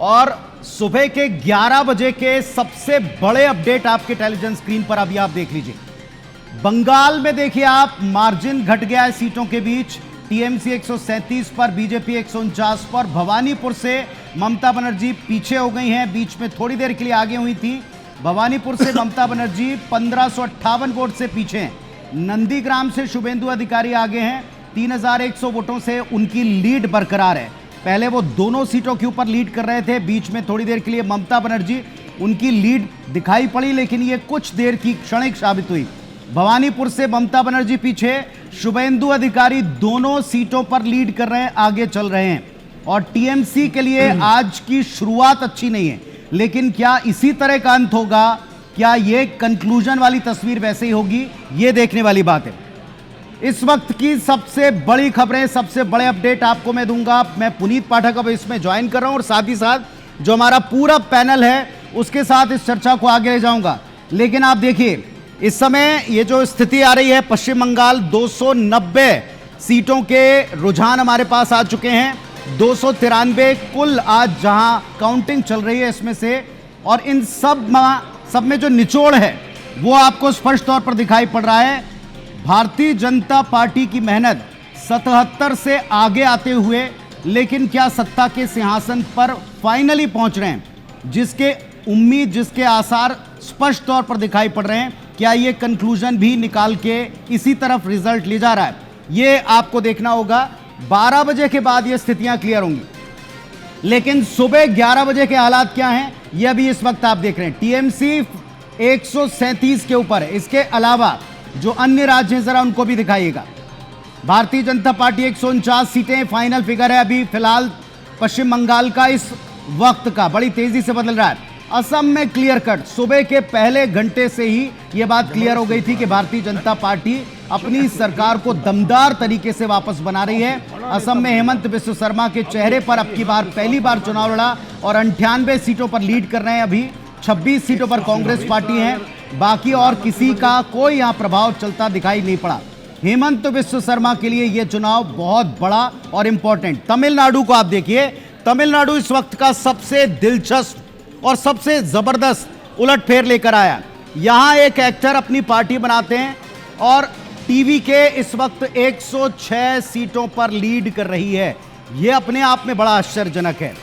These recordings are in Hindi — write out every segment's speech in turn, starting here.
और सुबह के 11 बजे के सबसे बड़े अपडेट आपके टेलीविजन स्क्रीन पर अभी आप देख लीजिए। बंगाल में देखिए आप, मार्जिन घट गया है सीटों के बीच। टीएमसी 137 पर, बीजेपी 149 पर। भवानीपुर से ममता बनर्जी पीछे हो गई हैं, बीच में थोड़ी देर के लिए आगे हुई थी। भवानीपुर से ममता बनर्जी 1558 वोट से पीछे हैं। नंदीग्राम से शुभेंदु अधिकारी आगे हैं, 3100 वोटों से उनकी लीड बरकरार है। पहले वो दोनों सीटों के ऊपर लीड कर रहे थे, बीच में थोड़ी देर के लिए ममता बनर्जी, उनकी लीड दिखाई पड़ी, लेकिन ये कुछ देर की क्षणिक साबित हुई। भवानीपुर से ममता बनर्जी पीछे, शुभेंदु अधिकारी दोनों सीटों पर लीड कर रहे हैं, आगे चल रहे हैं। और टीएमसी के लिए आज की शुरुआत अच्छी नहीं है, लेकिन क्या इसी तरह का अंत होगा? क्या ये कंक्लूजन वाली तस्वीर वैसे ही होगी? ये देखने वाली बात है। इस वक्त की सबसे बड़ी खबरें, सबसे बड़े अपडेट आपको मैं दूंगा। मैं पुनीत पाठक अब इसमें ज्वाइन कर रहा हूं और साथ ही साथ जो हमारा पूरा पैनल है उसके साथ इस चर्चा को आगे ले जाऊंगा। लेकिन आप देखिए, इस समय ये जो स्थिति आ रही है, पश्चिम बंगाल 290 सीटों के रुझान हमारे पास आ चुके हैं। 293 कुल आज जहां काउंटिंग चल रही है इसमें से, और इन सब में जो निचोड़ है वो आपको स्पष्ट तौर पर दिखाई पड़ रहा है। भारतीय जनता पार्टी की मेहनत 77 से आगे आते हुए, लेकिन क्या सत्ता के सिंहासन पर फाइनली पहुंच रहे हैं? जिसके उम्मीद, जिसके आसार स्पष्ट तौर पर दिखाई पड़ रहे हैं। क्या ये कंक्लूजन भी निकाल के इसी तरफ रिजल्ट ले जा रहा है? ये आपको देखना होगा। 12 बजे के बाद ये स्थितियां क्लियर होंगी, लेकिन सुबह 11 बजे के हालात क्या हैं ये अभी इस वक्त आप देख रहे हैं। टीएमसी 137 के ऊपर है, इसके अलावा जो अन्य राज्य हैं जरा उनको भी दिखाइएगा। भारतीय जनता पार्टी 149 सीटें फाइनल फिगर है अभी फिलहाल पश्चिम बंगाल का इस वक्त का, बड़ी तेजी से बदल रहा है। असम में क्लियर कट सुबह के पहले घंटे से ही यह बात क्लियर हो गई थी कि भारतीय जनता पार्टी अपनी सरकार को दमदार तरीके से वापस बना रही है। असम में हेमंत बिस्व शर्मा के चेहरे पर अब की बार पहली बार चुनाव लड़ा और 98 सीटों पर लीड कर रहे हैं। अभी 26 सीटों पर कांग्रेस पार्टी है, बाकी और किसी का कोई यहां प्रभाव चलता दिखाई नहीं पड़ा। हेमंत बिस्व शर्मा के लिए यह चुनाव बहुत बड़ा और इंपॉर्टेंट। तमिलनाडु को आप देखिए, तमिलनाडु इस वक्त का सबसे दिलचस्प और सबसे जबरदस्त उलटफेर लेकर आया। यहां एक एक्टर अपनी पार्टी बनाते हैं और टीवी के इस वक्त 106 सीटों पर लीड कर रही है। यह अपने आप में बड़ा आश्चर्यजनक है।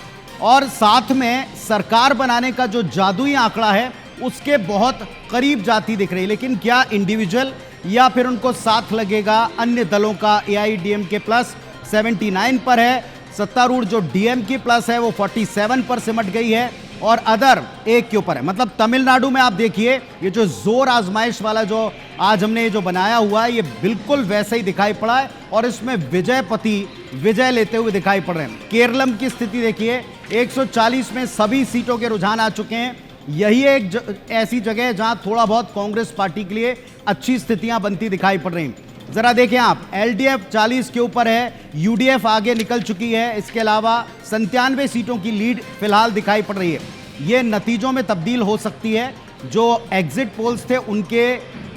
और साथ में सरकार बनाने का जो जादुई आंकड़ा है उसके बहुत करीब जाती दिख रही है। लेकिन क्या इंडिविजुअल या फिर उनको साथ लगेगा अन्य दलों का? एआईडीएमके प्लस 79 पर है, सत्तारूढ़ जो डीएमके प्लस है वो 47 पर सिमट गई है, और अदर 1 के ऊपर है। मतलब तमिलनाडु में आप देखिए, ये जो जोर आजमाइश वाला जो आज हमने जो बनाया हुआ है ये बिल्कुल वैसे ही दिखाई पड़ा है, और इसमें विजयपति विजय लेते हुए दिखाई पड़ रहे हैं। केरलम की स्थिति देखिए, 140 में सभी सीटों के रुझान आ चुके हैं। यही एक ऐसी जगह है जहां थोड़ा बहुत कांग्रेस पार्टी के लिए अच्छी स्थितियां बनती दिखाई पड़ रही हैं। जरा देखें आप, एलडीएफ 40 के ऊपर है, यूडीएफ आगे निकल चुकी है। इसके अलावा 97 सीटों की लीड फिलहाल दिखाई पड़ रही है। ये नतीजों में तब्दील हो सकती है। जो एग्जिट पोल्स थे उनके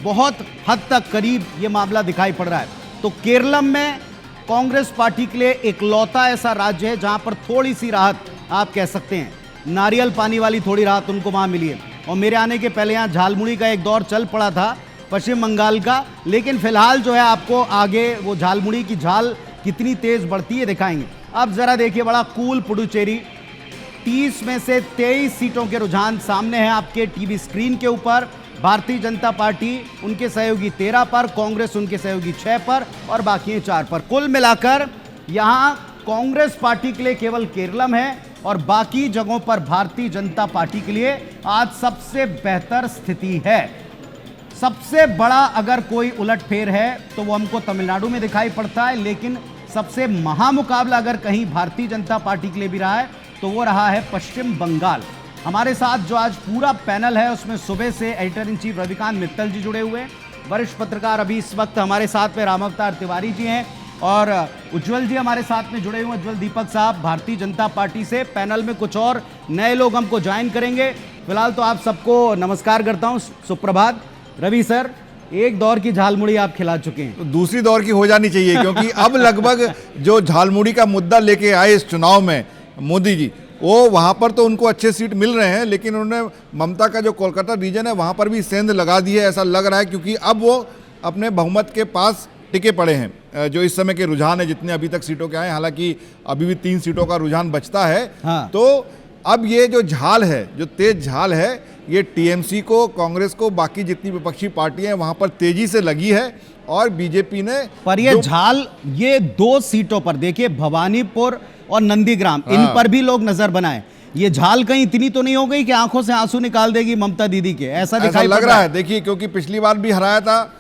बहुत हद तक करीब ये मामला दिखाई पड़ रहा है। तो केरलम में कांग्रेस पार्टी के लिए इकलौता ऐसा राज्य है जहां पर थोड़ी सी राहत आप कह सकते हैं, नारियल पानी वाली थोड़ी राहत उनको वहां मिली है। और मेरे आने के पहले यहां झालमुड़ी का एक दौर चल पड़ा था पश्चिम बंगाल का, लेकिन फिलहाल जो है आपको आगे वो झालमुड़ी की झाल कितनी तेज बढ़ती है दिखाएंगे। अब जरा देखिए, बड़ा कूल पुडुचेरी, 30 में से 23 सीटों के रुझान सामने हैं आपके टीवी स्क्रीन के ऊपर। भारतीय जनता पार्टी उनके सहयोगी 13 पर, कांग्रेस उनके सहयोगी 6 पर, और बाकी 4 पर। कुल मिलाकर यहां कांग्रेस पार्टी के लिए केवल केरलम है और बाकी जगहों पर भारतीय जनता पार्टी के लिए आज सबसे बेहतर स्थिति है। सबसे बड़ा अगर कोई उलटफेर है तो वो हमको तमिलनाडु में दिखाई पड़ता है, लेकिन सबसे महामुकाबला अगर कहीं भारतीय जनता पार्टी के लिए भी रहा है तो वो रहा है पश्चिम बंगाल। हमारे साथ जो आज पूरा पैनल है उसमें सुबह से editor in chief Ravikant Mittal ji जुड़े हुए हैं, वरिष्ठ पत्रकार अभी इस वक्त हमारे साथ में राम अवतार तिवारी जी हैं, और उज्जवल जी हमारे साथ में जुड़े हुए हैं, उज्जवल दीपक साहब भारतीय जनता पार्टी से। पैनल में कुछ और नए लोग हमको ज्वाइन करेंगे। फिलहाल तो आप सबको नमस्कार करता हूँ, सुप्रभात। रवि सर, एक दौर की झालमुड़ी आप खिला चुके हैं, तो दूसरी दौर की हो जानी चाहिए, क्योंकि अब लगभग जो झालमुड़ी का मुद्दा लेके आए इस चुनाव में मोदी जी, वो वहाँ पर तो उनको अच्छे सीट मिल रहे हैं, लेकिन उन्होंने ममता का जो कोलकाता रीजन है वहाँ पर भी सेंध लगा दी है, ऐसा लग रहा है, क्योंकि अब वो अपने बहुमत के पास टिके पड़े हैं। जो इस समय के रुझान है, जितने अभी तक सीटों के आए, हालांकि अभी भी 3 सीटों का रुझान बचता है। हाँ। तो अब ये जो झाल है, जो तेज झाल है, ये टीएमसी को, कांग्रेस को, बाकी जितनी विपक्षी पार्टियां हैं वहां पर तेजी से लगी है। और बीजेपी ने पर ये झाल, ये 2 सीटों पर देखिए, भवानीपुर और नंदीग्राम, इन पर भी लोग नजर बनाए। ये झाल कहीं इतनी तो नहीं हो गई कि आंखों से आंसू निकाल देगी ममता दीदी के, ऐसा दिखाई लग रहा है। देखिए, क्योंकि पिछली बार भी हराया था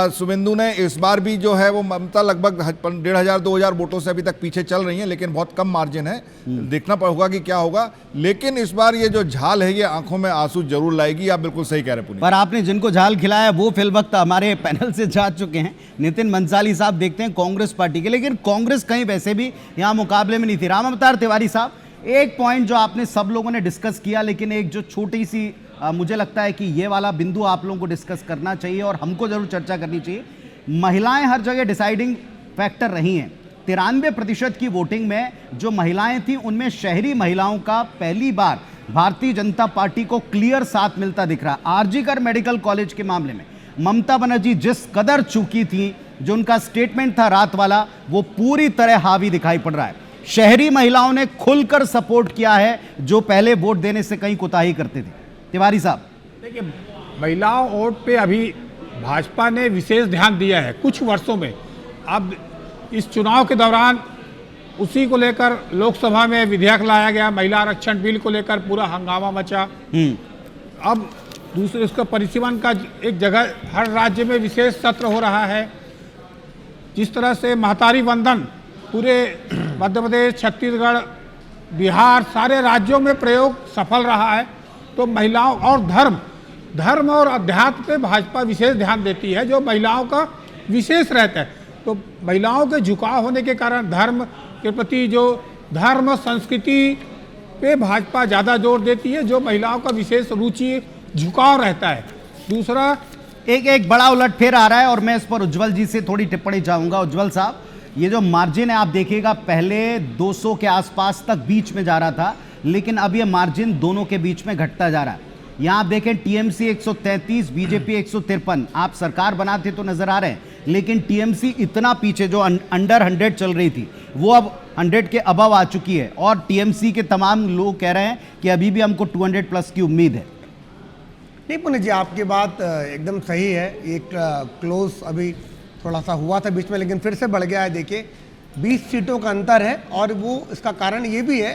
शुभेंदु ने, इस बार भी जो है वो ममता लगभग 1500-2000 वोटों से अभी तक पीछे चल रही हैं, लेकिन बहुत कम मार्जिन है। देखना होगा कि क्या होगा, लेकिन इस बार ये जो झाल है ये आंखों में आंसू जरूर लाएगी। आप बिल्कुल सही कह रहे हैं। पर आपने जिनको झाल खिलाया वो फिल वक्त हमारे पैनल से जा चुके हैं। नितिन मंसाली साहब देखते हैं कांग्रेस पार्टी के, लेकिन कांग्रेस कहीं वैसे भी यहाँ मुकाबले में नहीं थी। राम अवतार तिवारी साहब, एक पॉइंट जो आपने सब लोगों ने डिस्कस किया, लेकिन एक जो छोटी सी मुझे लगता है कि ये वाला बिंदु आप लोगों को डिस्कस करना चाहिए और हमको जरूर चर्चा करनी चाहिए। महिलाएं हर जगह डिसाइडिंग फैक्टर रही हैं। 93% की वोटिंग में जो महिलाएं थी, उनमें शहरी महिलाओं का पहली बार भारतीय जनता पार्टी को क्लियर साथ मिलता दिख रहा। आरजीकर मेडिकल कॉलेज के मामले में ममता बनर्जी जिस कदर चूकी थी, जो उनका स्टेटमेंट था रात वाला, वो पूरी तरह हावी दिखाई पड़ रहा है। शहरी महिलाओं ने खुलकर सपोर्ट किया है, जो पहले वोट देने से कहीं कोताही करते थे। तिवारी साहब, देखिए, महिलाओं वोट पे अभी भाजपा ने विशेष ध्यान दिया है कुछ वर्षों में। अब इस चुनाव के दौरान उसी को लेकर लोकसभा में विधेयक लाया गया, महिला आरक्षण बिल को लेकर पूरा हंगामा मचा। अब दूसरे उसका परिसीमन का एक जगह हर राज्य में विशेष सत्र हो रहा है। जिस तरह से महतारी वंदन पूरे मध्य प्रदेश, छत्तीसगढ़, बिहार, सारे राज्यों में प्रयोग सफल रहा है। तो महिलाओं और धर्म और अध्यात्म पे भाजपा विशेष ध्यान देती है, जो महिलाओं का विशेष रहता है। तो महिलाओं के झुकाव होने के कारण धर्म के प्रति, जो धर्म संस्कृति पे भाजपा ज़्यादा जोर देती है, जो महिलाओं का विशेष रुचि झुकाव रहता है। दूसरा, एक बड़ा उलटफेर आ रहा है और मैं इस पर उज्जवल जी से थोड़ी टिप्पणी चाहूंगा। उज्जवल साहब, ये जो मार्जिन है आप देखिएगा, पहले 200 के आसपास तक बीच में जा रहा था, लेकिन अब ये मार्जिन दोनों के बीच में घटता जा रहा है। यहाँ आप देखें, टीएमसी 133, बीजेपी 153। आप सरकार बनाते तो नजर आ रहे हैं, लेकिन टीएमसी इतना पीछे, जो अंडर 100 चल रही थी, वो अब 100 के अबव आ चुकी है। और टीएमसी के तमाम लोग कह रहे हैं कि अभी भी हमको 200 प्लस की उम्मीद है। नहीं पुनीत जी, आपकी बात एकदम सही है। एक क्लोज अभी थोड़ा सा हुआ था बीच में, लेकिन फिर से बढ़ गया है। देखिए, 20 सीटों का अंतर है, और वो इसका कारण ये भी है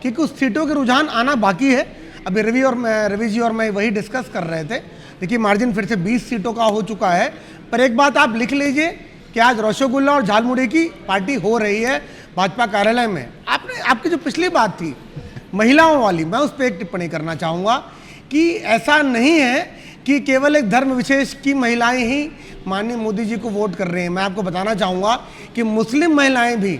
कि कुछ सीटों के रुझान आना बाकी है। अभी रवि जी और मैं वही डिस्कस कर रहे थे। देखिए, मार्जिन फिर से 20 सीटों का हो चुका है। पर एक बात आप लिख लीजिए कि आज रसगुल्ला और झालमुड़ी की पार्टी हो रही है भाजपा कार्यालय में। आपकी जो पिछली बात थी महिलाओं वाली, मैं उस पर एक टिप्पणी करना चाहूँगा कि ऐसा नहीं है कि केवल एक धर्म विशेष की महिलाएं ही माननीय मोदी जी को वोट कर रही हैं। मैं आपको बताना चाहूँगा कि मुस्लिम महिलाएं भी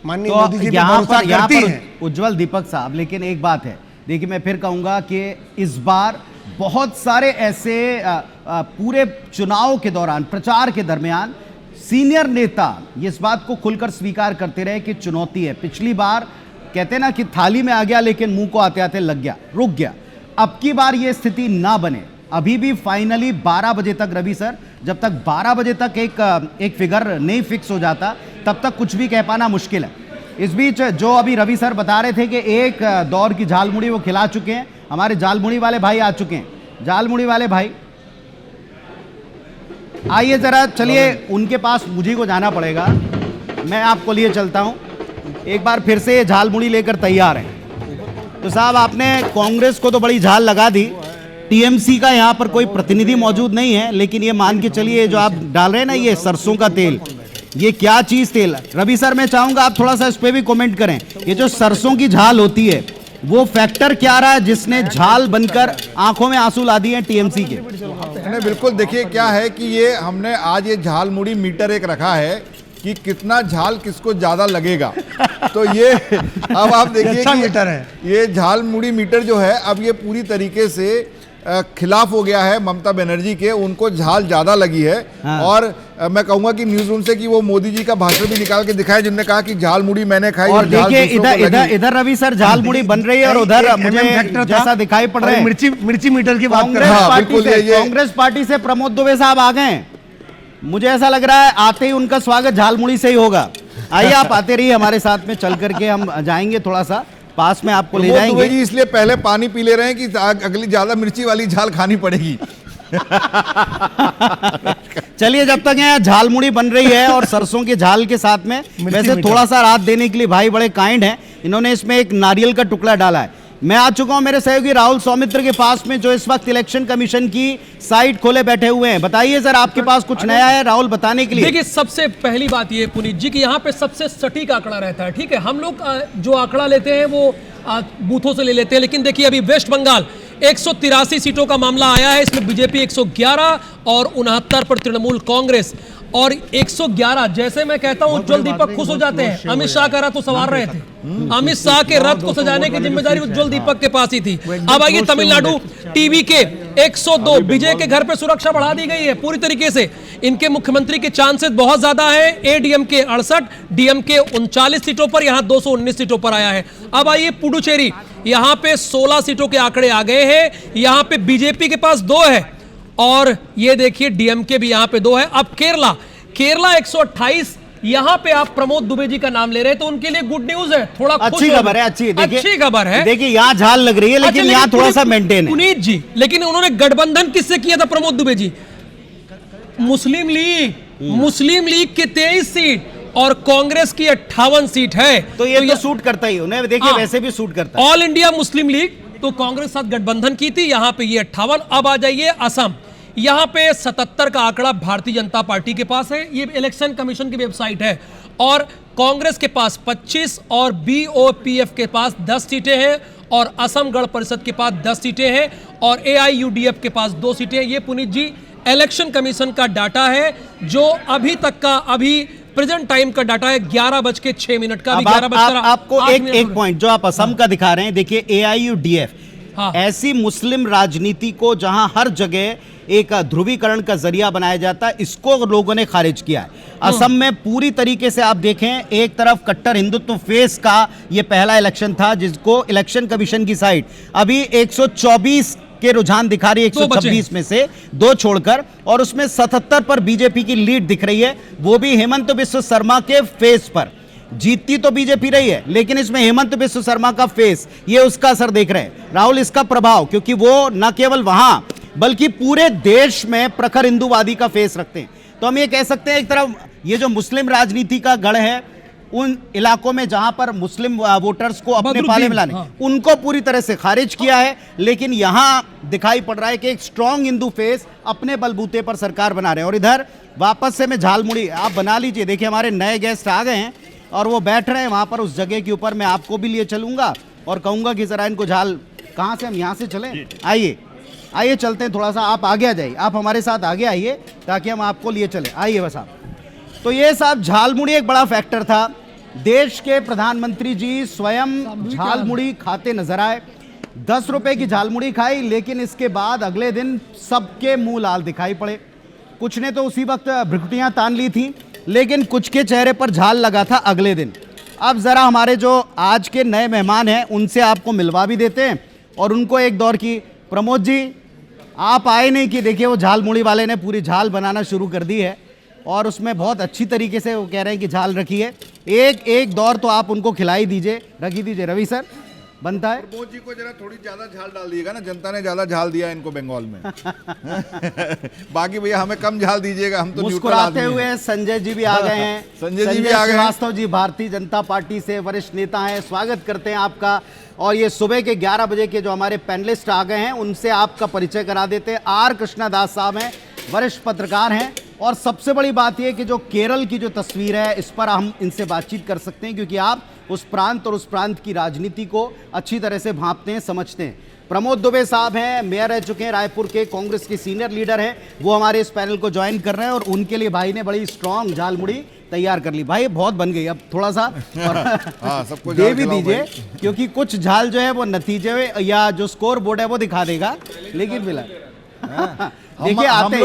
माननीय मोदी जी पर भरोसा करती हैं। उज्जवल दीपक साहब, लेकिन एक बात है, देखिए मैं फिर कहूंगा कि इस बार बहुत सारे ऐसे पूरे चुनाव के दौरान, प्रचार के दरमियान, सीनियर नेता इस बात को खुलकर स्वीकार करते रहे कि चुनौती है। पिछली बार कहते ना कि थाली में आ गया, लेकिन मुंह को आते आते लग गया, रुक गया। अब की बार ये स्थिति ना बने। अभी भी फाइनली 12 बजे तक, रवि सर, जब तक 12 बजे तक एक फिगर नहीं फिक्स हो जाता, तब तक कुछ भी कह पाना मुश्किल है। इस बीच जो अभी रवि सर बता रहे थे कि एक दौर की झालमुड़ी वो खिला चुके हैं, हमारे झालमुड़ी वाले भाई आ चुके हैं। झालमुड़ी वाले भाई आइए जरा, चलिए उनके पास मुझे को जाना पड़ेगा, मैं आपको लिए चलता हूं। एक बार फिर से झालमुड़ी लेकर तैयार हैं। तो साहब, आपने कांग्रेस को तो बड़ी झाल लगा दी, टीएमसी का यहाँ पर कोई प्रतिनिधि मौजूद नहीं है, लेकिन ये मान के चलिए जो आप डाल रहे हैं ना, ये सरसों का तेल, ये क्या चीज तेल। रवि सर, मैं चाहूंगा आप थोड़ा सा इस पे भी कमेंट करें। ये जो सरसों की झाल होती है, वो फैक्टर क्या रहा है जिसने झाल बनकर आंखों में आंसू ला दिए टीएमसी के? नहीं, बिल्कुल। देखिए क्या है कि ये हमने आज ये झाल मुड़ी मीटर एक रखा है कि कितना झाल किसको ज्यादा लगेगा। तो ये अब आप देखिए अच्छा कि मीटर है ये झाल मुड़ी मीटर जो है, अब ये पूरी तरीके से खिलाफ हो गया है ममता बनर्जी के, उनको झाल ज्यादा लगी है। हाँ। और मैं कहूंगा कि न्यूज रूम से कि वो मोदी जी का भाषण भी निकाल के दिखाया जिनने कहा कि झाल मुड़ी मैंने खाई और झाल देखिए दूसरों को लगी। इधर रवि सर झाल मुड़ी बन रही है और उधर मुझे जैसा दिखाई पड़ रहा है मिर्ची मीटर की बात कर कांग्रेस रहे हैं। हाँ, पार्टी बिल्कुल, से ये- कांग्रेस पार्टी से प्रमोद दुबे साहब आ गए हैं। मुझे ऐसा लग रहा है आते ही उनका स्वागत झालमुड़ी से ही होगा। आइए आप आते रहिए हमारे साथ में, चल करके हम जाएंगे, थोड़ा सा पास में आपको ले प्रमोद दुबे जाएंगे। जी इसलिए पहले पानी पी ले रहे हैं कि अगली ज्यादा मिर्ची वाली झाल खानी पड़ेगी। चलिए, जब तक यहाँ झालमुड़ी बन रही है और सरसों के झाल के साथ में वैसे मीठा। थोड़ा सा राहत देने के लिए भाई बड़े काइंड हैं, इन्होंने इसमें एक नारियल का टुकड़ा डाला है। मैं आ चुका हूं मेरे सहयोगी राहुल सौमित्र के पास में, जो इस वक्त इलेक्शन कमीशन की साइट खोले बैठे हुए हैं। बताइए सर, आपके पास कुछ नया है राहुल बताने के लिए? देखिए, सबसे पहली बात ये पुनीत जी कि यहाँ पे सबसे सटीक आंकड़ा रहता है। ठीक है, हम लोग जो आंकड़ा लेते हैं वो बूथों से ले लेते हैं, लेकिन देखिए अभी वेस्ट बंगाल 183 सीटों का मामला आया है। इसमें बीजेपी 111 और 69 पर तृणमूल कांग्रेस, और 111 जैसे मैं कहता हूं उज्जवल दीपक खुश हो जाते हैं। अमित शाह का रथ तो सवार रहे थे, अमित शाह के रथ को सजाने की जिम्मेदारी उज्जवल दीपक के पास ही थी। अब आइए तमिलनाडु, टीवी के 102, विजय के घर पे सुरक्षा बढ़ा दी गई है पूरी तरीके से। इनके मुख्यमंत्री के चांसेस बहुत ज्यादा है। एडीएमके 68, डीएमके 39 सीटों पर, यहां 219 सीटों पर आया है। अब आइए पुडुचेरी, यहां पे 16 सीटों के आंकड़े आ गए हैं। यहां पे बीजेपी के पास 2 है और ये देखिए डीएमके भी यहां पे 2 है। अब केरला 128, यहां पे आप प्रमोद दुबे जी का नाम ले रहे हैं तो उनके लिए गुड न्यूज है, थोड़ा खुश अच्छी हो खबर है, अच्छी खबर है। देखिए यहाँ झाल लग रही है, लेकिन अच्छा, यहाँ थोड़ा पुनीत- सा मेंटेन है। पुनीत जी, लेकिन उन्होंने गठबंधन किससे किया था प्रमोद दुबे जी? मुस्लिम लीग के 23 सीट और कांग्रेस की 58 सीट है। तो ये तो सूट करता ही उन्हें, देखिए हाँ। वैसे भी सूट करता है। ऑल इंडिया मुस्लिम लीग तो कांग्रेस साथ गठबंधन की थी, यहां पे ये 58। अब आ जाइए असम, यहां पे 77 का आंकड़ा भारतीय जनता पार्टी के पास है। ये इलेक्शन कमीशन की वेबसाइट है। और कांग्रेस के पास 25 और बीओपीएफ के पास 10 सीटें हैं और असम गण परिषद के पास 10 सीटें हैं और एआईयूडीएफ के पास 2 सीटें हैं। ये पुनीत जी इलेक्शन कमीशन का डाटा है, जो अभी तक का, अभी प्रेजेंट टाइम का डाटा है 11:06 का। अब आपको एक पॉइंट जो आप असम का दिखा रहे हैं, देखिए एआईयूडीएफ, हाँ। ऐसी मुस्लिम राजनीति को जहां हर जगह एक ध्रुवीकरण का जरिया बनाया जाता है, इसको लोगों ने खारिज किया है। असम में पूरी तरीके से आप देखें, एक तरफ कट्टर हिंदुत्व फेस का ये पहला इलेक्शन था, जिसको इलेक्शन कमीशन की साइट अभी 124 के रुझान दिखा रही है, 126 में से 2 छोड़कर, और उसमें 77 पर बीजेपी की लीड दिख रही है, वो भी हेमंत बिस्व शर्मा के फेस पर। जीतती तो बीजेपी रही है, लेकिन इसमें हेमंत बिस्व शर्मा का फेस, ये उसका असर देख रहे हैं राहुल, इसका प्रभाव, क्योंकि वो न केवल वहां बल्कि पूरे देश में प्रखर हिंदूवादी का फेस रखते हैं। तो हम ये कह सकते हैं, एक तरफ ये जो मुस्लिम राजनीति का गढ़ है, उन इलाकों में जहां पर मुस्लिम वोटर्स को अपने पाले में लाने, उनको पूरी तरह से खारिज किया है। लेकिन यहां दिखाई पड़ रहा है कि एक स्ट्रॉन्ग हिंदू फेस अपने बलबूते पर सरकार बना रहे हैं। और इधर वापस से मैं झालमुड़ी आप बना लीजिए, देखिए हमारे नए गेस्ट आ गए हैं और वो बैठ रहे हैं वहां पर उस जगह के ऊपर। मैं आपको भी लिए चलूंगा और कहूंगा कि जरा इनको झाल, कहां से हम यहां से चलें? आइए चलते हैं, थोड़ा सा आप आगे आ जाइए, आप हमारे साथ आगे आइए ताकि हम आपको लिए चले। आइए बस आप। तो ये साहब झालमुड़ी एक बड़ा फैक्टर था। देश के प्रधानमंत्री जी स्वयं झालमुड़ी खाते नजर आए, 10 रुपए की झालमुड़ी खाई, लेकिन इसके बाद अगले दिन सबके मुंह लाल दिखाई पड़े। कुछ ने तो उसी वक्त भ्रुकुटियां तान ली थी, लेकिन कुछ के चेहरे पर झाल लगा था अगले दिन। अब जरा हमारे जो आज के नए मेहमान हैं उनसे आपको मिलवा भी देते हैं और उनको एक दौर की। प्रमोद जी, आप आए नहीं कि देखिए वो झालमुड़ी वाले ने पूरी झाल बनाना शुरू कर दी है और उसमें बहुत अच्छी तरीके से वो कह रहे हैं कि झाल रखी है। एक दौर तो आप उनको खिलाई दीजिए, रखी दीजिए। रवि सर, बनता है? प्रमोद जी को जरा थोड़ी ज्यादा झाल डाल दिएगा ना, जनता ने ज्यादा झाल दिया इनको बंगाल में। बाकी भैया हमें कम झाल दीजिएगा, हम तो मुस्कुराते हुए संजय जी भी आ गए हैं। संजय जी भी आ गए। श्रीवास्तव जी भारतीय जनता पार्टी से वरिष्ठ नेता हैं, स्वागत करते हैं आपका। और ये सुबह के 11 बजे के जो हमारे पैनलिस्ट आ गए हैं उनसे आपका परिचय करा देते हैं। आर कृष्णदास साहब हैं, वरिष्ठ पत्रकार हैं। और सबसे बड़ी बात यह कि जो केरल की जो तस्वीर है, इस पर हम इनसे बातचीत कर सकते हैं, क्योंकि आप उस प्रांत और उस प्रांत की राजनीति को अच्छी तरह से भांपते हैं, समझते हैं। प्रमोद दुबे साहब हैं, मेयर रह चुके हैं रायपुर के, कांग्रेस के सीनियर लीडर हैं, वो हमारे इस पैनल को ज्वाइन कर रहे हैं और उनके लिए भाई ने बड़ी स्ट्रांग झालमुड़ी तैयार कर ली भाई, बहुत बन गई, अब थोड़ा सा हाँ, सबको दे झाल भी खिलाओ दीजिए, भाई। क्योंकि कुछ झाल जो है वो नतीजे में या जो स्कोर बोर्ड है वो दिखा देगा, लेकिन फिलहाल देखिए आते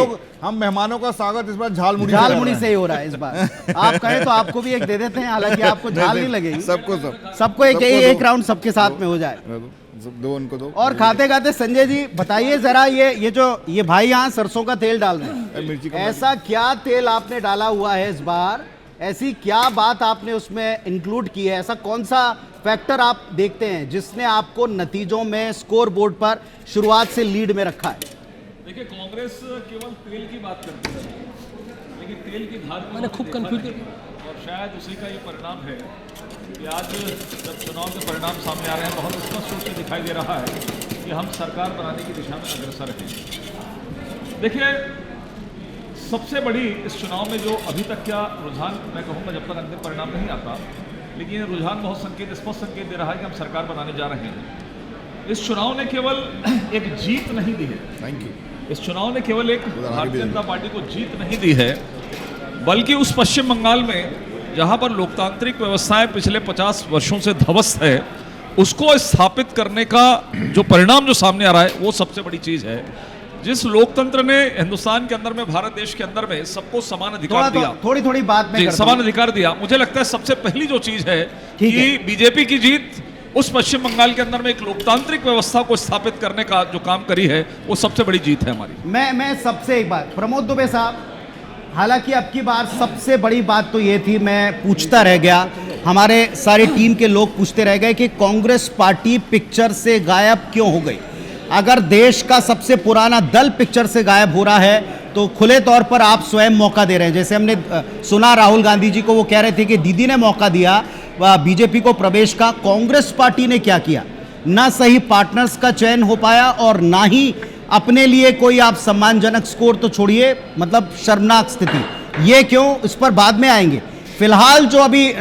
हम मेहमानों का स्वागत इस बार झाल मुड़ी झाल मुड़ी से ही हो रहा है इस बार। आप कहें तो आपको भी एक दे देते हैं, हालांकि आपको झाल नहीं लगेगी, सबको सबको एक राउंड सबके साथ में हो जाए। दो उनको दो। और खाते खाते संजय जी बताइए जरा, ये भाई यहाँ सरसों का तेल डाल रहे हैं, मिर्ची का ऐसा क्या तेल आपने डाला हुआ है इस बार, ऐसी क्या बात आपने उसमें इंक्लूड की है, ऐसा कौन सा फैक्टर आप देखते हैं जिसने आपको नतीजों में स्कोर बोर्ड पर शुरुआत से लीड में रखा है? देखिए, कांग्रेस केवल तेल की बात करती है, लेकिन तेल की धार मैंने खूब कंफ्यूज और शायद उसी का ये परिणाम है कि आज जब चुनाव के परिणाम सामने आ रहे हैं, बहुत स्पष्ट रूप से दिखाई दे रहा है कि हम सरकार बनाने की दिशा में अग्रसर हैं। देखिए, सबसे बड़ी इस चुनाव में जो अभी तक क्या रुझान, मैं कहूँगा जब तक अंतिम परिणाम नहीं आता, लेकिन ये रुझान बहुत स्पष्ट संकेत दे रहा है कि हम सरकार बनाने जा रहे हैं। इस चुनाव ने केवल एक जीत नहीं दी है, थैंक यू। इस चुनाव ने केवल एक भारतीय जनता पार्टी को जीत नहीं दी है, बल्कि उस पश्चिम बंगाल में जहां पर लोकतांत्रिक व्यवस्थाएं पिछले 50 वर्षों से ध्वस्त है, उसको स्थापित करने का जो परिणाम जो सामने आ रहा है, वो सबसे बड़ी चीज है। जिस लोकतंत्र ने हिंदुस्तान के अंदर में, भारत देश के अंदर में सबको समान अधिकार दिया, थोड़ी बात में समान अधिकार दिया, मुझे लगता है सबसे पहली जो चीज है कि बीजेपी की जीत उस पश्चिम बंगाल के अंदर में एक लोकतांत्रिक व्यवस्था को स्थापित करने का जो काम करी है, वो सबसे बड़ी जीत है हमारी। मैं सबसे एक बात, प्रमोद दुबे साहब, हालांकि अब की बार सबसे बड़ी बात तो ये थी, मैं पूछता रह गया, हमारे सारी टीम के लोग पूछते रह गए कि कांग्रेस पार्टी पिक्चर से गायब क्यों हो गई। अगर देश का सबसे पुराना दल पिक्चर से गायब हो रहा है तो खुले तौर पर आप स्वयं मौका दे रहे हैं। जैसे हमने सुना राहुल गांधी जी को, वो कह रहे थे कि दीदी ने मौका दिया बीजेपी को प्रवेश का, कांग्रेस पार्टी ने क्या किया? ना सही पार्टनर्स का चयन हो पाया और ना ही अपने लिए कोई आप सम्मानजनक स्कोर तो छोड़िए, मतलब शर्मनाक स्थिति। ये क्यों, इस पर बाद में आएंगे। फिलहाल जो अभी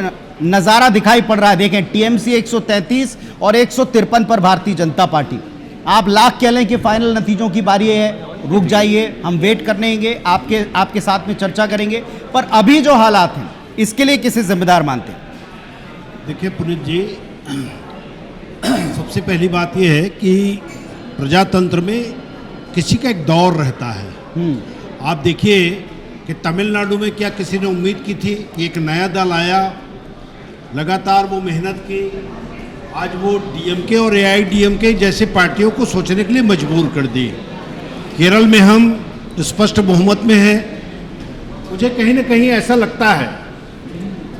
नज़ारा दिखाई पड़ रहा है, देखें टीएमसी 133 और 153 पर भारतीय जनता पार्टी। आप लाख कह लें कि फाइनल नतीजों की बारी है, रुक जाइए, हम वेट करने देंगे, आपके साथ में चर्चा करेंगे, पर अभी जो हालात हैं इसके लिए किसे जिम्मेदार मानते हैं? देखिए पुनीत जी, सबसे पहली बात यह है कि प्रजातंत्र में किसी का एक दौर रहता है। आप देखिए कि तमिलनाडु में क्या किसी ने उम्मीद की थी कि एक नया दल आया, लगातार वो मेहनत की, आज वो डीएमके और एआईडीएमके जैसे पार्टियों को सोचने के लिए मजबूर कर दी। केरल में हम स्पष्ट बहुमत में हैं। मुझे कहीं ना कहीं ऐसा लगता है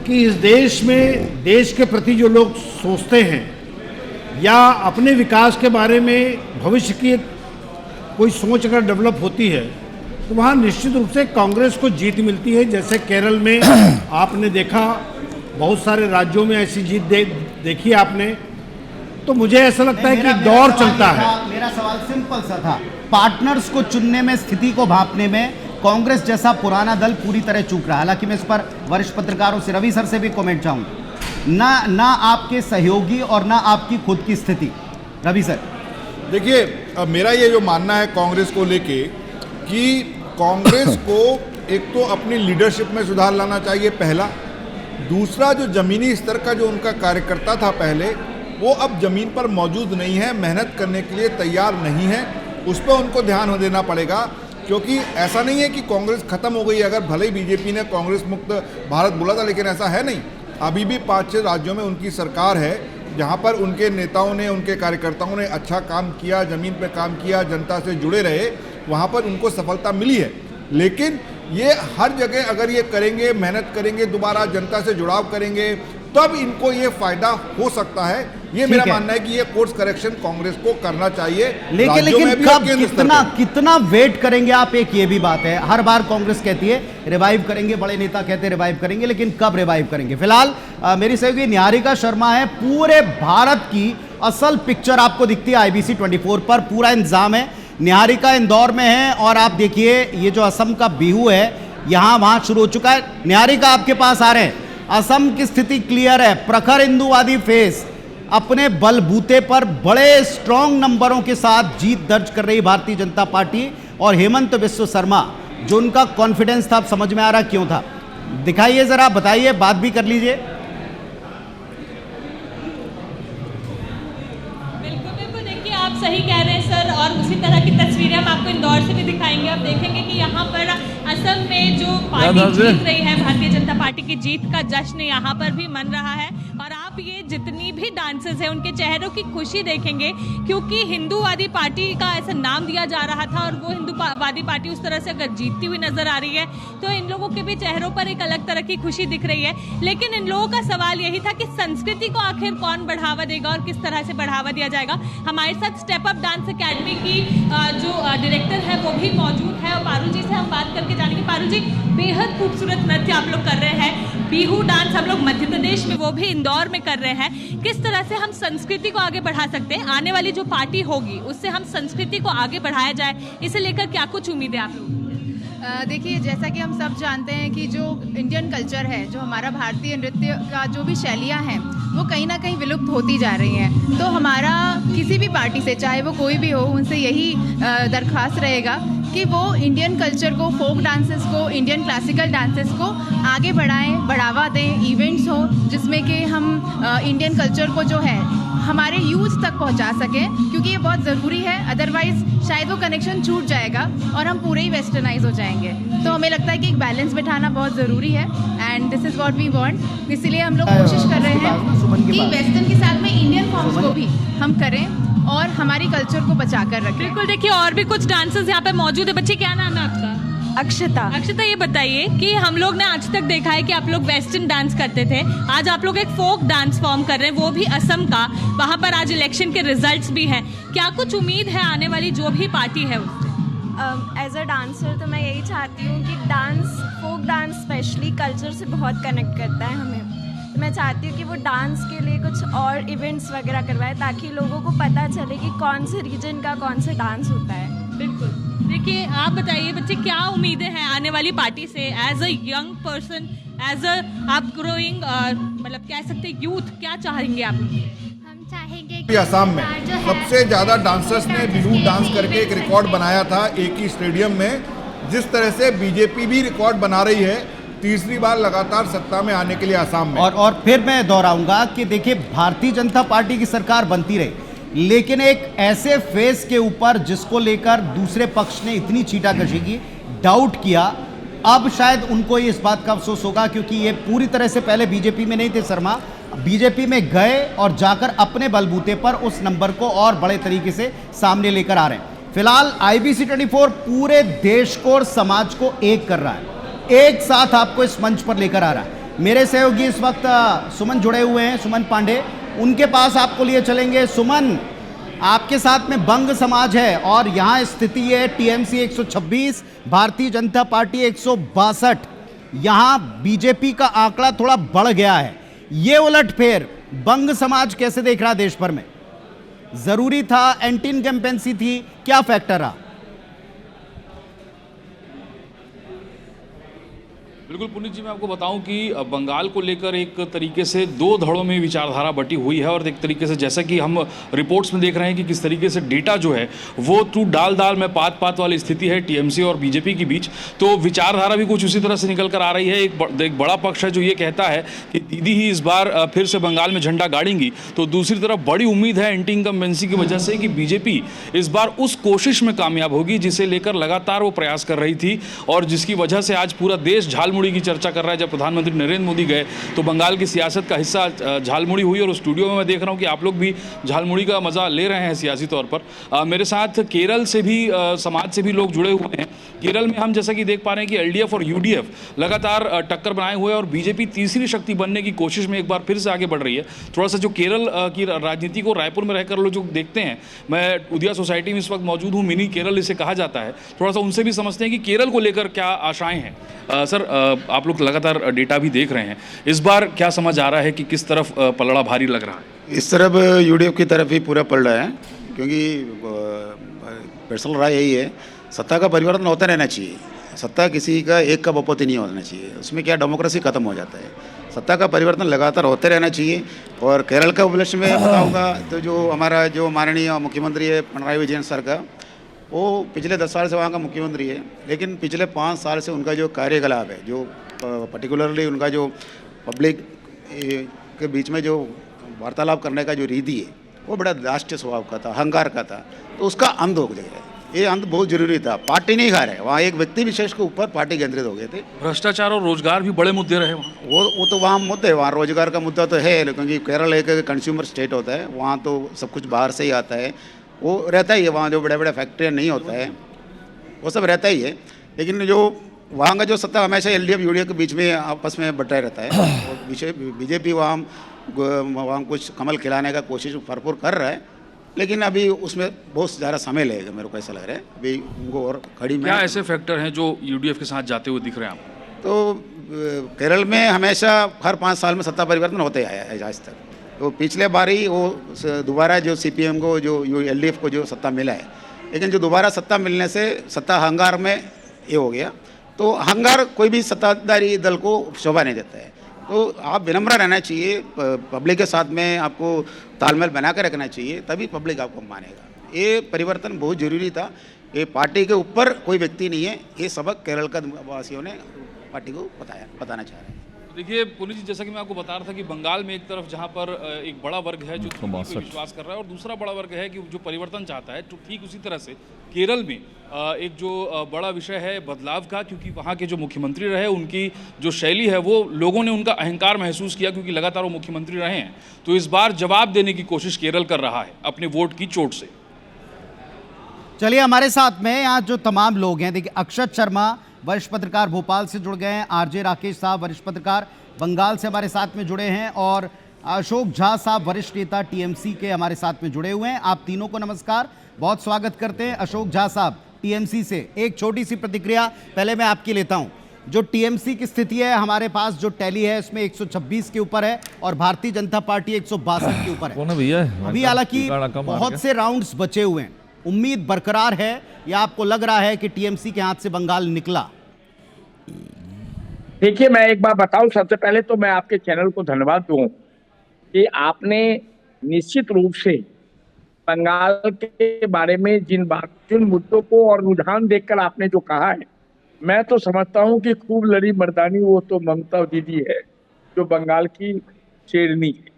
कि इस देश में, देश के प्रति जो लोग सोचते हैं या अपने विकास के बारे में भविष्य की कोई सोच अगर डेवलप होती है तो वहाँ निश्चित रूप से कांग्रेस को जीत मिलती है। जैसे केरल में आपने देखा, बहुत सारे राज्यों में ऐसी जीत देखी आपने। तो मुझे ऐसा लगता है कि दौर चलता है। मेरा सवाल सिंपल सा था, पार्टनर्स को चुनने में, स्थिति को भांपने में कांग्रेस जैसा पुराना दल पूरी तरह चूक रहा है। हालांकि मैं इस पर वरिष्ठ पत्रकारों से, रवि सर से भी कमेंट चाहूंगा, ना आपके सहयोगी और ना आपकी खुद की स्थिति। रवि सर देखिए, अब मेरा ये जो मानना है कांग्रेस को लेके कि कांग्रेस को एक तो अपनी लीडरशिप में सुधार लाना चाहिए, पहला। दूसरा, जो ज़मीनी स्तर का जो उनका कार्यकर्ता था पहले, वो अब ज़मीन पर मौजूद नहीं है, मेहनत करने के लिए तैयार नहीं है, उस पर उनको ध्यान देना पड़ेगा। क्योंकि ऐसा नहीं है कि कांग्रेस खत्म हो गई, अगर भले ही बीजेपी ने कांग्रेस मुक्त भारत बोला था, लेकिन ऐसा है नहीं। अभी भी 5-6 राज्यों में उनकी सरकार है जहां पर उनके नेताओं ने, उनके कार्यकर्ताओं ने अच्छा काम किया, ज़मीन पे काम किया, जनता से जुड़े रहे, वहां पर उनको सफलता मिली है। लेकिन ये हर जगह अगर ये करेंगे, मेहनत करेंगे, दोबारा जनता से जुड़ाव करेंगे, तब इनको ये फायदा हो सकता है। ये मेरा मानना है कि ये कोर्स करेक्शन कांग्रेस को करना चाहिए। लेकिन कब, कितना वेट करेंगे आप? एक ये भी बात है, हर बार कांग्रेस कहती है रिवाइव करेंगे, बड़े नेता कहते हैं रिवाइव करेंगे, लेकिन कब रिवाइव करेंगे? फिलहाल मेरी सहयोगी निहारिका शर्मा है, पूरे भारत की असल पिक्चर आपको दिखती है IBC 24 पर, पूरा इंतजाम है। निहारिका इंदौर में है और आप देखिए ये जो असम का बिहू है यहाँ वहाँ शुरू हो चुका है। निहारिका आपके पास आ रहे हैं, असम की स्थिति क्लियर है, प्रखर हिंदूवादी फेस अपने बलबूते पर बड़े स्ट्रॉन्ग नंबरों के साथ जीत दर्ज कर रही भारतीय जनता पार्टी और हेमंत बिस्व शर्मा, जो उनका कॉन्फिडेंस था, अब समझ में आ रहा क्यों था। दिखाइए जरा, बताइए, बात भी कर लीजिए। बिल्कुल देखिए, आप सही कह रहे हैं सर, और उसी तरह की तस्वीरें हम आपको इंदौर से भी दिखाएंगे। आप देखेंगे कि यहाँ पर असम में जो पार्टी जीत रही है, भारतीय जनता पार्टी की जीत का जश्न यहाँ पर भी मन रहा है। और आप ये जितनी भी डांसर्स हैं उनके चेहरों की खुशी देखेंगे, क्योंकि हिंदूवादी पार्टी का ऐसा नाम दिया जा रहा था और वो हिंदूवादी पार्टी उस तरह से अगर जीतती हुई नजर आ रही है तो इन लोगों के भी चेहरों पर एक अलग तरह की खुशी दिख रही है। लेकिन इन लोगों का सवाल यही था कि संस्कृति को आखिर कौन बढ़ावा देगा और किस तरह से बढ़ावा दिया जाएगा। हमारे साथ स्टेप अप डांस अकेडमी की जो डायरेक्टर है वो भी मौजूद है, और पारुल जी से हम बात करके जानेंगे। पारुल जी, बेहद खूबसूरत नृत्य आप लोग कर रहे हैं, बिहू डांस हम लोग मध्य प्रदेश में, वो भी इंदौर में कर रहे हैं। किस तरह से हम संस्कृति को आगे बढ़ा सकते हैं? आने वाली जो पार्टी होगी उससे हम संस्कृति को आगे बढ़ाया जाए, इसे लेकर क्या कुछ उम्मीद है आप लोग? देखिए, जैसा कि हम सब जानते हैं कि जो इंडियन कल्चर है, जो हमारा भारतीय नृत्य का जो भी शैलियाँ हैं, वो कहीं ना कहीं विलुप्त होती जा रही हैं। तो हमारा किसी भी पार्टी से, चाहे वो कोई भी हो, उनसे यही दरख्वास्त रहेगा कि वो इंडियन कल्चर को, फोक डांसेस को, इंडियन क्लासिकल डांसेस को आगे बढ़ाएं, बढ़ावा दें। इवेंट्स हो जिसमें कि हम इंडियन कल्चर को जो है हमारे यूथ तक पहुंचा सकें, क्योंकि ये बहुत ज़रूरी है। अदरवाइज़ शायद वो कनेक्शन छूट जाएगा और हम पूरे ही वेस्टर्नाइज हो जाएंगे। तो हमें लगता है कि एक बैलेंस बिठाना बहुत ज़रूरी है, and this is what we want. इसीलिए हम लोग कोशिश कर रहे हैं कि वेस्टर्न के साथ में इंडियन फॉर्म्स को भी हम करें और हमारी कल्चर को बचा कर रखें। बिल्कुल, देखिए और भी कुछ डांसर्स यहाँ पे मौजूद है। बच्चे, क्या नाम है आपका? अक्षता। अक्षता, ये बताइए कि हम लोग ने आज तक देखा है कि आप लोग वेस्टर्न डांस करते थे, आज आप लोग एक फोक डांस फॉर्म कर रहे हैं, वो भी असम का। वहाँ पर आज इलेक्शन के रिजल्ट्स भी हैं, क्या कुछ उम्मीद है आने वाली जो भी पार्टी है उससे? एज अ डांसर तो मैं यही चाहती हूँ कि dance, folk dance specially culture से बहुत कनेक्ट करता है हमें। तो मैं चाहती हूँ कि वो डांस के लिए कुछ और इवेंट्स वगैरह करवाए, ताकि लोगों को पता चले कि कौन से रीजन का कौन सा डांस होता है। बिल्कुल, देखिए आप बताइए बच्चे, क्या उम्मीदें हैं आने वाली पार्टी से? As a young person, as a आप ग्रोइंग, मतलब कह सकते हैं यूथ, क्या चाहेंगे आप? हम चाहेंगे असम में सबसे ज़्यादा डांसर्स ने बिहू डांस करके एक रिकॉर्ड बनाया था एक ही स्टेडियम में। जिस तरह से बीजेपी भी रिकॉर्ड बना रही है, तीसरी बार लगातार सत्ता में आने के लिए असम में। और फिर मैं दोहराऊंगा कि देखिए, भारतीय जनता पार्टी की सरकार बनती रही, लेकिन एक ऐसे फेस के ऊपर जिसको लेकर दूसरे पक्ष ने इतनी छींटाकशी की, डाउट किया, अब शायद उनको इस बात का अफसोस होगा, क्योंकि ये पूरी तरह से पहले बीजेपी में नहीं थे शर्मा, बीजेपी में गए और जाकर अपने बलबूते पर उस नंबर को और बड़े तरीके से सामने लेकर आ रहे हैं। फिलहाल IBC 24 पूरे देश को और समाज को एक कर रहा है, एक साथ आपको इस मंच पर लेकर आ रहा है। मेरे सहयोगी इस वक्त सुमन जुड़े हुए हैं, सुमन पांडे, उनके पास आपको लिए चलेंगे। सुमन, आपके साथ में बंग समाज है और यहाँ स्थिति है TMC 126, भारतीय जनता पार्टी 162। यहाँ बीजेपी का आंकड़ा थोड़ा बढ़ गया है, ये उलटफेर बंग समाज कैसे देख रहा देश भर में? जरूरी था, एंटी इनकम्पेंसी थी, क्या फैक्टर रहा? बिल्कुल पुनीत जी, मैं आपको बताऊं कि बंगाल को लेकर एक तरीके से दो धड़ों में विचारधारा बटी हुई है, और एक तरीके से जैसा कि हम रिपोर्ट्स में देख रहे हैं कि किस तरीके से डेटा जो है वो तू डाल दाल में पात पात वाली स्थिति है TMC और बीजेपी के बीच। तो विचारधारा भी कुछ उसी तरह से निकल कर आ रही है। एक बड़ा पक्ष है जो ये कहता है कि दीदी ही इस बार फिर से बंगाल में झंडा गाड़ेंगी, तो दूसरी तरफ बड़ी उम्मीद है एंटी इनकम्बेंसी की वजह से कि बीजेपी इस बार उस कोशिश में कामयाब होगी जिसे लेकर लगातार वो प्रयास कर रही थी, और जिसकी वजह से आज पूरा देश झालमुड़ी की चर्चा कर रहा है। जब प्रधानमंत्री नरेंद्र मोदी गए तो बंगाल की सियासत का हिस्सा झालमुड़ी हुई, और स्टूडियो में मैं देख रहा हूं कि आप लोग भी झालमुड़ी का मजा ले रहे हैं सियासी तौर पर। मेरे साथ केरल से भी समाज से भी लोग जुड़े हुए हैं। केरल में हम जैसा कि देख पा रहे हैं कि LDF और UDF लगातार टक्कर बनाए हुए हैं, और बीजेपी तीसरी शक्ति बनने की कोशिश में एक बार फिर से आगे बढ़ रही है। थोड़ा सा जो केरल की राजनीति को रायपुर में रहकर लोग जो देखते हैं, मैं उदिया सोसाइटी में इस वक्त मौजूद हूँ, मिनी केरल इसे कहा जाता है, थोड़ा सा उनसे भी समझते हैं कि केरल को लेकर क्या आशाएं हैं। सर, आप लोग लगातार डेटा भी देख रहे हैं, इस बार क्या समझ आ रहा है कि किस तरफ पलड़ा भारी लग रहा है? इस तरफ UDF की तरफ ही पूरा पड़ रहा है, क्योंकि पर्सनल राय यही है, सत्ता का परिवर्तन होता रहना चाहिए। सत्ता किसी का एक का बपोती नहीं होना चाहिए, उसमें क्या डेमोक्रेसी खत्म हो जाता है। सत्ता का परिवर्तन लगातार होते रहना चाहिए। और केरल का उपलक्ष्य में बताऊँगा तो जो हमारा जो माननीय मुख्यमंत्री है पिनराई विजयन सर का, वो पिछले 10 साल से वहाँ का मुख्यमंत्री है, लेकिन पिछले 5 साल से उनका जो कार्यकलाप है, जो पर्टिकुलरली उनका जो पब्लिक के बीच में जो वार्तालाप करने का जो रीति है वो बड़ा दाष्ट स्वभाव का था, अहंकार का था। तो उसका अंत हो गया। ये अंत बहुत जरूरी था। पार्टी नहीं खा रहे, वहाँ एक व्यक्ति विशेष के ऊपर पार्टी केंद्रित हो गए थे। भ्रष्टाचार और रोजगार भी बड़े मुद्दे रहे वहाँ। वो तो वहाँ मुद्दे, वहाँ रोजगार का मुद्दा तो है, क्योंकि केरल एक कंज्यूमर स्टेट होता है, वहाँ तो सब कुछ बाहर से ही आता है, वो रहता ही है। वहाँ जो बड़े बड़े फैक्ट्रियाँ नहीं होता है वो सब रहता ही है। लेकिन जो वहाँ का जो सत्ता हमेशा LDF UDF के बीच में आपस में बटाया रहता है। और बीजेपी वहाँ कुछ कमल खिलाने का कोशिश भरपूर कर रहा है, लेकिन अभी उसमें बहुत ज़्यादा समय लगेगा, मेरे को ऐसा लग रहा है। अभी उनको और खड़ी में क्या ऐसे फैक्टर हैं जो UDF के साथ जाते हुए दिख रहे हैं आपको? तो केरल में हमेशा हर 5 साल में सत्ता परिवर्तन होते आया है आज तक। तो पिछले बार ही वो दोबारा जो CPM को जो LDF को जो सत्ता मिला है, लेकिन जो दोबारा सत्ता मिलने से सत्ता अहंकार में ये हो गया। तो अहंकार कोई भी सत्ताधारी दल को शोभा नहीं देता है। तो आप विनम्र रहना चाहिए, पब्लिक के साथ में आपको तालमेल बना कर रखना चाहिए, तभी पब्लिक आपको मानेगा। ये परिवर्तन बहुत ज़रूरी था। ये पार्टी के ऊपर कोई व्यक्ति नहीं है, ये सबक केरल का वासियों ने पार्टी को बताना चाह रहे हैं। देखिए पुनीत जी, जैसा कि मैं आपको बता रहा था कि बंगाल में एक तरफ जहां पर एक बड़ा वर्ग है जो पे विश्वास कर रहा है और दूसरा बड़ा वर्ग है कि जो परिवर्तन चाहता है, तो ठीक उसी तरह से केरल में एक जो बड़ा विषय है बदलाव का, क्योंकि वहाँ के जो मुख्यमंत्री रहे उनकी जो शैली है वो लोगों ने उनका अहंकार महसूस किया, क्योंकि लगातार वो मुख्यमंत्री रहे हैं। तो इस बार जवाब देने की कोशिश केरल कर रहा है अपने वोट की चोट से। चलिए हमारे साथ में यहाँ जो तमाम लोग हैं, देखिए अक्षत शर्मा वरिष्ठ पत्रकार भोपाल से जुड़ गए हैं, RJ राकेश साहब वरिष्ठ पत्रकार बंगाल से हमारे साथ में जुड़े हैं, और अशोक झा साहब वरिष्ठ नेता TMC के हमारे साथ में जुड़े हुए हैं। आप तीनों को नमस्कार, बहुत स्वागत करते हैं। अशोक झा साहब TMC से एक छोटी सी प्रतिक्रिया पहले मैं आपकी लेता हूं। जो TMC की स्थिति है, हमारे पास जो टैली है उसमें 126 के ऊपर है और भारतीय जनता पार्टी 162 के ऊपर है। अभी हालांकि बहुत से राउंड्स बचे हुए हैं, उम्मीद बरकरार है या आपको लग रहा है कि TMC के हाथ से बंगाल निकला? देखिए, मैं एक बात बताऊं, सबसे पहले तो मैं आपके चैनल को धन्यवाद दूं कि आपने निश्चित रूप से बंगाल के बारे में जिन मुद्दों को और रुझान देखकर आपने जो कहा है, मैं तो समझता हूं कि खूब लड़ी मर्दानी वो तो ममता दीदी है जो बंगाल की शेरनी है।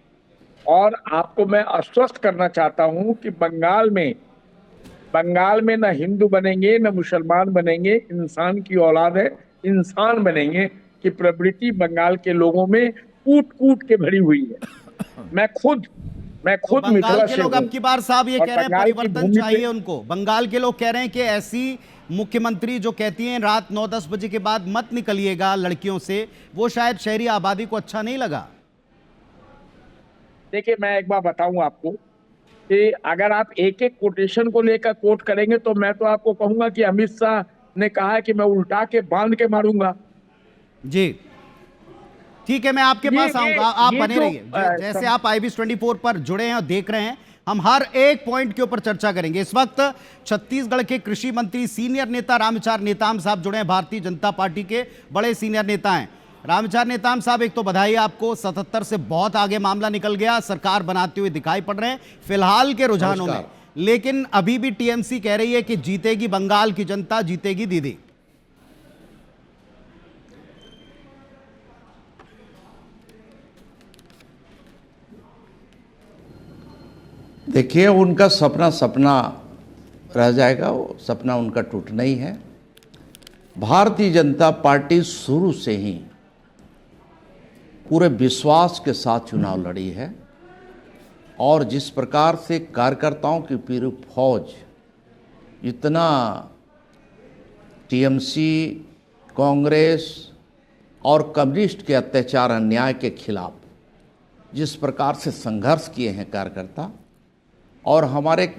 और आपको मैं आश्वस्त करना चाहता हूं कि बंगाल में न हिंदू बनेंगे न मुसलमान बनेंगे, इंसान की औलाद है, इंसान बनेंगे कि प्रवृत्ति बंगाल के लोगों में कूट कूट के भरी हुई है। मैं खुद बंगाल के लोग अब की बार साहब ये कह रहे हैं परिवर्तन चाहिए उनको। बंगाल के लोग कह रहे हैं कि ऐसी मुख्यमंत्री जो कहती हैं रात 9-10 बजे के बाद मत निकलिएगा लड़कियों से, वो शायद शहरी आबादी को अच्छा नहीं लगा। देखिए, मैं एक बार बताऊं आपको कि अगर आप एक एक कोटेशन को लेकर कोट करेंगे तो मैं तो आपको कहूंगा कि अमित शाह ने कहा है कि मैं उल्टा के बांध के मारूंगा। जी ठीक है, मैं आपके पास आऊंगा, आप बने रहिए। जैसे आप IBS 24 पर जुड़े हैं और देख रहे हैं, हम हर एक पॉइंट के ऊपर चर्चा करेंगे। इस वक्त छत्तीसगढ़ के कृषि मंत्री सीनियर नेता रामविचार नेताम साहब जुड़े हैं, भारतीय जनता पार्टी के बड़े सीनियर नेता हैं। रामविचार नेताम साहब, एक तो बधाई आपको, 77 से बहुत आगे मामला निकल गया, सरकार बनाते हुए दिखाई पड़ रहे हैं फिलहाल के रुझानों में, लेकिन अभी भी TMC कह रही है कि जीतेगी बंगाल की जनता, जीतेगी दीदी। देखिए, उनका सपना रह जाएगा, वो सपना उनका टूटना ही है। भारतीय जनता पार्टी शुरू से ही पूरे विश्वास के साथ चुनाव लड़ी है और जिस प्रकार से कार्यकर्ताओं की पूरी फौज इतना TMC, कांग्रेस और कम्युनिस्ट के अत्याचार अन्याय के खिलाफ जिस प्रकार से संघर्ष किए हैं कार्यकर्ता, और हमारे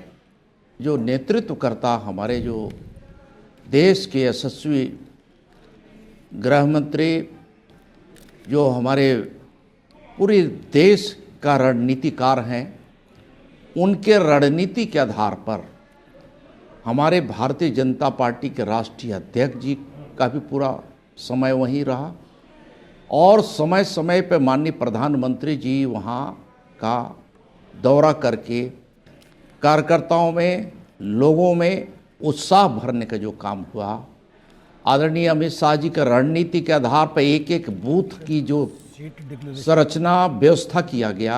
जो नेतृत्व करता, हमारे जो देश के यशस्वी गृह मंत्री, जो हमारे पूरे देश का रणनीतिकार हैं, उनके रणनीति के आधार पर हमारे भारतीय जनता पार्टी के राष्ट्रीय अध्यक्ष जी का भी पूरा समय वहीं रहा और समय समय पर माननीय प्रधानमंत्री जी वहाँ का दौरा करके कार्यकर्ताओं में, लोगों में उत्साह भरने का जो काम हुआ, आदरणीय अमित शाह जी का रणनीति के आधार पर एक एक बूथ की जो संरचना व्यवस्था किया गया,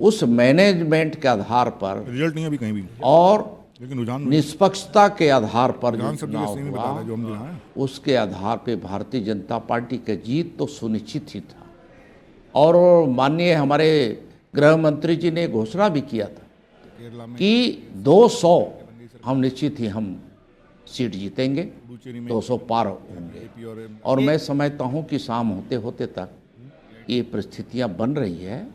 उस मैनेजमेंट के आधार पर रिजल्ट नहीं अभी कहीं भी, और लेकिन रुझान निष्पक्षता के आधार पर जो रुझान सब चुनाव जगह हुआ, बता रहा है जो हम दिखाएं। उसके आधार पे भारतीय जनता पार्टी का जीत तो सुनिश्चित ही था। और माननीय हमारे गृह मंत्री जी ने घोषणा भी किया था कि 200 हम निश्चित ही हम सीट जीतेंगे, 200 पार होंगे। और मैं समझता हूं कि शाम होते होते तक ये परिस्थितियां बन रही है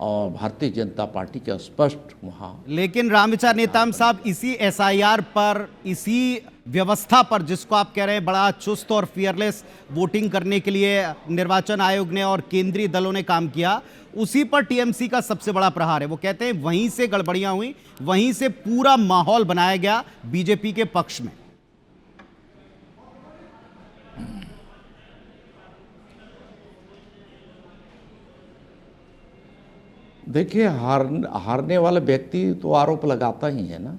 और भारतीय जनता पार्टी के स्पष्ट वहाँ। लेकिन रामविचार नेताम साहब, इसी एसआईआर पर, इसी व्यवस्था पर जिसको आप कह रहे हैं बड़ा चुस्त और फियरलेस वोटिंग करने के लिए निर्वाचन आयोग ने और केंद्रीय दलों ने काम किया, उसी पर टीएमसी का सबसे बड़ा प्रहार है। वो कहते हैं वहीं से गड़बड़ियां हुई, वहीं से पूरा माहौल बनाया गया बीजेपी के पक्ष में। देखिए, हारने वाला व्यक्ति तो आरोप लगाता ही है ना,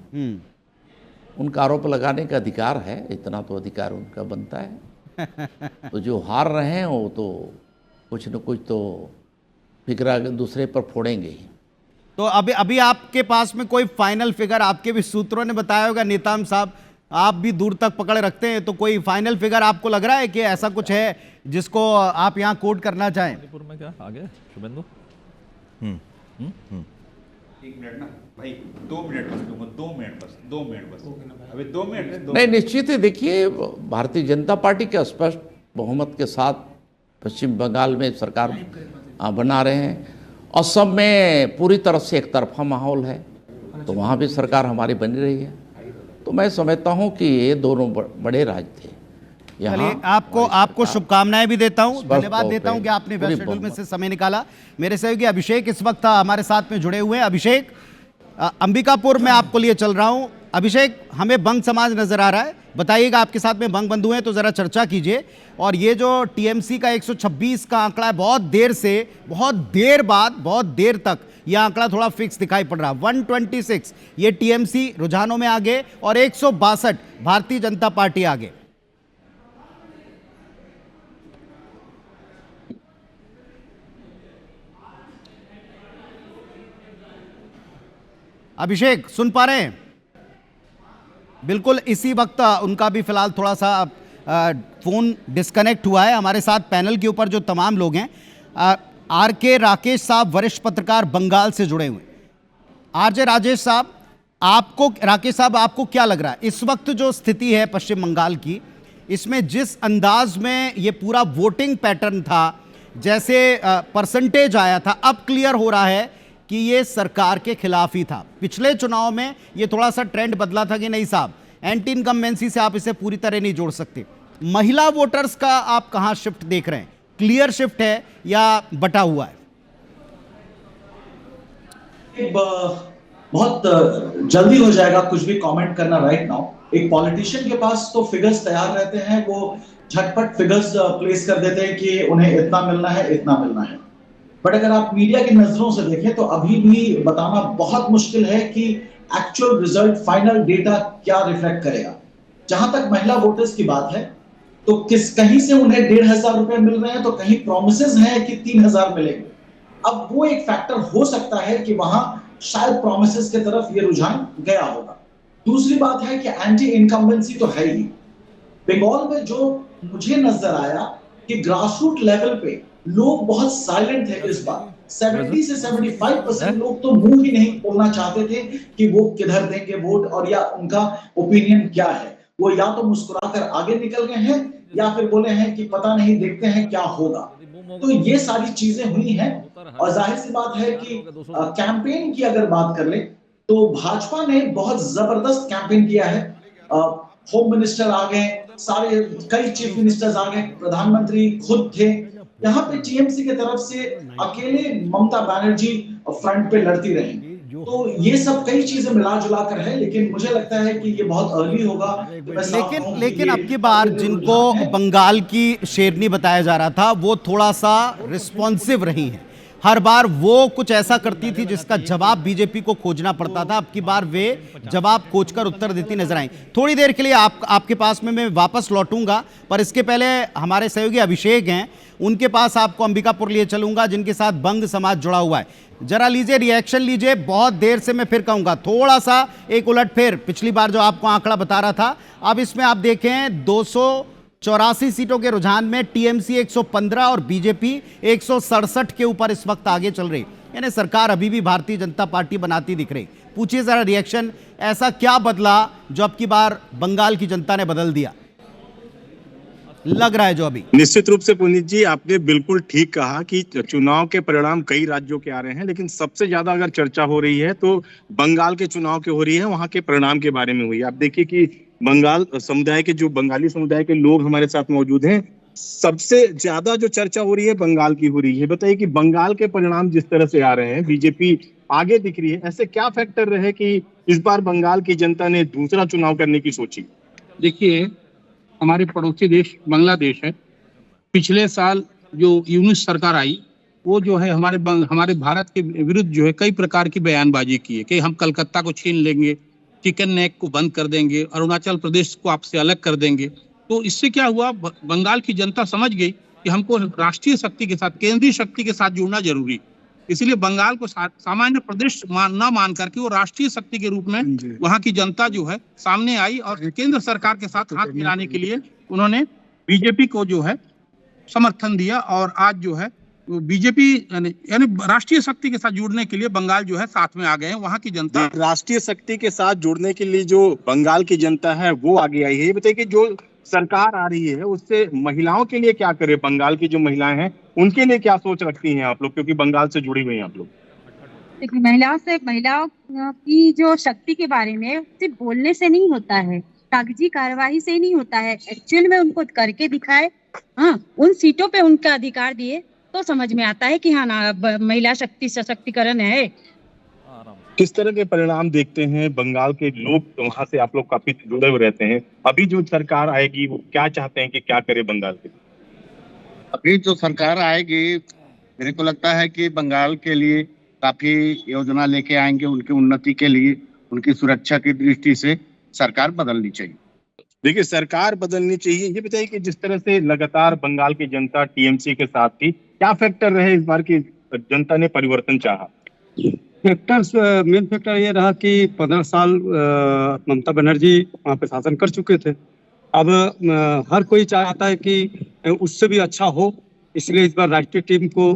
उनका आरोप लगाने का अधिकार है, इतना तो अधिकार उनका बनता है। तो जो हार रहे हैं वो तो कुछ न कुछ तो फिक्र दूसरे पर फोड़ेंगे ही। तो अभी आपके पास में कोई फाइनल फिगर, आपके भी सूत्रों ने बताया होगा नेताम साहब, आप भी दूर तक पकड़ रखते हैं, तो कोई फाइनल फिगर आपको लग रहा है कि ऐसा कुछ है जिसको आप यहाँ कोट करना चाहें? मणिपुर में क्या आगे शुभेंदु? 1 मिनट ना भाई, 2 मिनट बस दूंगा, 2 मिनट बस, 2 मिनट बस, अभी 2 मिनट नहीं, निश्चित ही देखिए, भारतीय जनता पार्टी के स्पष्ट बहुमत के साथ पश्चिम बंगाल में सरकार बना रहे हैं। असम में पूरी तरह से एक तरफा माहौल है, तो वहाँ भी सरकार हमारी बनी रही है। तो मैं समझता हूँ कि ये दोनों बड़े राज्य थे। चलिए, आपको शुभकामनाएं भी देता हूं, धन्यवाद देता हूं कि आपने वेस्ट शेड्यूल में से समय निकाला। मेरे सहयोगी अभिषेक इस वक्त हमारे साथ में जुड़े हुए हैं। अभिषेक, अंबिकापुर में आपको लिए चल रहा हूं। अभिषेक, हमें बंग समाज नजर आ रहा है, बताइएगा, आपके साथ में बंग बंधु हैं तो जरा चर्चा कीजिए। और ये जो टीएमसी का 126 का आंकड़ा है, बहुत देर से, बहुत देर बाद, बहुत देर तक यह आंकड़ा थोड़ा फिक्स दिखाई पड़ रहा। 126 ये टीएमसी रुझानों में आगे और 162 भारतीय जनता पार्टी आगे। अभिषेक, सुन पा रहे हैं? बिल्कुल इसी वक्त उनका भी फिलहाल थोड़ा सा फोन डिस्कनेक्ट हुआ है। हमारे साथ पैनल के ऊपर जो तमाम लोग हैं, आरके राकेश साहब वरिष्ठ पत्रकार बंगाल से जुड़े हुए। आरजे राजेश साहब, राकेश साहब, आपको क्या लग रहा है इस वक्त जो स्थिति है पश्चिम बंगाल की, इसमें जिस अंदाज में ये पूरा वोटिंग पैटर्न था, जैसे परसेंटेज आया था, अब क्लियर हो रहा है कि ये सरकार के खिलाफ ही था। पिछले चुनाव में ये थोड़ा सा ट्रेंड बदला था कि नहीं साहब, एंटी इनकम्बेंसी से आप इसे पूरी तरह नहीं जोड़ सकते। महिला वोटर्स का आप कहां शिफ्ट देख रहे हैं? क्लियर शिफ्ट है या बटा हुआ है? बहुत जल्दी हो जाएगा कुछ भी कमेंट करना राइट नाउ। एक पॉलिटिशियन के पास तो फिगर्स तैयार रहते हैं, वो झटपट फिगर्स प्लेस कर देते हैं कि उन्हें इतना मिलना है, इतना मिलना है। बट अगर आप मीडिया की नजरों से देखें तो अभी भी बताना बहुत मुश्किल है कि एक्चुअल रिजल्ट, फाइनल डेटा क्या रिफ्लेक्ट करेगा। जहां तक महिला वोटर्स की बात है तो कहीं से उन्हें 1,500 रुपए मिल रहे हैं तो कहीं प्रोमिसेस हैं कि 3,000 मिलेंगे। अब वो एक फैक्टर हो सकता है कि वहां शायद प्रोमिसेस की तरफ ये रुझान गया होगा। दूसरी बात है कि एंटी इनकम्बेंसी तो है ही। बंगाल में जो मुझे नजर आया कि ग्रासरूट लेवल पे लोग बहुत साइलेंट थे इस बार। 70 से 75% लोग तो मुंह ही नहीं खोलना चाहते थे कि वो किधर देंगे वोट और या उनका ओपिनियन क्या है। वो या तो मुस्कुराकर आगे निकल गए हैं या फिर बोले हैं कि पता नहीं, देखते हैं क्या होगा। तो ये सारी चीजें हुई हैं और जाहिर सी बात है कि कैंपेन की अगर बात कर ले तो भाजपा ने बहुत जबरदस्त कैंपेन किया है। होम मिनिस्टर आ गए, सारे कई चीफ मिनिस्टर्स आ गए, प्रधानमंत्री खुद थे। यहाँ पे टीएमसी की तरफ से अकेले ममता बनर्जी फ्रंट पे लड़ती रही। तो ये सब कई चीजें मिला जुला कर है, लेकिन मुझे लगता है कि ये बहुत अर्ली होगा। लेकिन अब की बार जिनको बंगाल की शेरनी बताया जा रहा था वो थोड़ा सा रिस्पॉन्सिव रही है। हर बार वो कुछ ऐसा करती थी जिसका जवाब बीजेपी को खोजना पड़ता था। अब की बार वे जवाब खोजकर उत्तर देती नजर आई। थोड़ी देर के लिए आपके पास में मैं वापस लौटूंगा, पर इसके पहले हमारे सहयोगी अभिषेक हैं, उनके पास आपको अंबिकापुर लिए चलूंगा, जिनके साथ बंग समाज जुड़ा हुआ है। जरा लीजिए, रिएक्शन लीजिए। बहुत देर से मैं फिर कहूंगा, थोड़ा सा एक उलटफेर, पिछली बार जो आपको आंकड़ा बता रहा था, अब इसमें आप देखें 284 सीटों के रुझान में टीएमसी 115 और बीजेपी 167 के ऊपर इस वक्त आगे चल रही। यानी सरकार अभी भी भारतीय जनता पार्टी बनाती दिख रही। पूछिए जरा रिएक्शन, ऐसा क्या बदला जो अब की बार बंगाल की जनता ने बदल दिया लग रहा है जो अभी? निश्चित रूप से पुनीत जी, आपने बिल्कुल ठीक कहा कि चुनाव के परिणाम कई राज्यों के आ रहे हैं, लेकिन सबसे ज्यादा अगर चर्चा हो रही है तो बंगाल के चुनाव की हो रही है, वहां के परिणाम के बारे में हुई है। आप देखिए कि बंगाल समुदाय के, जो बंगाली समुदाय के लोग हमारे साथ मौजूद हैं, सबसे ज्यादा जो चर्चा हो रही है बंगाल की हो रही है। बताइए कि बंगाल के परिणाम जिस तरह से आ रहे हैं, बीजेपी आगे दिख रही है, ऐसे क्या फैक्टर रहे कि इस बार बंगाल की जनता ने दूसरा चुनाव करने की सोची? देखिए, हमारे पड़ोसी देश बांग्लादेश है, पिछले साल जो यूनिस सरकार आई, वो जो है हमारे भारत के विरुद्ध जो है कई प्रकार की बयानबाजी की है कि हम कलकत्ता को छीन लेंगे, चिकन नेक को बंद कर देंगे, अरुणाचल प्रदेश को आपसे अलग कर देंगे। तो इससे क्या हुआ, बंगाल की जनता समझ गई कि हमको राष्ट्रीय शक्ति के साथ, केंद्रीय शक्ति के साथ जुड़ना जरूरी, इसलिए बंगाल को सामान्य प्रदेश न मान करके वो राष्ट्रीय शक्ति के रूप में वहां की जनता जो है सामने आई और केंद्र सरकार के साथ हाथ मिलाने के लिए उन्होंने बीजेपी को जो है समर्थन दिया। और आज जो है बीजेपी यानी राष्ट्रीय शक्ति के साथ जुड़ने के लिए बंगाल जो है साथ में आ गए हैं। वहां की जनता राष्ट्रीय शक्ति के साथ जुड़ने के लिए जो बंगाल की जनता है वो आगे आई है। ये बताइए कि जो सरकार आ रही है उससे महिलाओं के लिए क्या करे, बंगाल की जो महिलाएं हैं उनके लिए क्या सोच रखती हैं आप लोग, क्योंकि बंगाल से जुड़ी हुई हैं आप लोग? देखिए, महिलाओं की जो शक्ति के बारे में सिर्फ बोलने से नहीं होता है, कागजी कार्यवाही से ही नहीं होता है, एक्चुअल में उनको करके दिखाए, हाँ, उन सीटों पे उनका अधिकार दिए तो समझ में आता है कि हाँ ना, महिला शक्ति सशक्तिकरण है। किस तरह के परिणाम देखते हैं बंगाल के लोग? तो वहां से आप लोग काफी जुड़े हुए रहते हैं। अभी जो सरकार आएगी वो क्या चाहते हैं कि क्या करे बंगाल के? अभी जो सरकार आएगी, मेरे को लगता है कि बंगाल के लिए काफी योजना लेके आएंगे, उनकी उन्नति के लिए, उनकी सुरक्षा की दृष्टि से सरकार बदलनी चाहिए। देखिए, सरकार बदलनी चाहिए। ये बताइए कि जिस तरह से लगातार बंगाल की जनता टीएमसी के साथ थी, क्या फैक्टर रहे इस बार की जनता ने परिवर्तन चाहा? मेन फैक्टर ये रहा कि 15 साल ममता बनर्जी वहाँ पे शासन कर चुके थे। अब हर कोई चाहता है कि उससे भी अच्छा हो, इसलिए इस बार राष्ट्रीय टीम को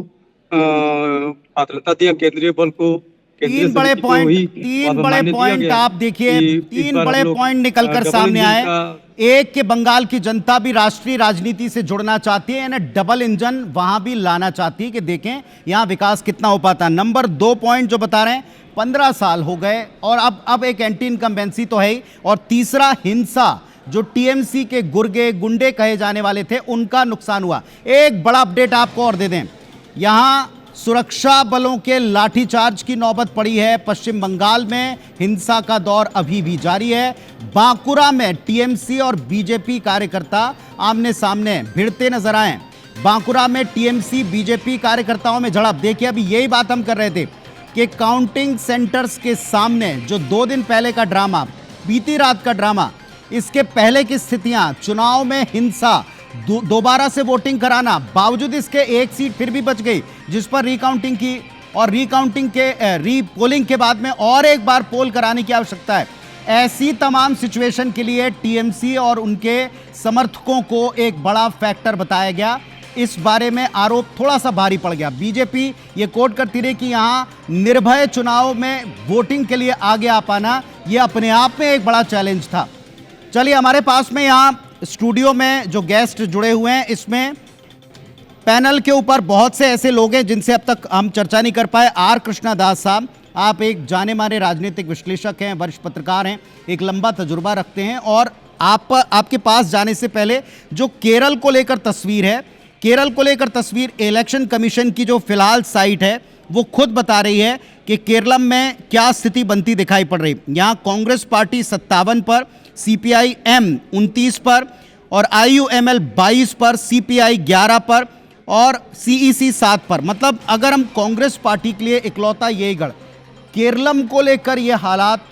पात्रता दिया, केंद्रीय बल को। तीन बड़े पॉइंट आप देखिए, तीन बड़े पॉइंट निकलकर सामने आए। एक के बंगाल की जनता भी राष्ट्रीय राजनीति से जुड़ना चाहती है, यानी डबल इंजन वहां भी लाना चाहती है कि देखें यहां विकास कितना हो पाता है। नंबर 2 पॉइंट जो बता रहे हैं, 15 साल हो गए और अब एक एंटी इनकम्बेंसी तो है ही, और तीसरा हिंसा, जो टीएमसी के गुंडे कहे जाने वाले थे उनका नुकसान हुआ। एक बड़ा अपडेट आपको और दे दें, यहां सुरक्षा बलों के लाठीचार्ज की नौबत पड़ी है। पश्चिम बंगाल में हिंसा का दौर अभी भी जारी है। बांकुरा में टीएमसी और बीजेपी कार्यकर्ता आमने सामने भिड़ते नजर आए। बांकुरा में टीएमसी बीजेपी कार्यकर्ताओं में झड़प। देखिए, अभी यही बात हम कर रहे थे कि काउंटिंग सेंटर्स के सामने जो 2 दिन पहले का ड्रामा, बीती रात का ड्रामा, इसके पहले की स्थितियां, चुनाव में हिंसा, दोबारा से वोटिंग कराना, बावजूद इसके एक सीट फिर भी बच गई जिस पर रीकाउंटिंग की, और रीकाउंटिंग के रीपोलिंग के बाद में और एक बार पोल कराने की आवश्यकता है। ऐसी तमाम सिचुएशन के लिए टीएमसी और उनके समर्थकों को एक बड़ा फैक्टर बताया गया। इस बारे में आरोप थोड़ा सा भारी पड़ गया। बीजेपी ये कोट करती रही कि यहां निर्भय चुनाव में वोटिंग के लिए आगे आ पाना यह अपने आप में एक बड़ा चैलेंज था। चलिए, हमारे पास में यहां स्टूडियो में जो गेस्ट जुड़े हुए हैं, इसमें पैनल के ऊपर बहुत से ऐसे लोग हैं जिनसे अब तक हम चर्चा नहीं कर पाए। आर कृष्णा दास साहब, आप एक जाने माने राजनीतिक विश्लेषक हैं, वरिष्ठ पत्रकार हैं, एक लंबा तजुर्बा रखते हैं, और आपके पास जाने से पहले जो केरल को लेकर तस्वीर है, केरल को लेकर तस्वीर इलेक्शन कमीशन की जो फिलहाल साइट है वो खुद बता रही है कि केरलम में क्या स्थिति बनती दिखाई पड़ रही। यहाँ कांग्रेस पार्टी 57 पर, CPI-M 29 पर और IUML 22 पर, CPI 11 पर, और CEC 7 पर। मतलब अगर हम कांग्रेस पार्टी के लिए इकलौता यही गढ़, केरलम को लेकर ये हालात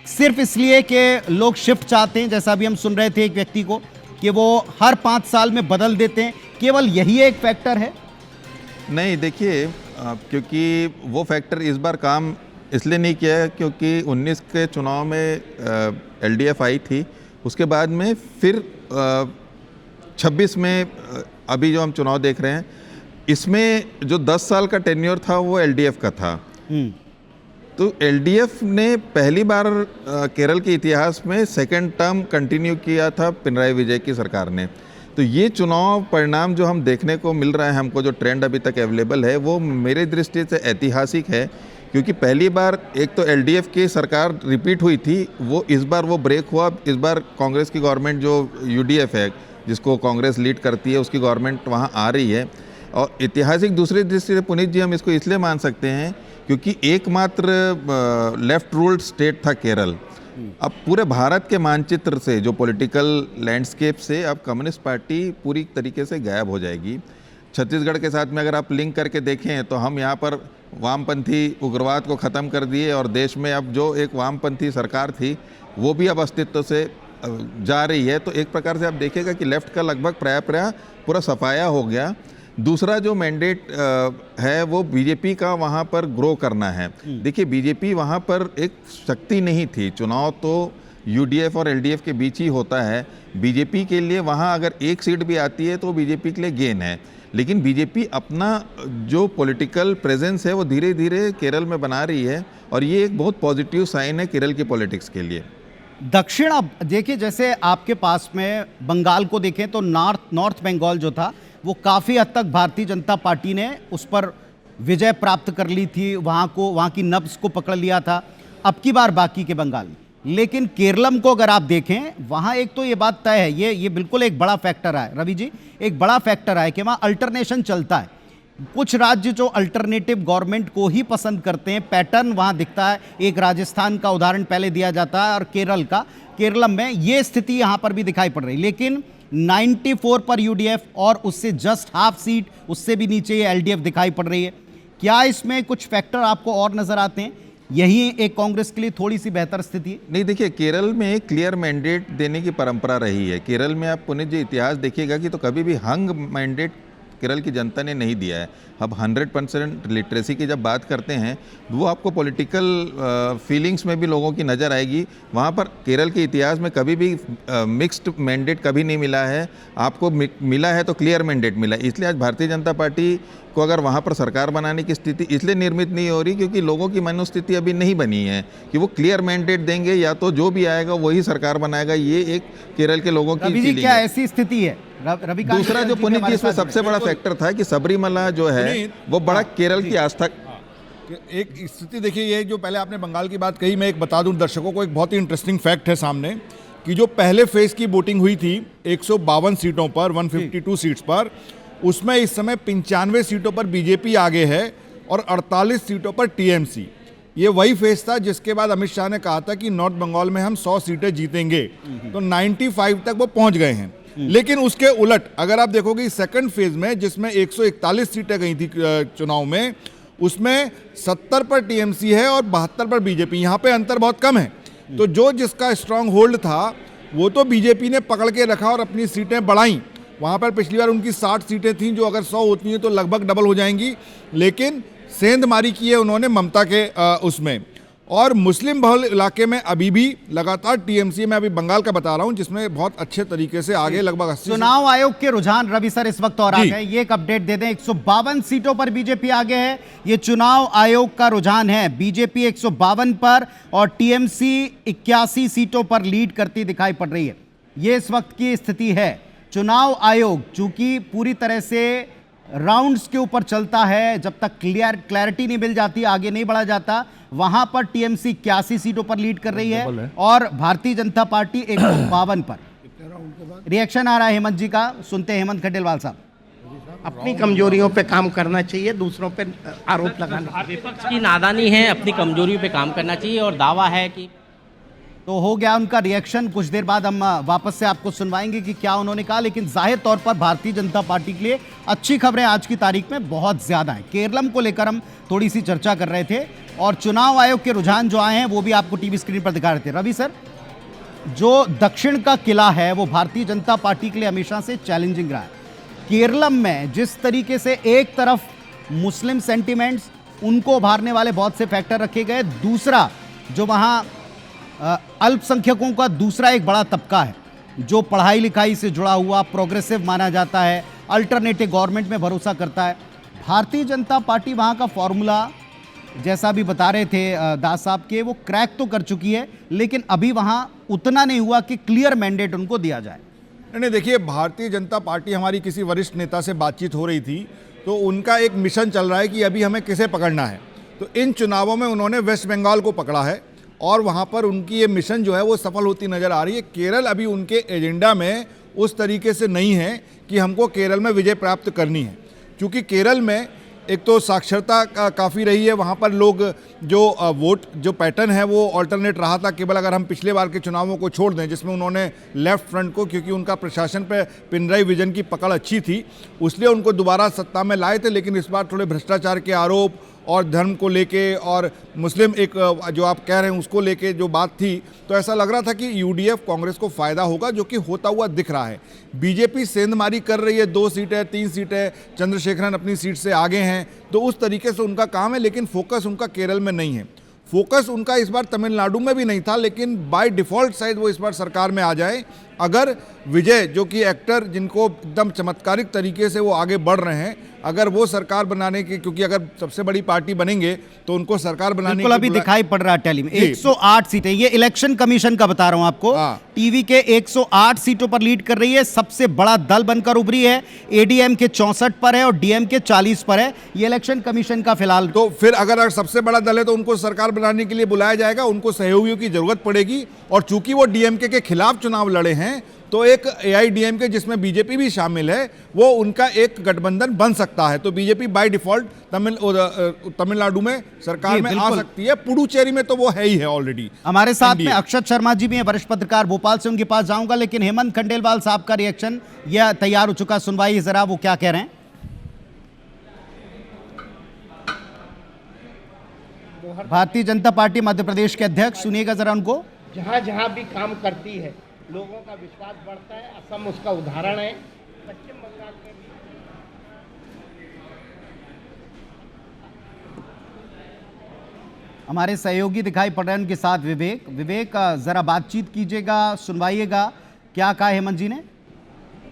सिर्फ इसलिए कि लोग शिफ्ट चाहते हैं, जैसा अभी हम सुन रहे थे एक व्यक्ति को कि वो हर 5 साल में बदल देते हैं, केवल यही एक फैक्टर है? नहीं, देखिए क्योंकि वो फैक्टर इस बार काम इसलिए नहीं किया क्योंकि 19 के चुनाव में LDF आई थी, उसके बाद में फिर 26 में अभी जो हम चुनाव देख रहे हैं, इसमें जो 10 साल का टेन्योर था वो LDF का था। तो LDF ने पहली बार केरल के इतिहास में सेकंड टर्म कंटिन्यू किया था पिनराई विजय की सरकार ने। तो ये चुनाव परिणाम जो हम देखने को मिल रहा है, हमको जो ट्रेंड अभी तक अवेलेबल है, वो मेरे दृष्टि से ऐतिहासिक है, क्योंकि पहली बार एक तो LDF की सरकार रिपीट हुई थी, वो इस बार वो ब्रेक हुआ। इस बार कांग्रेस की गवर्नमेंट जो UDF है, जिसको कांग्रेस लीड करती है, उसकी गवर्नमेंट वहाँ आ रही है। और ऐतिहासिक दूसरी दृष्टि से पुनीत जी हम इसको इसलिए मान सकते हैं क्योंकि एकमात्र लेफ्ट रूल्ड स्टेट था केरल। अब पूरे भारत के मानचित्र से, जो पॉलिटिकल लैंडस्केप से, अब कम्युनिस्ट पार्टी पूरी तरीके से गायब हो जाएगी। छत्तीसगढ़ के साथ में अगर आप लिंक करके देखें तो हम यहाँ पर वामपंथी उग्रवाद को ख़त्म कर दिए और देश में अब जो एक वामपंथी सरकार थी वो भी अब अस्तित्व से जा रही है। तो एक प्रकार से आप देखिएगा कि लेफ्ट का लगभग प्राय पूरा सफाया हो गया। दूसरा जो मैंडेट है वो बीजेपी का वहाँ पर ग्रो करना है। देखिए, बीजेपी वहाँ पर एक शक्ति नहीं थी। चुनाव तो UDF और LDF के बीच ही होता है। बीजेपी के लिए वहाँ अगर एक सीट भी आती है तो बीजेपी के लिए गेन है, लेकिन बीजेपी अपना जो पॉलिटिकल प्रेजेंस है वो धीरे धीरे केरल में बना रही है और ये एक बहुत पॉजिटिव साइन है केरल की पॉलिटिक्स के लिए। दक्षिण, अब देखिए जैसे आपके पास में बंगाल को देखें तो नॉर्थ बंगाल जो था वो काफ़ी हद तक भारतीय जनता पार्टी ने उस पर विजय प्राप्त कर ली थी, वहाँ की नब्ज को पकड़ लिया था। अब की बार बाकी के बंगाल में, लेकिन केरलम को अगर आप देखें, वहाँ एक तो ये बात तय है, ये बिल्कुल एक बड़ा फैक्टर है रवि जी, एक बड़ा फैक्टर है कि वहाँ अल्टरनेशन चलता है। कुछ राज्य जो अल्टरनेटिव गवर्नमेंट को ही पसंद करते हैं, पैटर्न वहाँ दिखता है। एक राजस्थान का उदाहरण पहले दिया जाता है और केरलम में ये स्थिति यहाँ पर भी दिखाई पड़ रही। लेकिन 94 पर UDF और उससे जस्ट हाफ सीट उससे भी नीचे ये LDF दिखाई पड़ रही है। क्या इसमें कुछ फैक्टर आपको और नजर आते हैं? यही एक कांग्रेस के लिए थोड़ी सी बेहतर स्थिति है? नहीं, देखिए केरल में एक क्लियर मैंडेट देने की परंपरा रही है। केरल में आप पुनीत जी इतिहास देखिएगा कि तो कभी भी हंग मैंडेट केरल की जनता ने नहीं दिया है। अब 100% लिटरेसी की जब बात करते हैं वो आपको पॉलिटिकल फीलिंग्स में भी लोगों की नज़र आएगी। वहाँ पर केरल के इतिहास में कभी भी मिक्स्ड मैंडेट कभी नहीं मिला है। आपको मिला है तो क्लियर मैंडेट मिला। इसलिए आज भारतीय जनता पार्टी को अगर वहाँ पर सरकार बनाने की स्थिति इसलिए निर्मित नहीं हो रही क्योंकि लोगों की मनोस्थिति अभी नहीं बनी है कि वो क्लियर मैंडेट देंगे या तो जो भी आएगा वही सरकार बनाएगा। ये एक केरल के लोगों की फीलिंग है। क्या ऐसी स्थिति है? दूसरा जो पुनीत जी इसमें सबसे बड़ा फैक्टर था कि सबरीमला जो है वो बड़ा केरल की आस्था। एक स्थिति देखिए, ये जो पहले आपने बंगाल की बात कही, मैं एक बता दूं दर्शकों को, एक बहुत ही इंटरेस्टिंग फैक्ट है सामने कि जो पहले फेज की वोटिंग हुई थी 152 सीटों पर, 152 सीट्स पर, उसमें इस समय 95 सीटों पर बीजेपी आगे है और 48 सीटों पर TMC। ये वही फेज था जिसके बाद अमित शाह ने कहा था कि नॉर्थ बंगाल में हम 100 सीटें जीतेंगे, तो 95 तक वो पहुंच गए हैं। लेकिन उसके उलट अगर आप देखोगे सेकंड फेज में जिसमें 141 सीटें गई थी चुनाव में, उसमें 70 पर TMC है और 72 पर बीजेपी। यहाँ पे अंतर बहुत कम है। तो जो जिसका स्ट्रांग होल्ड था वो तो बीजेपी ने पकड़ के रखा और अपनी सीटें बढ़ाई। वहाँ पर पिछली बार उनकी 60 सीटें थीं जो अगर 100 होती हैं तो लगभग डबल हो जाएंगी, लेकिन सेंधमारी की है उन्होंने ममता के उसमें। और मुस्लिम बहुल इलाके में अभी भी लगातार TMC, मैं अभी बंगाल का बता रहा हूं, जिसमें बहुत अच्छे तरीके से आगे लगभग 80। चुनाव आयोग के रुझान रवि सर इस वक्त और आ गए, ये एक अपडेट दे दें। 152 सीटों पर बीजेपी आगे है, ये चुनाव आयोग का रुझान है। बीजेपी 152 पर और TMC 81 सीटों पर लीड करती दिखाई पड़ रही है। ये इस वक्त की स्थिति है। चुनाव आयोग चूंकि पूरी तरह से राउंड्स के ऊपर चलता है, जब तक क्लैरिटी नहीं मिल जाती आगे नहीं बढ़ा जाता। वहां पर TMC 81 सीटों पर लीड कर रही है और भारतीय जनता पार्टी 152 पर। रिएक्शन आ रहा है हेमंत जी का, सुनते हैं हेमंत खंडेलवाल साहब। अपनी कमजोरियों पे काम करना चाहिए, दूसरों पे आरोप लगाना। विपक्ष की नादानी है, अपनी कमजोरियों पे काम करना चाहिए और दावा है कि तो हो गया उनका रिएक्शन। कुछ देर बाद हम वापस से आपको सुनवाएंगे कि क्या उन्होंने कहा, लेकिन जाहिर तौर पर भारतीय जनता पार्टी के लिए अच्छी खबरें आज की तारीख में बहुत ज़्यादा हैं। केरलम को लेकर हम थोड़ी सी चर्चा कर रहे थे और चुनाव आयोग के रुझान जो आए हैं वो भी आपको टीवी स्क्रीन पर दिखा रहे थे। रवि सर, जो दक्षिण का किला है वो भारतीय जनता पार्टी के लिए हमेशा से चैलेंजिंग रहा है। केरलम में जिस तरीके से एक तरफ मुस्लिम सेंटिमेंट्स, उनको उभारने वाले बहुत से फैक्टर रखे गए, दूसरा जो वहाँ अल्पसंख्यकों का दूसरा एक बड़ा तबका है जो पढ़ाई लिखाई से जुड़ा हुआ, प्रोग्रेसिव माना जाता है, अल्टरनेटिव गवर्नमेंट में भरोसा करता है। भारतीय जनता पार्टी वहाँ का फॉर्मूला जैसा भी बता रहे थे दास साहब के, वो क्रैक तो कर चुकी है, लेकिन अभी वहाँ उतना नहीं हुआ कि क्लियर मैंडेट उनको दिया जाए। नहीं, देखिए, भारतीय जनता पार्टी, हमारी किसी वरिष्ठ नेता से बातचीत हो रही थी तो उनका एक मिशन चल रहा है कि अभी हमें किसे पकड़ना है। तो इन चुनावों में उन्होंने वेस्ट बंगाल को पकड़ा है और वहाँ पर उनकी ये मिशन जो है वो सफल होती नज़र आ रही है। केरल अभी उनके एजेंडा में उस तरीके से नहीं है कि हमको केरल में विजय प्राप्त करनी है, क्योंकि केरल में एक तो साक्षरता काफ़ी रही है, वहाँ पर लोग जो वोट जो पैटर्न है वो ऑल्टरनेट रहा था। केवल अगर हम पिछले बार के चुनावों को छोड़ दें जिसमें उन्होंने लेफ्ट फ्रंट को, क्योंकि उनका प्रशासन पे पिनराई विजन की पकड़ अच्छी थी, उसलिए उनको दोबारा सत्ता में लाए थे। लेकिन इस बार थोड़े भ्रष्टाचार के आरोप और धर्म को लेके और मुस्लिम एक जो आप कह रहे हैं उसको लेके जो बात थी, तो ऐसा लग रहा था कि यूडीएफ कांग्रेस को फ़ायदा होगा, जो कि होता हुआ दिख रहा है। बीजेपी सेंधमारी कर रही है, 2 सीटें 3 सीटें, चंद्रशेखरन अपनी सीट से आगे हैं, तो उस तरीके से उनका काम है। लेकिन फोकस उनका केरल में नहीं है, फोकस उनका इस बार तमिलनाडु में भी नहीं था, लेकिन बाय डिफ़ॉल्ट शायद वो इस बार सरकार में आ जाए अगर विजय, जो कि एक्टर जिनको एकदम चमत्कारिक तरीके से वो आगे बढ़ रहे हैं, अगर वो सरकार बनाने की, क्योंकि अगर सबसे बड़ी पार्टी बनेंगे तो उनको सरकार बनाने बिल्कुल अभी दिखाई पड़ रहा है टेली में 108 सीटें, ये इलेक्शन कमीशन का बता रहा हूं आपको। टीवी के 108 सीटों पर लीड कर रही है, सबसे बड़ा दल बनकर उभरी है। एडीएम के 64 पर है और डीएम के 40 पर है। ये इलेक्शन कमीशन का फिलहाल। तो फिर अगर सबसे बड़ा दल है तो उनको सरकार बनाने के लिए बुलाया जाएगा, उनको सहयोगियों की जरूरत पड़ेगी। और चूंकि वो डीएमके के खिलाफ चुनाव लड़े हैं तो एक एआईडीएमके जिसमें बीजेपी भी शामिल है, वो उनका एक गठबंधन बन सकता है। तो बीजेपी बाय डिफॉल्ट तमिलनाडु में सरकार में आ सकती है। पुडुचेरी में तो वो है ही है ऑलरेडी। हमारे साथ में अक्षत शर्मा जी भी हैं, वरिष्ठ पत्रकार, भोपाल से, उनके पास जाऊंगा। लेकिन हेमंत खंडेलवाल साहब का रिएक्शन यह तैयार हो चुका, सुनवाइए जरा वो क्या कह रहे हैं। भारतीय जनता पार्टी मध्य प्रदेश के अध्यक्ष, सुनिएगा जरा उनको। जहाँ जहाँ भी काम करती है लोगों का विश्वास बढ़ता है। असम उसका उदाहरण है। पश्चिम बंगाल में भी हमारे सहयोगी दिखाई पड़ रहे हैं, उनके साथ विवेक जरा बातचीत कीजिएगा, सुनवाइएगा, क्या कहा हेमंत जी ने।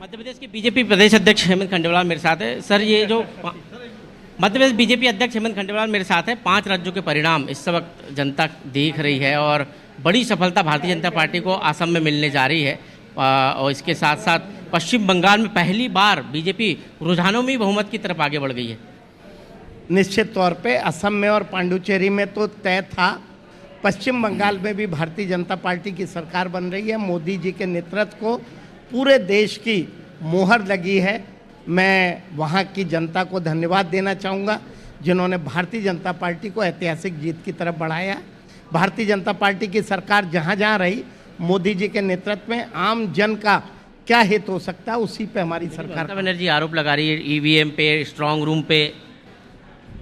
मध्य प्रदेश के बीजेपी प्रदेश अध्यक्ष हेमंत खंडेलवाल मेरे साथ है। सर, ये जो मध्य प्रदेश बीजेपी अध्यक्ष हेमंत खंडेलवाल मेरे साथ है। 5 राज्यों के परिणाम इस वक्त जनता देख रही है और बड़ी सफलता भारतीय जनता पार्टी को असम में मिलने जा रही है। और इसके साथ साथ पश्चिम बंगाल में पहली बार बीजेपी रुझानों में बहुमत की तरफ आगे बढ़ गई है। निश्चित तौर पे असम में और पांडुचेरी में तो तय था। पश्चिम बंगाल में भी भारतीय जनता पार्टी की सरकार बन रही है। मोदी जी के नेतृत्व को पूरे देश की मोहर लगी है। मैं वहाँ की जनता को धन्यवाद देना चाहूँगा जिन्होंने भारतीय जनता पार्टी को ऐतिहासिक जीत की तरफ बढ़ाया। भारतीय जनता पार्टी की सरकार जहाँ जहाँ रही, मोदी जी के नेतृत्व में आम जन का क्या हित हो सकता है, उसी पे हमारी सरकार। ममता बनर्जी आरोप लगा रही है ईवीएम पे, स्ट्रांग रूम पे।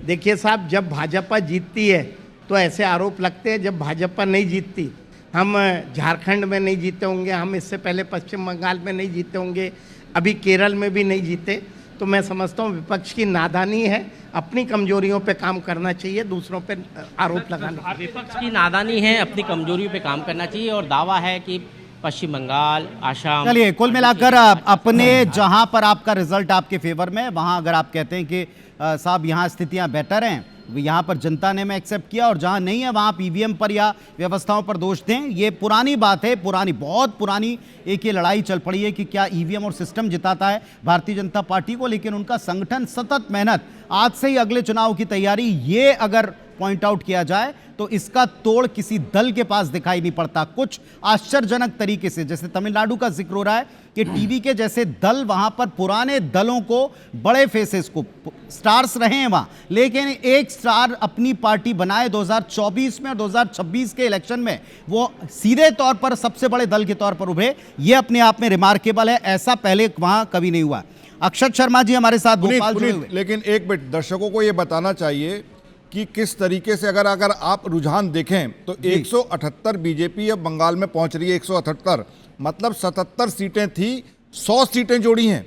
देखिए साहब, जब भाजपा जीतती है तो ऐसे आरोप लगते हैं, जब भाजपा नहीं जीतती। हम झारखंड में नहीं जीते होंगे, हम इससे पहले पश्चिम बंगाल में नहीं जीते होंगे, अभी केरल में भी नहीं जीते। तो मैं समझता हूँ विपक्ष की नादानी है। अपनी कमजोरियों पे काम करना चाहिए, दूसरों पे आरोप लगाना। विपक्ष की नादानी है, अपनी कमजोरियों पे काम करना चाहिए। और दावा है कि पश्चिम बंगाल, आसाम। चलिए, कुल मिलाकर अपने जहां पर आपका रिजल्ट आपके फेवर में, वहां अगर आप कहते हैं कि साहब यहाँ स्थितियां बेटर हैं, यहाँ पर जनता ने मैं एक्सेप्ट किया, और जहाँ नहीं है वहाँ आप ईवीएम पर या व्यवस्थाओं पर दोष दें, ये पुरानी बात है, पुरानी, बहुत पुरानी एक ये लड़ाई चल पड़ी है कि क्या ईवीएम और सिस्टम जिताता है भारतीय जनता पार्टी को। लेकिन उनका संगठन, सतत मेहनत, आज से ही अगले चुनाव की तैयारी, ये अगर पॉइंट आउट किया जाए तो इसका तोड़ किसी दल के पास दिखाई नहीं पड़ता। कुछ आश्चर्यजनक तरीके से, जैसे तमिलनाडु का जिक्र हो रहा है कि टीवी के जैसे दल वहां पर पुराने दलों को, बड़े फेसेस को, स्टार्स रहे हैं वहां, लेकिन एक स्टार अपनी पार्टी बनाए 2024 में और 2026 के इलेक्शन में वो सीधे तौर पर सबसे बड़े दल के तौर पर उभरे। ये अपने आप में रिमार्केबल है, ऐसा पहले वहां कभी नहीं हुआ। अक्षत शर्मा जी हमारे साथ भोपाल जुड़े हुए। लेकिन एक मिनट, दर्शकों को यह बताना चाहिए कि किस तरीके से अगर आप रुझान देखें तो 178 बीजेपी अब बंगाल में पहुंच रही है। 178 मतलब 77 सीटें थी, 100 सीटें जोड़ी हैं।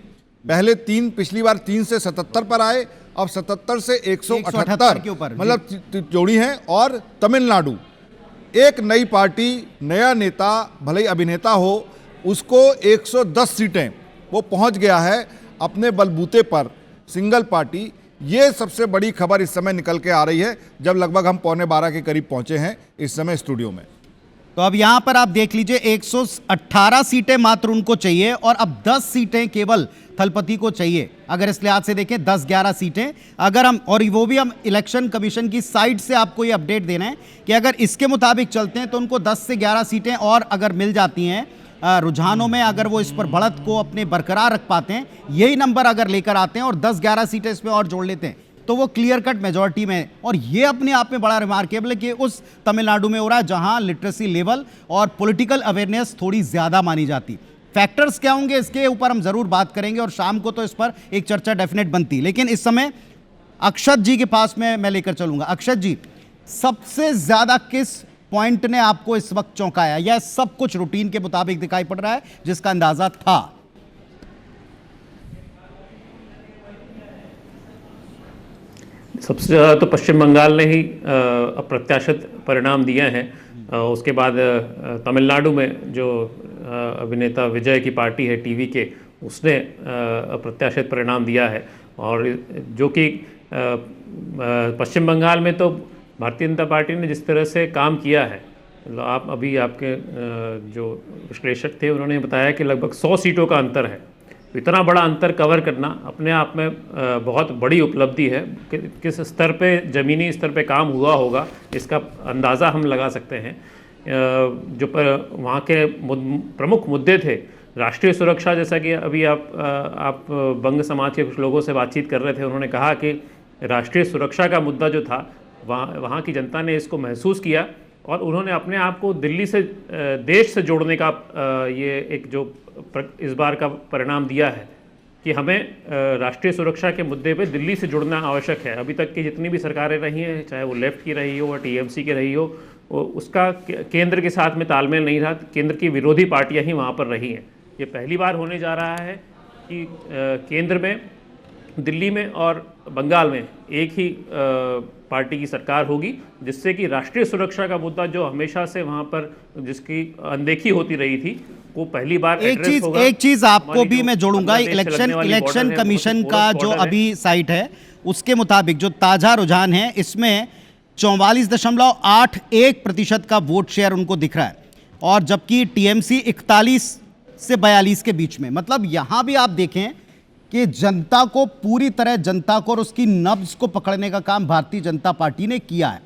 पहले पिछली बार 3 से 77 पर आए, अब 77 से 178 के ऊपर मतलब जोड़ी हैं। और तमिलनाडु एक नई पार्टी, नया नेता, भले ही अभिनेता हो, उसको 110 सीटें वो पहुंच गया है अपने बलबूते पर, सिंगल पार्टी। ये सबसे बड़ी खबर इस समय निकल के आ रही है, जब लगभग हम 11:15 के करीब पहुंचे हैं इस समय स्टूडियो में। तो अब यहां पर आप देख लीजिए 118 सीटें मात्र उनको चाहिए और अब 10 सीटें केवल थलपति को चाहिए। अगर इस लिहाज से देखें 10-11 सीटें अगर हम, और वो भी हम इलेक्शन कमीशन की साइड से आपको ये अपडेट देना है कि अगर इसके मुताबिक चलते हैं तो उनको 10 से 11 सीटें और अगर मिल जाती हैं रुझानों में, अगर वो इस पर बढ़त को अपने बरकरार रख पाते हैं, यही नंबर अगर लेकर आते हैं और 10-11 सीटें इसमें और जोड़ लेते हैं तो वो क्लियर कट मेजॉरिटी में। और ये अपने आप में बड़ा रिमार्केबल है कि उस तमिलनाडु में हो रहा है जहां लिटरेसी लेवल और पॉलिटिकल अवेयरनेस थोड़ी ज्यादा मानी जाती। फैक्टर्स क्या होंगे इसके ऊपर हम जरूर बात करेंगे और शाम को तो इस पर एक चर्चा डेफिनेट बनती। लेकिन इस समय अक्षत जी के पास में मैं लेकर चलूंगा। अक्षत जी, सबसे ज्यादा किस पॉइंट ने आपको इस वक्त चौंकाया, या सब कुछ रूटीन के मुताबिक दिखाई पड़ रहा है जिसका अंदाजा था? सबसे ज़्यादा तो पश्चिम बंगाल ने ही अप्रत्याशित परिणाम दिए हैं। उसके बाद तमिलनाडु में जो अभिनेता विजय की पार्टी है टीवी के, उसने अप्रत्याशित परिणाम दिया है। और जो कि पश्चिम बंगाल में तो भारतीय जनता पार्टी ने जिस तरह से काम किया है, आप अभी आपके जो विश्लेषक थे उन्होंने बताया कि लगभग 100 सीटों का अंतर है। इतना बड़ा अंतर कवर करना अपने आप में बहुत बड़ी उपलब्धि है। किस स्तर पे, ज़मीनी स्तर पे काम हुआ होगा इसका अंदाज़ा हम लगा सकते हैं। जो वहाँ के प्रमुख मुद्दे थे, राष्ट्रीय सुरक्षा, जैसा कि अभी आप बंग समाज के कुछ लोगों से बातचीत कर रहे थे, उन्होंने कहा कि राष्ट्रीय सुरक्षा का मुद्दा जो था वहाँ की जनता ने इसको महसूस किया और उन्होंने अपने आप को दिल्ली से, देश से जोड़ने का ये एक जो इस बार का परिणाम दिया है कि हमें राष्ट्रीय सुरक्षा के मुद्दे पे दिल्ली से जुड़ना आवश्यक है। अभी तक की जितनी भी सरकारें रही हैं, चाहे वो लेफ्ट की रही हो या टीएमसी की रही हो, उसका केंद्र के साथ में तालमेल नहीं रहा। केंद्र की विरोधी पार्टियां ही वहाँ पर रही हैं। ये पहली बार होने जा रहा है कि केंद्र में, दिल्ली में और बंगाल में एक ही पार्टी की सरकार होगी, जिससे कि राष्ट्रीय सुरक्षा का मुद्दा जो हमेशा से वहाँ पर जिसकी अनदेखी होती रही थी, वो पहली बार एक चीज आपको भी मैं जोड़ूंगा। इलेक्शन कमीशन का जो अभी साइट है उसके मुताबिक जो ताजा रुझान है, इसमें 44.81% का वोट शेयर उनको दिख रहा है, और जबकि टीएमसी 41 से 42 के बीच में। मतलब यहां भी आप देखें कि जनता को, पूरी तरह जनता को और उसकी नब्ज को पकड़ने का काम भारतीय जनता पार्टी ने किया है।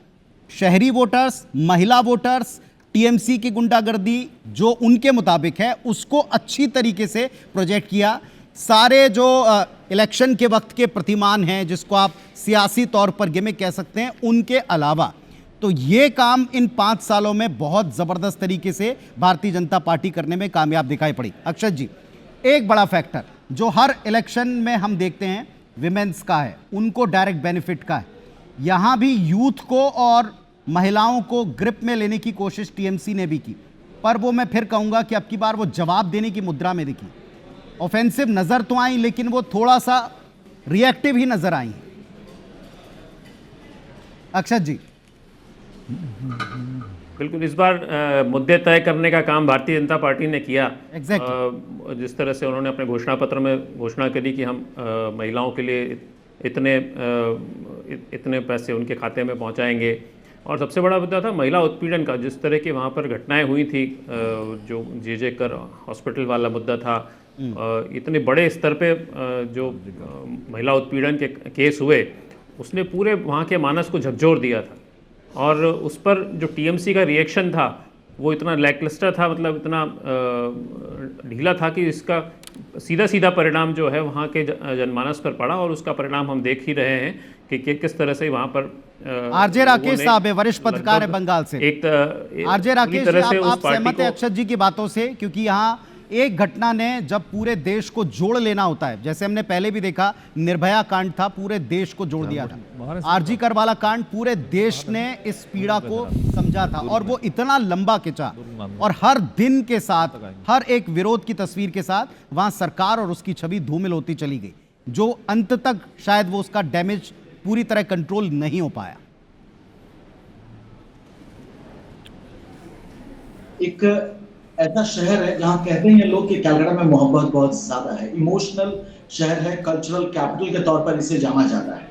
शहरी वोटर्स, महिला वोटर्स, टीएमसी की गुंडागर्दी जो उनके मुताबिक है उसको अच्छी तरीके से प्रोजेक्ट किया। सारे जो इलेक्शन के वक्त के प्रतिमान हैं, जिसको आप सियासी तौर पर गिमिक कह सकते हैं, उनके अलावा तो ये काम इन 5 सालों में बहुत ज़बरदस्त तरीके से भारतीय जनता पार्टी करने में कामयाब दिखाई पड़ी। अक्षत जी, एक बड़ा फैक्टर जो हर इलेक्शन में हम देखते हैं विमेंस का है, उनको डायरेक्ट बेनिफिट का है। यहाँ भी यूथ को और महिलाओं को ग्रिप में लेने की कोशिश टीएमसी ने भी की, पर वो मैं फिर कहूँगा कि अब की बार वो जवाब देने की मुद्रा में दिखी। ऑफेंसिव नज़र तो आई, लेकिन वो थोड़ा सा रिएक्टिव ही नज़र आई। अक्षत जी, बिल्कुल इस बार मुद्दे तय करने का काम भारतीय जनता पार्टी ने किया। जिस तरह से उन्होंने अपने घोषणा पत्र में घोषणा करी कि हम महिलाओं के लिए इतने पैसे उनके खाते में पहुंचाएंगे, और सबसे बड़ा मुद्दा था महिला उत्पीड़न का। जिस तरह की वहाँ पर घटनाएं हुई थी, जो जे कर हॉस्पिटल वाला मुद्दा था, इतने बड़े स्तर पे जो महिला उत्पीड़न के केस हुए, उसने पूरे वहाँ के मानस को झकझोर दिया था। और उस पर जो टीएमसी का रिएक्शन था वो इतना लैकलस्टर था, मतलब इतना ढीला था कि इसका सीधा सीधा परिणाम जो है वहाँ के जनमानस पर पड़ा, और उसका परिणाम हम देख ही रहे हैं कि किस तरह से वहाँ पर आरजे राकेश साहब है, वरिष्ठ पत्रकार है बंगाल से। आरजे राकेश, आप सहमत है अक्षत जी की बातों से? क्योंकि यहाँ एक घटना ने जब पूरे देश को जोड़ लेना होता है, जैसे हमने पहले भी देखा निर्भया कांड था, पूरे देश को जोड़ दिया था। आरजी कर वाला कांड पूरे देश ने इस पीड़ा को समझा था, और वो इतना लंबा खिंचा, और हर दिन के साथ, हर एक विरोध की तस्वीर के साथ वहां सरकार और उसकी छवि धूमिल होती चली गई, जो अंत तक शायद वो उसका डैमेज पूरी तरह कंट्रोल नहीं हो पाया। एक ऐसा शहर है जहां कहते हैं लोग कि कलकत्ता में मोहब्बत बहुत ज्यादा है, इमोशनल शहर है, कल्चरल कैपिटल के तौर पर इसे जाना जाता है।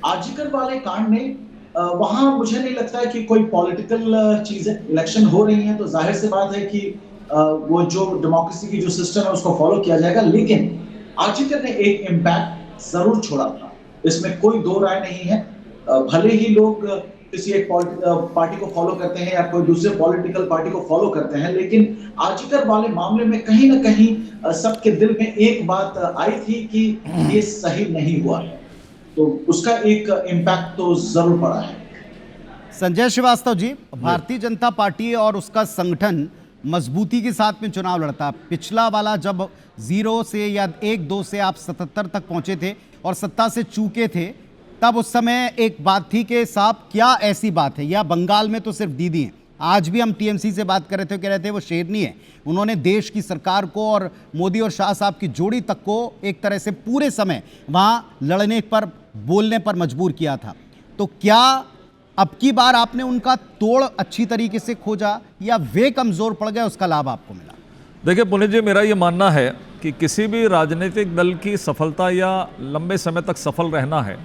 आरजीकर वाले कांड में वहां मुझे नहीं लगता है कि कोई पॉलिटिकल चीजें, इलेक्शन हो रही हैं तो जाहिर सी बात है कि वो जो डेमोक्रेसी की जो सिस्टम है उसको फॉलो किया जाएगा, लेकिन आरजीकर ने एक इम्पैक्ट जरूर छोड़ा था, इसमें कोई दो राय नहीं है। भले ही लोग किसी एक पार्टी को फॉलो करते हैं या कोई दूसरे पॉलिटिकल पार्टी को फॉलो करते हैं, लेकिन आरजीकर वाले मामले में कहीं ना कहीं सबके दिल में एक बात आई थी कि ये सही नहीं हुआ है, तो उसका एक इम्पैक्ट तो जरूर पड़ा है। संजय श्रीवास्तव जी, भारतीय जनता पार्टी और उसका संगठन मजबूती के साथ में चुनाव लड़ता। पिछला वाला जब 0 से या 1-2 से आप 77 तक पहुंचे थे और सत्ता से चूके थे, तब उस समय एक बात थी कि साहब क्या ऐसी बात है, या बंगाल में तो सिर्फ दीदी हैं। आज भी हम टीएमसी से बात कर रहे थे, कह रहे थे वो शेरनी है, उन्होंने देश की सरकार को और मोदी और शाह साहब की जोड़ी तक को एक तरह से पूरे समय वहां लड़ने पर, बोलने पर मजबूर किया था। तो क्या अब की बार आपने उनका तोड़ अच्छी तरीके से खोजा या वे कमजोर पड़ गए, उसका लाभ आपको मिला? देखिए पुनीत जी, मेरा ये मानना है कि किसी भी राजनीतिक दल की सफलता या लंबे समय तक सफल रहना है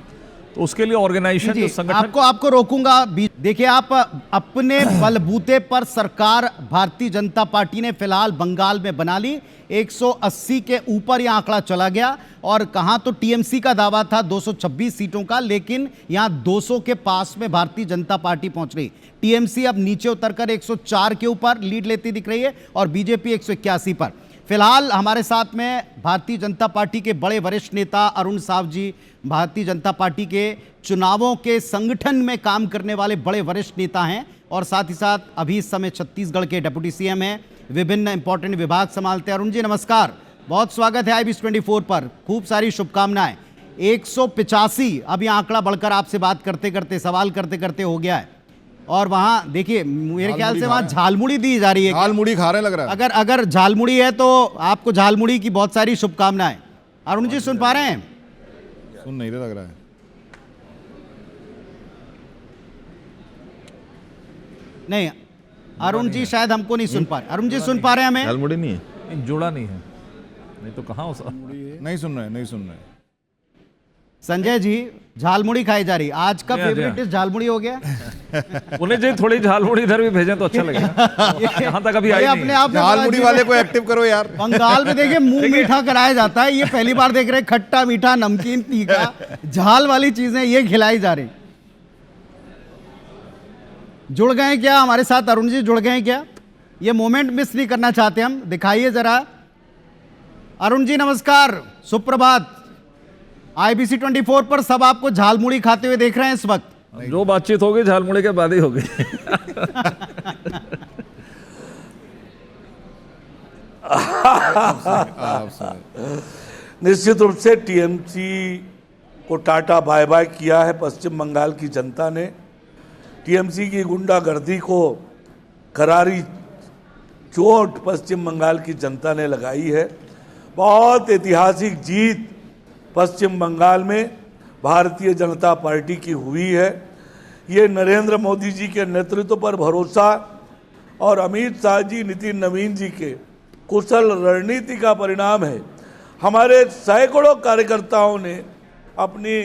तो उसके लिए ऑर्गेनाइजेशन जो संगठन, आपको रोकूंगा। देखिए, आप अपने बलबूते पर सरकार भारतीय जनता पार्टी ने फिलहाल बंगाल में बना ली, 180 के ऊपर यह आंकड़ा चला गया, और कहां तो टीएमसी का दावा था 226 सीटों का, लेकिन यहां 200 के पास में भारतीय जनता पार्टी पहुंच रही। टीएमसी अब नीचे उतरकर 104 के ऊपर लीड लेती दिख रही है और बीजेपी 181 पर। फिलहाल हमारे साथ में भारतीय जनता पार्टी के बड़े वरिष्ठ नेता अरुण साव जी, भारतीय जनता पार्टी के चुनावों के संगठन में काम करने वाले बड़े वरिष्ठ नेता हैं, और साथ ही साथ अभी इस समय छत्तीसगढ़ के डिप्टी सीएम हैं, विभिन्न इंपॉर्टेंट विभाग संभालते हैं। अरुण जी नमस्कार, बहुत स्वागत है IBS 24 पर, खूब सारी शुभकामनाएं। 185 अब यह आंकड़ा बढ़कर आपसे बात करते करते, सवाल करते करते हो गया है, और वहां देखिए मेरे ख्याल से वहां झालमुड़ी दी जा रही है। झालमुड़ी खा रहे लग रहा है। अगर झालमुड़ी है तो आपको झालमुड़ी की बहुत सारी शुभकामनाएं। अरुण जी सुन पा रहे हैं? सुन नहीं रहा लग रहा है। नहीं, अरुण जी शायद हमको नहीं सुन पा रहे। अरुण जी सुन पा रहे हैं हमें? झालमुड़ी नहीं है, जुड़ा नहीं है, नहीं तो कहाँ नहीं सुन रहे। संजय जी, झालमुड़ी खाई जा रही, आज का फेवरेट डिश झालमुड़ी हो गया। पुनीत जी, थोड़ी झालमुड़ी इधर भी भेजें तो अच्छा लगेगा। यहाँ तक अभी आई नहीं है। झालमुड़ी वाले को एक्टिव करो यार। बंगाल में देखिए मुंह मीठा कराया जाता है, ये पहली बार देख रहे हैं, खट्टा मीठा नमकीन तीखा झाल वाली चीजें ये खिलाई जा रही। जुड़ गए क्या हमारे साथ? अरुण जी जुड़ गए क्या? ये मोमेंट मिस नहीं करना चाहते हम, दिखाइए जरा। अरुण जी नमस्कार, सुप्रभात। IBC 24 पर सब आपको झालमुड़ी खाते हुए देख रहे हैं इस वक्त। जो बातचीत होगी झालमुड़ी के बाद ही होगी। निश्चित रूप से टीएमसी को टाटा बाय बाय किया है पश्चिम बंगाल की जनता ने। टीएमसी की गुंडागर्दी को करारी चोट पश्चिम बंगाल की जनता ने लगाई है। बहुत ऐतिहासिक जीत पश्चिम बंगाल में भारतीय जनता पार्टी की हुई है। ये नरेंद्र मोदी जी के नेतृत्व पर भरोसा और अमित शाह जी, नितिन नवीन जी के कुशल रणनीति का परिणाम है। हमारे सैकड़ों कार्यकर्ताओं ने अपनी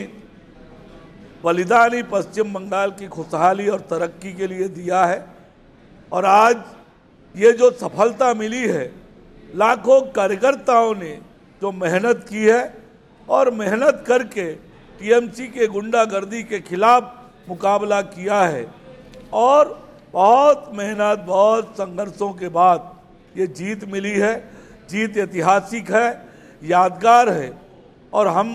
बलिदानी पश्चिम बंगाल की खुशहाली और तरक्की के लिए दिया है, और आज ये जो सफलता मिली है, लाखों कार्यकर्ताओं ने जो मेहनत की है और मेहनत करके टीएमसी के गुंडागर्दी के खिलाफ मुकाबला किया है, और बहुत मेहनत, बहुत संघर्षों के बाद ये जीत मिली है। जीत ऐतिहासिक है, यादगार है और हम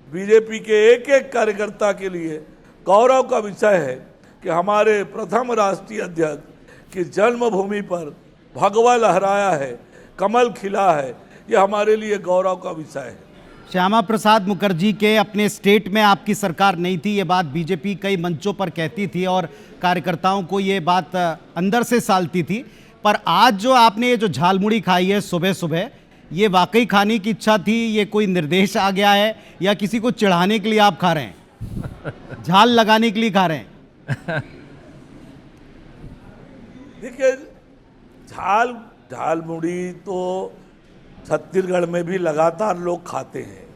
बीजेपी के एक एक कार्यकर्ता के लिए गौरव का विषय है कि हमारे प्रथम राष्ट्रीय अध्यक्ष की जन्मभूमि पर भगवा लहराया है, कमल खिला है। ये हमारे लिए गौरव का विषय है। श्यामा प्रसाद मुखर्जी के अपने स्टेट में आपकी सरकार नहीं थी, ये बात बीजेपी कई मंचों पर कहती थी और कार्यकर्ताओं को ये बात अंदर से सालती थी। पर आज जो आपने ये जो झालमुड़ी खाई है सुबह सुबह, ये वाकई खाने की इच्छा थी, ये कोई निर्देश आ गया है या किसी को चिढ़ाने के लिए आप खा रहे हैं, झाल लगाने के लिए खा रहे हैं? देखिए, झालमुड़ी तो छत्तीसगढ़ में भी लगातार लोग खाते हैं,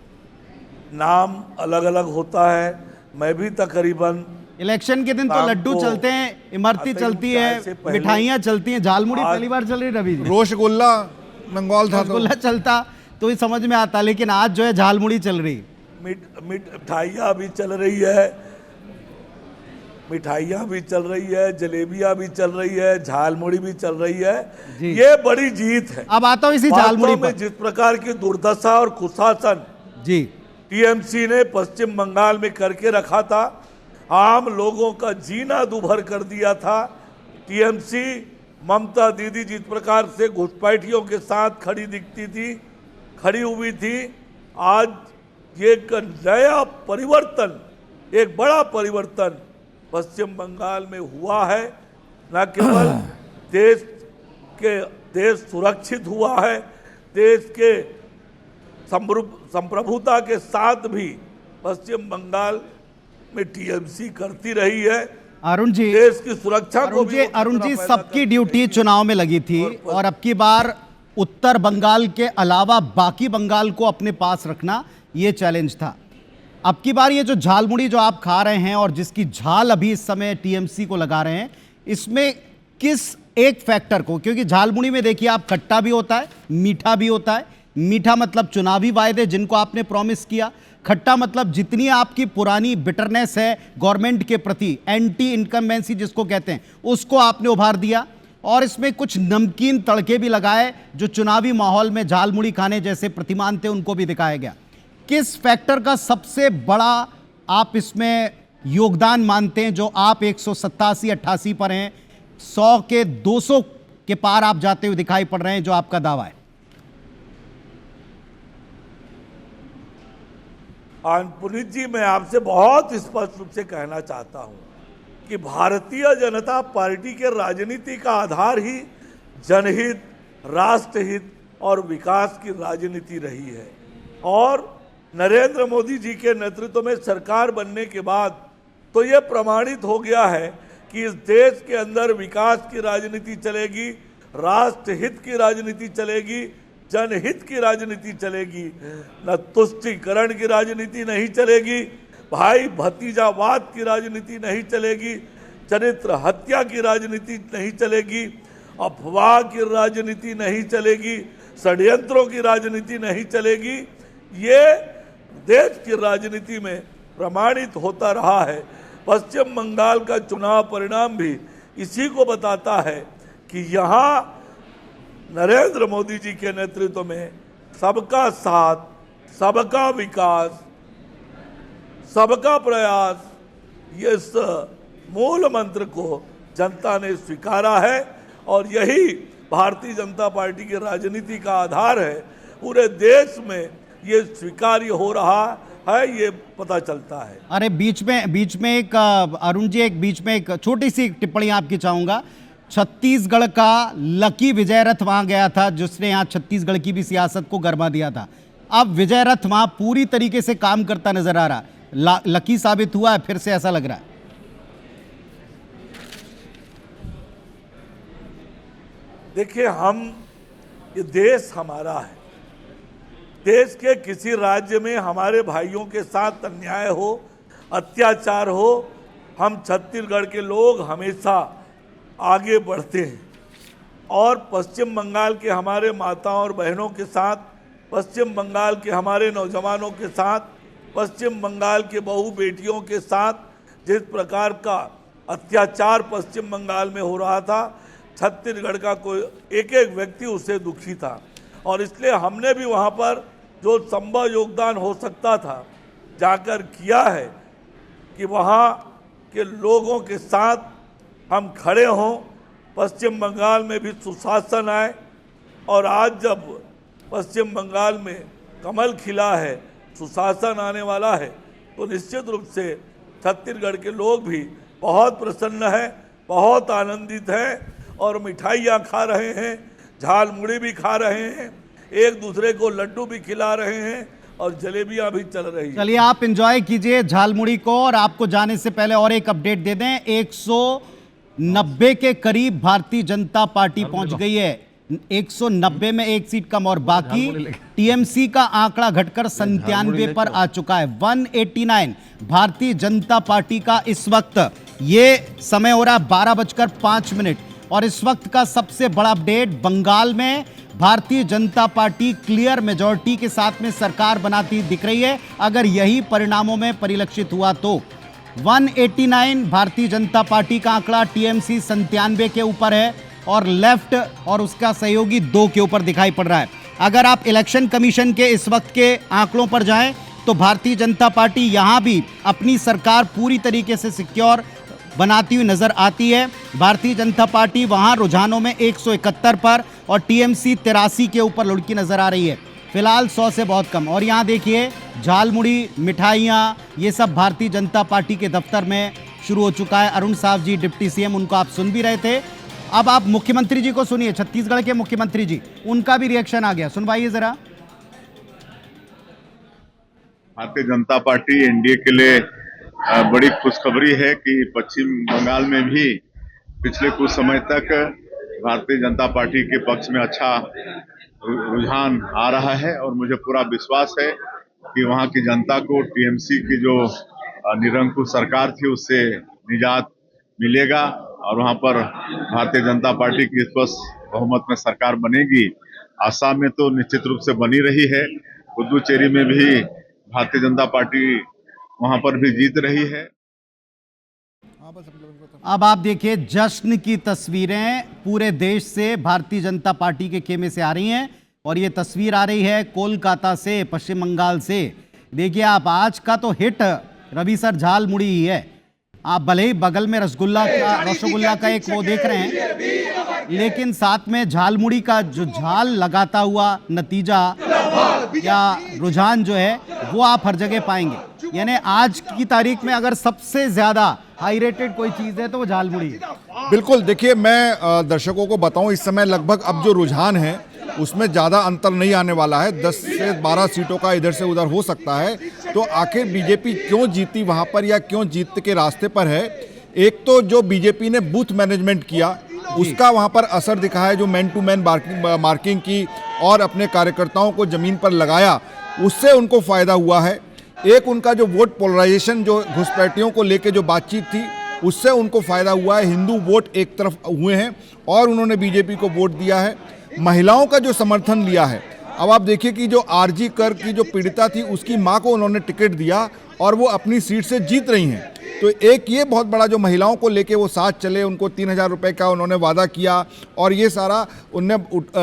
नाम अलग अलग होता है। मैं भी तकरीबन इलेक्शन के दिन तो लड्डू चलते हैं, इमरती चलती है, मिठाइयाँ चलती हैं, झालमुड़ी पहली बार चल रही रवि जी। रसगुल्ला बंगाल था, रसगुल्ला चलता तो ये समझ में आता, लेकिन आज जो है झालमुड़ी चल रही। मिठाइयाँ भी चल रही है, मिठाइयाँ भी चल रही है, जलेबियाँ भी चल रही है, झालमुड़ी भी चल रही है। ये बड़ी जीत है। अब आता हूँ इसी झालमुड़ी पर। जिस प्रकार की दुर्दशा और कुशासन जी टीएमसी ने पश्चिम बंगाल में करके रखा था, आम लोगों का जीना दूभर कर दिया था। टीएमसी, ममता दीदी जिस प्रकार से घुसपैठियों के साथ खड़ी हुई थी, आज ये एक नया परिवर्तन, एक बड़ा परिवर्तन पश्चिम बंगाल में हुआ है। न केवल देश सुरक्षित हुआ है, देश के संप्रभुता के साथ भी पश्चिम बंगाल में टीएमसी करती रही है। अरुण जी, देश की सुरक्षा को भी अरुण जी, सबकी ड्यूटी चुनाव में लगी थी और अब की बार उत्तर बंगाल के अलावा बाकी बंगाल को अपने पास रखना ये चैलेंज था। अब की बार ये जो झालमुड़ी जो आप खा रहे हैं और जिसकी झाल अभी इस समय टीएमसी को लगा रहे हैं, इसमें किस एक फैक्टर को, क्योंकि झालमुड़ी में देखिए आप खट्टा भी होता है, मीठा भी होता है। मीठा मतलब चुनावी वायदे जिनको आपने प्रॉमिस किया, खट्टा मतलब जितनी आपकी पुरानी बिटरनेस है गवर्नमेंट के प्रति, एंटी इनकम्बेंसी जिसको कहते हैं, उसको आपने उभार दिया। और इसमें कुछ नमकीन तड़के भी लगाए जो चुनावी माहौल में झालमुड़ी खाने जैसे प्रतिमान थे उनको भी दिखाया गया। किस फैक्टर का सबसे बड़ा आप इसमें योगदान मानते हैं जो आप 187-88 पर हैं, 100 के 200 के पार आप जाते हुए दिखाई पड़ रहे हैं, जो आपका दावा है? पुनीत जी, मैं आपसे बहुत स्पष्ट रूप से कहना चाहता हूं कि भारतीय जनता पार्टी के राजनीति का आधार ही जनहित, राष्ट्रहित और विकास की राजनीति रही है। और नरेंद्र मोदी जी के नेतृत्व में सरकार बनने के बाद तो ये प्रमाणित हो गया है कि इस देश के अंदर विकास की राजनीति चलेगी, राष्ट्रहित की राजनीति चलेगी, जनहित की राजनीति चलेगी। न तुष्टीकरण की राजनीति नहीं चलेगी, भाई भतीजावाद की राजनीति नहीं चलेगी, चरित्र हत्या की राजनीति नहीं चलेगी, अफवाह की राजनीति नहीं चलेगी, षड्यंत्रों की राजनीति नहीं चलेगी। ये देश की राजनीति में प्रमाणित होता रहा है। पश्चिम बंगाल का चुनाव परिणाम भी इसी को बताता है कि यहाँ नरेंद्र मोदी जी के नेतृत्व में सबका साथ, सबका विकास, सबका प्रयास, ये मूल मंत्र को जनता ने स्वीकारा है और यही भारतीय जनता पार्टी की राजनीति का आधार है। पूरे देश में ये स्वीकार्य हो रहा है, ये पता चलता है। अरे बीच में एक अरुण जी, बीच में एक छोटी सी टिप्पणी आपकी चाहूंगा। छत्तीसगढ़ का लकी विजय रथ वहां गया था, जिसने यहाँ छत्तीसगढ़ की भी सियासत को गरमा दिया था। अब विजय रथ वहां पूरी तरीके से काम करता नजर आ रहा, लकी साबित हुआ है फिर से, ऐसा लग रहा है। देखिए, ये देश हमारा है। देश के किसी राज्य में हमारे भाइयों के साथ अन्याय हो, अत्याचार हो, हम छत्तीसगढ़ के लोग हमेशा आगे बढ़ते हैं। और पश्चिम बंगाल के हमारे माताओं और बहनों के साथ, पश्चिम बंगाल के हमारे नौजवानों के साथ, पश्चिम बंगाल के बहू बेटियों के साथ जिस प्रकार का अत्याचार पश्चिम बंगाल में हो रहा था, छत्तीसगढ़ का कोई एक एक व्यक्ति उससे दुखी था और इसलिए हमने भी वहाँ पर जो संभव योगदान हो सकता था जाकर किया है कि वहाँ के लोगों के साथ हम खड़े हों, पश्चिम बंगाल में भी सुशासन आए। और आज जब पश्चिम बंगाल में कमल खिला है, सुशासन आने वाला है, तो निश्चित रूप से छत्तीसगढ़ के लोग भी बहुत प्रसन्न हैं, बहुत आनंदित हैं और मिठाइयाँ खा रहे हैं, झाल मुड़ी भी खा रहे हैं, एक दूसरे को लड्डू भी खिला रहे हैं और जलेबियां भी चल रही हैं। चलिए आप एंजॉय कीजिए झालमुड़ी को। और आपको जाने से पहले और एक अपडेट दे दें, 190 के करीब भारतीय जनता पार्टी पहुंच गई है। 190 में एक सीट कम और बाकी टीएमसी का आंकड़ा घटकर 97 पर आ चुका है। 189 भारतीय जनता पार्टी का इस वक्त ये समय हो रहा है 12:05 और इस वक्त का सबसे बड़ा अपडेट, बंगाल में Bharatiya Janata party clear majority के साथ में सरकार बनाती दिख रही है। अगर यही परिणामों में परिलक्षित हुआ तो 189 भारतीय जनता पार्टी का आंकड़ा, टीएमसी 97 के ऊपर है और लेफ्ट और उसका सहयोगी 2 के ऊपर दिखाई पड़ रहा है। अगर आप इलेक्शन कमीशन के इस वक्त के आंकड़ों पर जाएं तो भारतीय जनता पार्टी यहां भी अपनी सरकार पूरी तरीके से सिक्योर बनाती हुई नजर आती है। भारतीय जनता पार्टी वहां रुझानों में 171 पर और टीएमसी 83 के ऊपर लुढ़की नजर आ रही है, फिलहाल 100 से बहुत कम। और यहां देखिए झालमुड़ी, मिठाइयां, ये सब भारतीय जनता पार्टी के दफ्तर में शुरू हो चुका है। अरुण साहब जी डिप्टी सीएम, उनको आप सुन भी रहे थे। अब आप मुख्यमंत्री जी को सुनिए, छत्तीसगढ़ के मुख्यमंत्री जी, उनका भी रिएक्शन आ गया, सुनवाइए जरा। भारतीय जनता पार्टी एनडीए के लिए बड़ी खुशखबरी है कि पश्चिम बंगाल में भी पिछले कुछ समय तक भारतीय जनता पार्टी के पक्ष में अच्छा रुझान आ रहा है और मुझे पूरा विश्वास है कि वहां की जनता को टीएमसी की जो निरंकुश सरकार थी उससे निजात मिलेगा और वहां पर भारतीय जनता पार्टी की स्पष्ट बहुमत में सरकार बनेगी। आसाम में तो निश्चित रूप से बनी रही है, पुदुचेरी में भी भारतीय जनता पार्टी वहां पर भी जीत रही है। अब आप देखिए जश्न की तस्वीरें पूरे देश से भारतीय जनता पार्टी के खेमे से आ रही हैं और ये तस्वीर आ रही है कोलकाता से, पश्चिम बंगाल से। देखिए आप, आज का तो हिट रवि सर झालमुड़ी ही है। आप भले ही बगल में रसगुल्ला का एक वो देख रहे हैं, लेकिन साथ में झालमुड़ी का जो झाल लगाता हुआ नतीजा या रुझान जो है वो आप हर जगह पाएंगे। यानी आज की तारीख में अगर सबसे ज्यादा हाई रेटेड कोई चीज है तो वो झालमुड़ी है। बिल्कुल, देखिए मैं दर्शकों को बताऊं, इस समय लगभग अब जो रुझान है उसमें ज़्यादा अंतर नहीं आने वाला है, 10 से 12 सीटों का इधर से उधर हो सकता है। तो आखिर बीजेपी क्यों जीती वहाँ पर या क्यों जीत के रास्ते पर है? एक तो जो बीजेपी ने बूथ मैनेजमेंट किया उसका वहाँ पर असर दिखा है, जो मैन टू मैन मार्किंग की और अपने कार्यकर्ताओं को ज़मीन पर लगाया, उससे उनको फ़ायदा हुआ है। एक उनका जो वोट पोलराइजेशन, जो घुसपैठियों को लेके जो बातचीत थी, उससे उनको फ़ायदा हुआ है। हिंदू वोट एक तरफ हुए हैं और उन्होंने बीजेपी को वोट दिया है। महिलाओं का जो समर्थन लिया है, अब आप देखिए कि जो आरजी कर की जो पीड़िता थी उसकी मां को उन्होंने टिकट दिया और वो अपनी सीट से जीत रही हैं। तो एक ये बहुत बड़ा जो महिलाओं को लेके वो साथ चले, उनको 3000 रुपये का उन्होंने वादा किया और ये सारा उनने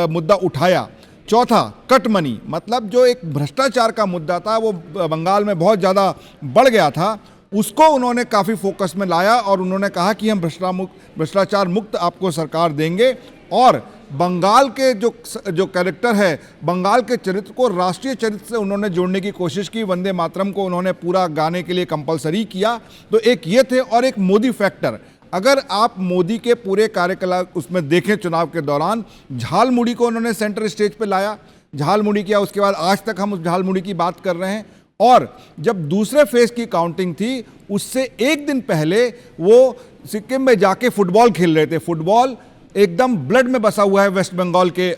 मुद्दा उठाया। चौथा, कट मनी, मतलब जो एक भ्रष्टाचार का मुद्दा था वो बंगाल में बहुत ज़्यादा बढ़ गया था, उसको उन्होंने काफ़ी फोकस में लाया और उन्होंने कहा कि हम भ्रष्टाचार मुक्त आपको सरकार देंगे। और बंगाल के जो कैरेक्टर है, बंगाल के चरित्र को राष्ट्रीय चरित्र से उन्होंने जोड़ने की कोशिश की। वंदे मातरम को उन्होंने पूरा गाने के लिए कंपलसरी किया। तो एक ये थे और एक मोदी फैक्टर। अगर आप मोदी के पूरे कार्यकाल उसमें देखें, चुनाव के दौरान झालमुड़ी को उन्होंने सेंटर स्टेज पे लाया, झालमुड़ी किया, उसके बाद आज तक हम उस झालमुड़ी की बात कर रहे हैं। और जब दूसरे फेज की काउंटिंग थी उससे एक दिन पहले वो सिक्किम में जाके फुटबॉल खेल रहे थे। फुटबॉल एकदम ब्लड में बसा हुआ है वेस्ट बंगाल के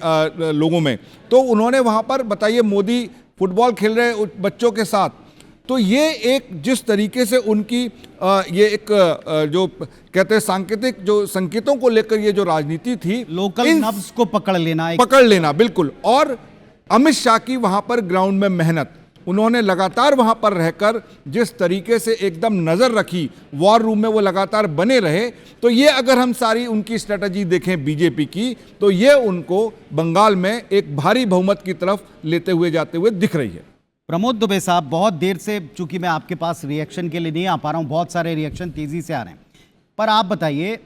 लोगों में। तो उन्होंने वहाँ पर, बताइए, मोदी फुटबॉल खेल रहे बच्चों के साथ। तो ये एक जिस तरीके से उनकी ये एक जो कहते हैं सांकेतिक जो संकेतों को लेकर ये जो राजनीति थी, लोकल नब्ज को पकड़ लेना बिल्कुल। और अमित शाह की वहाँ पर ग्राउंड में मेहनत, उन्होंने लगातार वहां पर रहकर जिस तरीके से एकदम नज़र रखी, वॉर रूम में वो लगातार बने रहे, तो ये अगर हम सारी उनकी स्ट्रेटजी देखें बीजेपी की, तो ये उनको बंगाल में एक भारी बहुमत की तरफ लेते हुए जाते हुए दिख रही है। प्रमोद दुबे साहब, बहुत देर से चूंकि मैं आपके पास रिएक्शन के लिए नहीं आ पा रहा हूं, बहुत सारे रिएक्शन तेजी से आ रहे हैं, पर आप बताइए,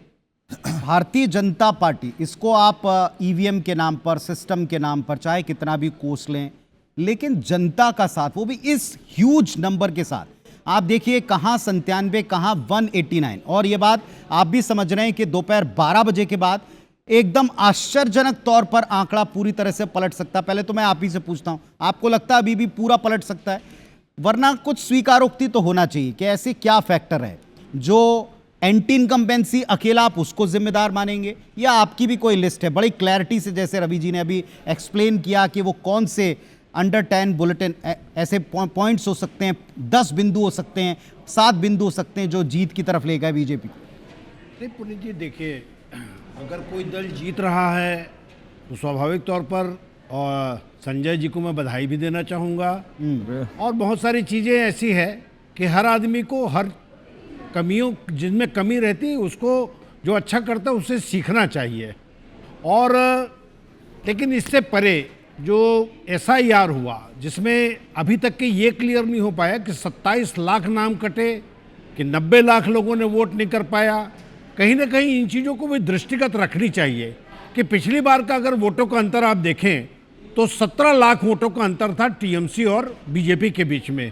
भारतीय जनता पार्टी, इसको आप ईवीएम के नाम पर, सिस्टम के नाम पर चाहे कितना भी कोस लें, लेकिन जनता का साथ, वो भी इस ह्यूज नंबर के साथ, आप देखिए कहां 97, कहां 189, और ये बात आप भी समझ रहे हैं कि दोपहर 12 बजे के बाद एकदम आश्चर्यजनक तौर पर आंकड़ा पूरी तरह से पलट सकता है। पहले तो मैं आप ही से पूछता हूं, आपको लगता है अभी भी पूरा पलट सकता है? वरना कुछ स्वीकारोक्ति तो होना चाहिए कि ऐसे क्या फैक्टर है जो एंटी इनकम्बेंसी अकेला आप उसको जिम्मेदार मानेंगे, या आपकी भी कोई लिस्ट है बड़ी क्लैरिटी से, जैसे रवि जी ने अभी एक्सप्लेन किया कि वो कौन से अंडर 10 बुलेटिन ऐसे पॉइंट्स हो सकते हैं, 10 बिंदु हो सकते हैं, 7 बिंदु हो सकते हैं जो जीत की तरफ ले गए बीजेपी को? नहीं पुनीत जी, देखिए, अगर कोई दल जीत रहा है तो स्वाभाविक तौर पर और संजय जी को मैं बधाई भी देना चाहूँगा, और बहुत सारी चीज़ें ऐसी है कि हर आदमी को हर कमियों, जिनमें कमी रहती है, उसको जो अच्छा करता है उससे सीखना चाहिए। और लेकिन इससे परे जो SIR हुआ, जिसमें अभी तक के ये क्लियर नहीं हो पाया कि 27 लाख नाम कटे, कि 90 लाख लोगों ने वोट नहीं कर पाया, कहीं ना कहीं इन चीज़ों को भी दृष्टिगत रखनी चाहिए कि पिछली बार का अगर वोटों का अंतर आप देखें तो 17 लाख वोटों का अंतर था TMC और बीजेपी के बीच में।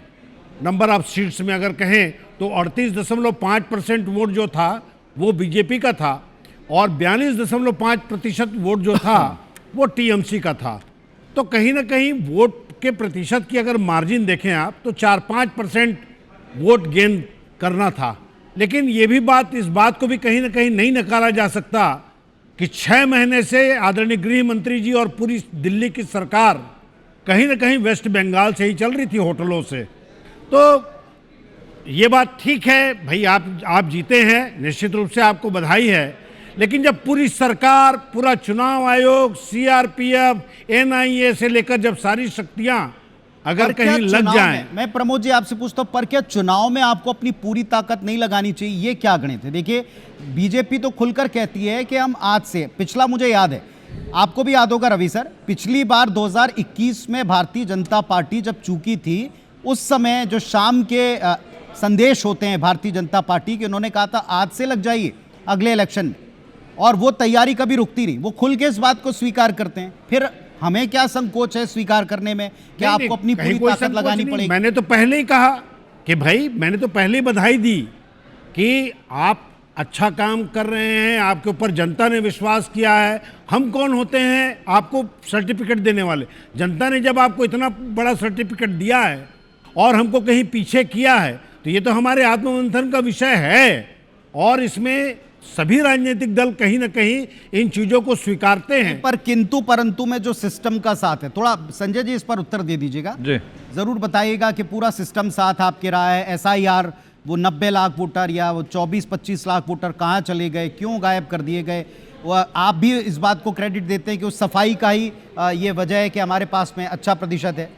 नंबर ऑफ सीट्स में अगर कहें तो 38.5% वोट जो था वो बीजेपी का था, और 42.5% वोट जो था वो TMC का था। तो कहीं ना कहीं वोट के प्रतिशत की अगर मार्जिन देखें आप तो 4-5% वोट गेन करना था। लेकिन ये भी बात, इस बात को भी कहीं ना कहीं नहीं नकारा जा सकता कि 6 महीने से आदरणीय गृह मंत्री जी और पूरी दिल्ली की सरकार कहीं ना कहीं वेस्ट बंगाल से ही चल रही थी, होटलों से। तो ये बात ठीक है भाई, आप जीते हैं, निश्चित रूप से आपको बधाई है, लेकिन जब पूरी सरकार, पूरा चुनाव आयोग, CRPF, NIA से लेकर जब सारी शक्तियां अगर कहीं लग जाएं, मैं प्रमोद जी आपसे पूछता हूं, पर क्या चुनाव में आपको अपनी पूरी ताकत नहीं लगानी चाहिए? ये क्या गणित है? देखिए, बीजेपी तो खुलकर कहती है कि हम आज से, पिछला मुझे याद है, आपको भी याद होगा रवि सर, पिछली बार 2021 में भारतीय जनता पार्टी जब चूकी थी, उस समय जो शाम के संदेश होते हैं भारतीय जनता पार्टी के, उन्होंने कहा था आज से लग जाइए अगले इलेक्शन में, और वो तैयारी कभी रुकती नहीं, वो खुल के इस बात को स्वीकार करते हैं। फिर हमें क्या संकोच है स्वीकार करने में कि आपको अपनी पूरी ताकत लगानी पड़ेगी? मैंने तो पहले ही कहा कि भाई, मैंने तो पहले ही बधाई दी कि आप अच्छा काम कर रहे हैं, आपके ऊपर जनता ने विश्वास किया है। हम कौन होते हैं आपको सर्टिफिकेट देने वाले? जनता ने जब आपको इतना बड़ा सर्टिफिकेट दिया है और हमको कहीं पीछे किया है, तो ये तो हमारे आत्ममंथन का विषय है, और इसमें सभी राजनीतिक दल कहीं ना कहीं इन चीजों को स्वीकारते हैं। पर किंतु परंतु में जो सिस्टम का साथ है, थोड़ा संजय जी इस पर उत्तर दे दीजिएगा जी, जरूर बताइएगा कि पूरा सिस्टम साथ आपके रहा है। SIR वो 90 लाख वोटर या वो 24-25 लाख वोटर कहाँ चले गए, क्यों गायब कर दिए गए? आप भी इस बात को क्रेडिट देते हैं कि उस सफाई का ही ये वजह है कि हमारे पास में अच्छा प्रतिशत है?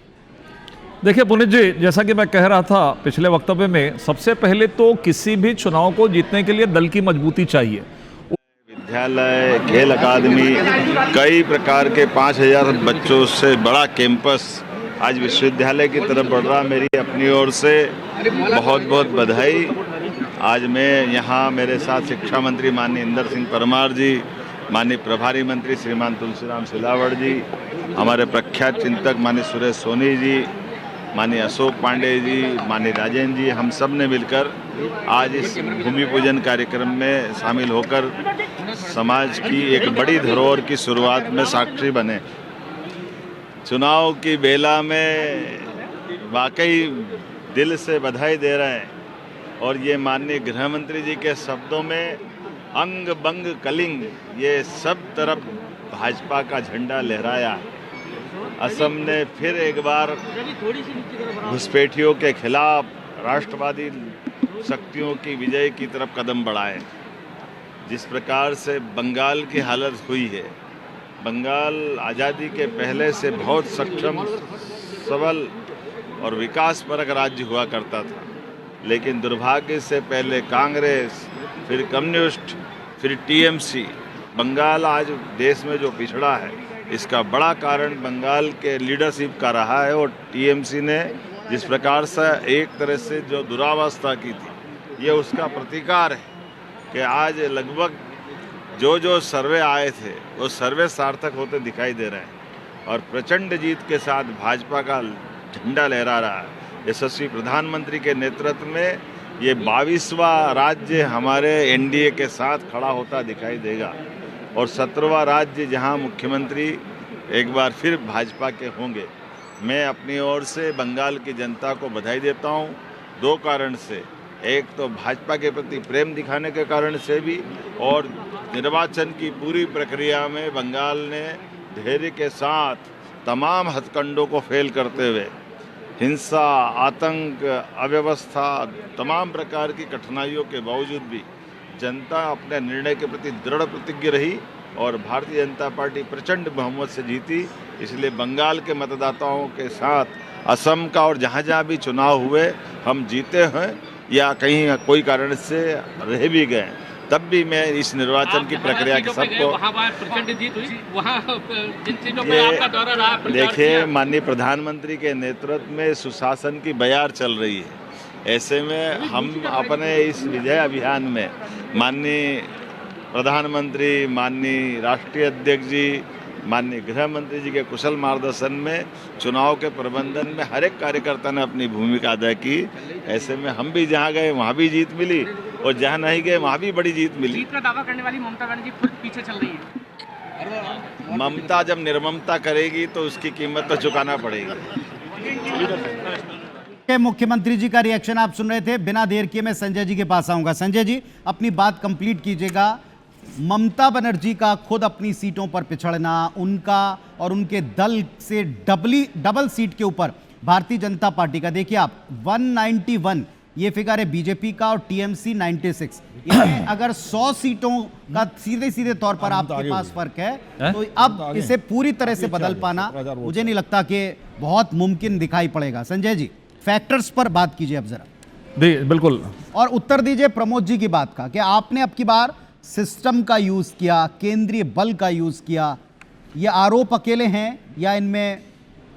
देखिए पुनीत जी, जैसा कि मैं कह रहा था पिछले वक्तव्य में, सबसे पहले तो किसी भी चुनाव को जीतने के लिए दल की मजबूती चाहिए। विद्यालय, खेल अकादमी, कई प्रकार के 5000 बच्चों से बड़ा कैंपस आज विश्वविद्यालय की तरफ बढ़ रहा। मेरी अपनी ओर से बहुत बहुत बधाई। आज मैं यहाँ, मेरे साथ शिक्षा मंत्री माननीय इंदर सिंह परमार जी, माननीय प्रभारी मंत्री श्रीमान तुलसीराम सिलावट जी, हमारे प्रख्यात चिंतक माननीय सुरेश सोनी जी, माननीय अशोक पांडे जी, माननीय राजेंद्र जी, हम सब ने मिलकर आज इस भूमि पूजन कार्यक्रम में शामिल होकर समाज की एक बड़ी धरोहर की शुरुआत में साक्षी बने। चुनाव की बेला में वाकई दिल से बधाई दे रहे हैं, और ये माननीय गृह मंत्री जी के शब्दों में अंग बंग कलिंग, ये सब तरफ भाजपा का झंडा लहराया। असम ने फिर एक बार घुसपैठियों के खिलाफ राष्ट्रवादी शक्तियों की विजय की तरफ कदम बढ़ाए। जिस प्रकार से बंगाल की हालत हुई है, बंगाल आज़ादी के पहले से बहुत सक्षम, सबल और विकासपरक राज्य हुआ करता था। लेकिन दुर्भाग्य से पहले कांग्रेस, फिर कम्युनिस्ट, फिर टीएमसी, बंगाल आज देश में जो पिछड़ा है इसका बड़ा कारण बंगाल के लीडरशिप का रहा है। और टीएमसी ने जिस प्रकार से एक तरह से जो दुरावस्था की थी, ये उसका प्रतिकार है कि आज लगभग जो सर्वे आए थे वो सर्वे सार्थक होते दिखाई दे रहे हैं और प्रचंड जीत के साथ भाजपा का झंडा लहरा रहा है। यशस्वी प्रधानमंत्री के नेतृत्व में ये 22वां राज्य हमारे एनडीए के साथ खड़ा होता दिखाई देगा और 17वां राज्य जहां मुख्यमंत्री एक बार फिर भाजपा के होंगे। मैं अपनी ओर से बंगाल की जनता को बधाई देता हूं, 2 कारण से। एक तो भाजपा के प्रति प्रेम दिखाने के कारण से भी, और निर्वाचन की पूरी प्रक्रिया में बंगाल ने धैर्य के साथ तमाम हथकंडों को फेल करते हुए हिंसा, आतंक, अव्यवस्था, तमाम प्रकार की कठिनाइयों के बावजूद भी जनता अपने निर्णय के प्रति दृढ़ प्रतिज्ञ रही और भारतीय जनता पार्टी प्रचंड बहुमत से जीती। इसलिए बंगाल के मतदाताओं के साथ असम का और जहाँ जहाँ भी चुनाव हुए हम जीते हैं या कहीं कोई कारण से रह भी गए, तब भी मैं इस निर्वाचन की प्रक्रिया के सबको प्रचंड जीत हुई, वहाँ जिन चीजों पे आपका दौरा रहा, देखिए माननीय प्रधानमंत्री के नेतृत्व में सुशासन की बयार चल रही है। ऐसे में हम अपने इस विजय अभियान में माननीय प्रधानमंत्री, माननीय राष्ट्रीय अध्यक्ष जी, माननीय गृह मंत्री जी के कुशल मार्गदर्शन में चुनाव के प्रबंधन में हर एक कार्यकर्ता ने अपनी भूमिका अदा की। ऐसे में हम भी जहां गए वहां भी जीत मिली और जहां नहीं गए वहां भी बड़ी जीत मिली। जीत का दावा करने वाली ममता बनर्जी खुद पीछे चल रही है। ममता जब निर्ममता करेगी तो उसकी कीमत तो चुकाना पड़ेगी। मुख्यमंत्री जी का रिएक्शन आप सुन रहे थे। बिना देर किए मैं संजय जी के पास आऊंगा। संजय जी, अपनी बात कंप्लीट कीजिएगा। ममता बनर्जी का खुद अपनी सीटों पर पिछड़ना, उनका और उनके दल से डबल सीट के ऊपर भारतीय जनता पार्टी का, देखिए आप 191 ये फिगर है बीजेपी का और टीएमसी 96। अगर 100 सीटों का सीधे तौर पर आपके पास फर्क है तो अब इसे पूरी तरह से बदल पाना मुझे नहीं लगता कि बहुत मुमकिन दिखाई पड़ेगा। संजय जी, फैक्टर्स पर बात कीजिए अब जरा। बिल्कुल, और उत्तर दीजिए प्रमोद जी की बात का कि आपने अब की बार सिस्टम का यूज किया, केंद्रीय बल का यूज किया, ये आरोप अकेले हैं या इनमें